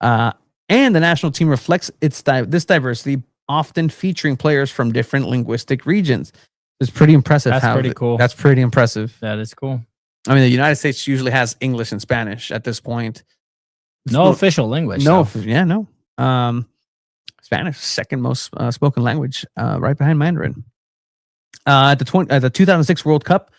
And the national team reflects this diversity, often featuring players from different linguistic regions. It's pretty impressive. That's pretty cool. That's pretty impressive. That is cool. I mean, the United States usually has English and Spanish at this point. No official language. No. Spanish, second most spoken language, right behind Mandarin. At the 2006 World Cup,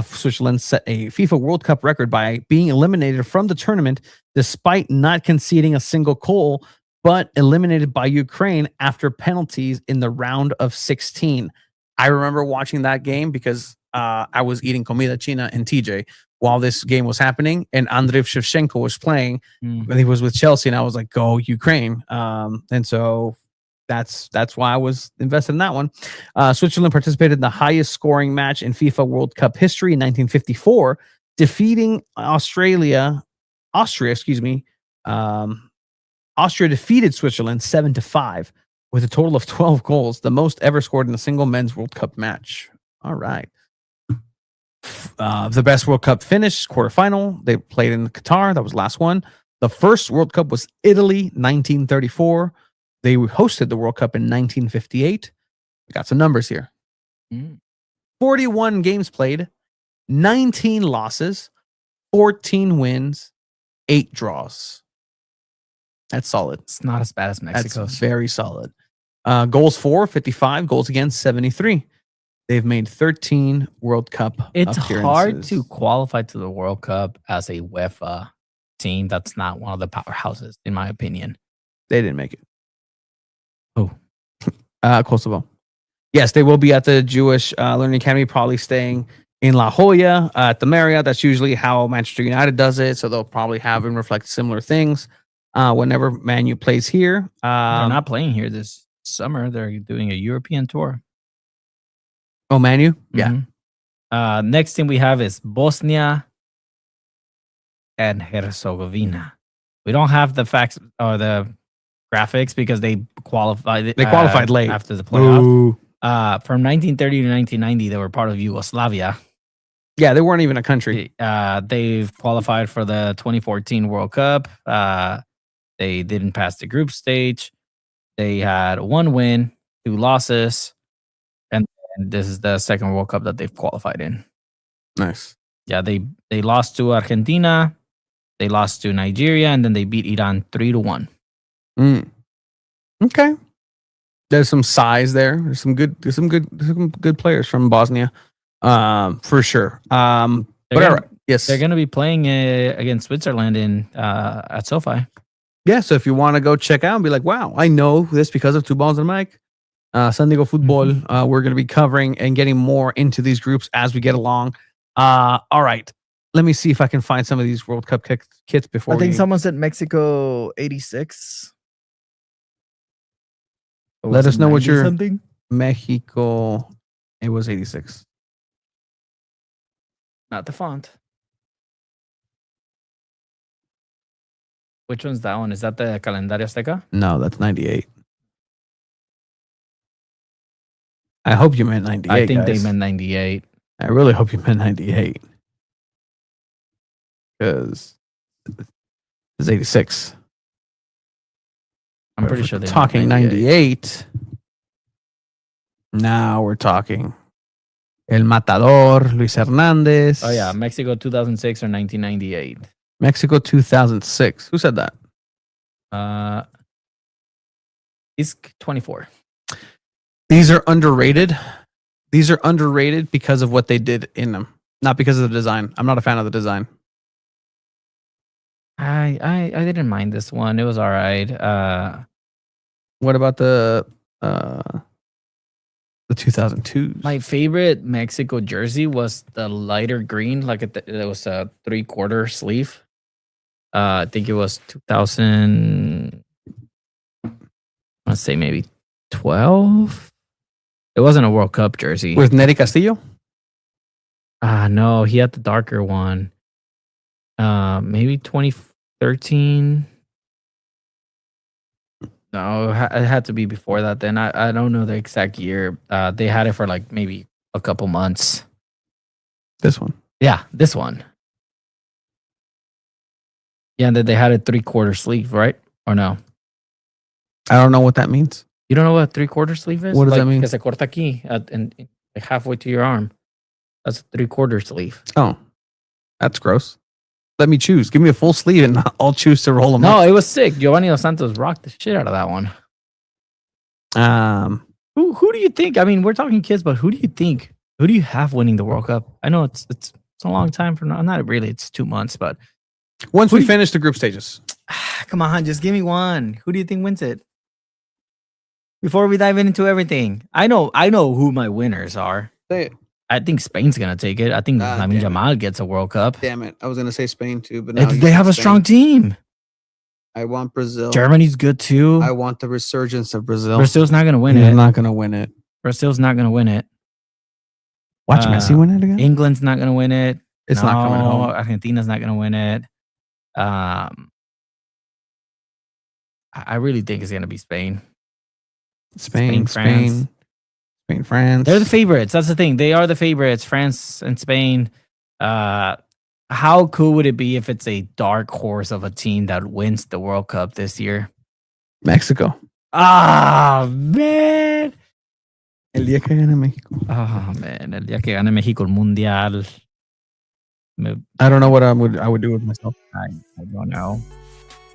Switzerland set a FIFA World Cup record by being eliminated from the tournament despite not conceding a single goal, but eliminated by Ukraine after penalties in the round of 16. I remember watching that game because I was eating comida china in TJ while this game was happening, and Andriy Shevchenko was playing when he was with Chelsea, and I was like, go Ukraine. And so that's why I was invested in that one. Switzerland participated in the highest scoring match in FIFA World Cup history in 1954, defeating Austria. Austria defeated Switzerland 7-5 with a total of 12 goals, the most ever scored in a single men's World Cup match. All right. The best World Cup finish, quarterfinal. They played in Qatar. That was the last one. The first World Cup was Italy, 1934. They hosted the World Cup in 1958. We got some numbers here. 41 games played, 19 losses, 14 wins, 8 draws. That's solid. It's not as bad as Mexico. That's very solid. Goals for, 55. Goals against, 73. They've made 13 World Cup It's appearances. hard to qualify to the World Cup as a UEFA team that's not one of the powerhouses, in my opinion. They didn't make it. Oh. Kosovo. Yes, they will be at the Jewish Learning Academy, probably staying in La Jolla at the Marriott. That's usually how Manchester United does it. So they'll probably have and reflect similar things whenever Man U plays here. They're not playing here this summer. They're doing a European tour. Oh, Man U? Yeah. Next thing we have is Bosnia and Herzegovina. We don't have the facts or the graphics because they qualified. They qualified late after the playoff. From 1930 to 1990, they were part of Yugoslavia. Yeah, they weren't even a country. They've qualified for the 2014 World Cup. They didn't pass the group stage. They had 1 win, 2 losses, and this is the second World Cup that they've qualified in. Nice. Yeah, they lost to Argentina, they lost to Nigeria, and then they beat Iran 3-1. Okay. There's some size there. There's some good players from Bosnia, for sure. Yes, they're going to be playing against Switzerland in at SoFi. Yeah, so if you want to go check out and be like, wow, I know this because of Two Balls and a Mic. SanDiego.Futbol, we're going to be covering and getting more into these groups as we get along. All right. Let me see if I can find some of these World Cup kits before. I think someone said Mexico 86. Let us know what your something? Mexico. It was 86. Not the font. Which one's that one? Is that the Calendario Azteca? No, that's 98. I hope you meant 98. I think guys. they meant 98. I really hope you meant 98. Because it's 86. I'm pretty sure they're they talking 98. Now we're talking El Matador, Luis Hernandez. Oh, yeah. Mexico 2006 or 1998. Mexico 2006. Who said that? He's 24. These are underrated. These are underrated because of what they did in them, not because of the design. I'm not a fan of the design. I didn't mind this one. It was all right. What about the 2002s? My favorite Mexico jersey was the lighter green, like it was a 3/4 sleeve. I think it was 2000. Let's say maybe 12. It wasn't a World Cup jersey. With Neri Castillo? No, he had the darker one. Maybe 2013. No, it had to be before that then. I don't know the exact year. They had it for like maybe a couple months. This one? Yeah, this one. Yeah, and then they had a 3/4 sleeve, right? Or no? I don't know what that means. You don't know what a 3/4 sleeve is? What does that mean? Que se corta aquí and halfway to your arm. That's a 3/4 sleeve. Oh, that's gross. Let me choose. Give me a full sleeve and I'll choose to roll them No, up. it was sick. Giovanni Dos Santos rocked the shit out of that one. Who do you think? I mean, we're talking kids, but who do you think? Who do you have winning the World Cup? I know it's a long time from now. Not really. It's 2 months, but once we finish the group stages. Come on, just give me one. Who do you think wins it? Before we dive into everything, I know who my winners are. Say it. I think Spain's gonna take it. I think Lamine Yamal gets a World Cup. Damn it! I was gonna say Spain too, but They have a strong team. I want Brazil. Germany's good too. I want the resurgence of Brazil. Brazil's not going to win They're it. not going to win it. Brazil's not going to win it. Watch Messi win it again. England's not going to win it. It's not coming home. Argentina's not going to win it. I really think it's going to be Spain. Spain, France. They're the favorites. That's the thing. They are the favorites. France and Spain. How cool would it be if it's a dark horse of a team that wins the World Cup this year? Mexico. Ah, man. El día que gane México. Oh, man. El día que gane México el Mundial. I don't know what I would do with myself. I don't know.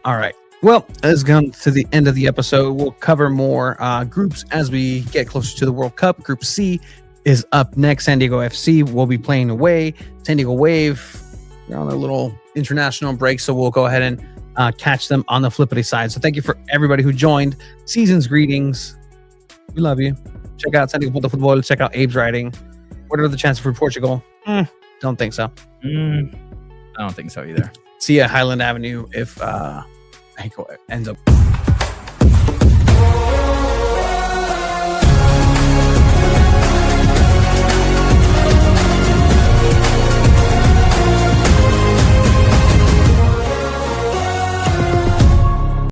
All right. Well, as come to the end of the episode, we'll cover more groups as we get closer to the World Cup. Group C is up next. San Diego FC will be playing away. San Diego Wave, they're on a little international break, so we'll go ahead and catch them on the flippity side. So thank you for everybody who joined. Season's greetings. We love you. Check out SanDiego.Futbol. Check out Abe's writing. What are the chances for Portugal? Don't think so. I don't think so either. See you at Highland Avenue if Mexico ends up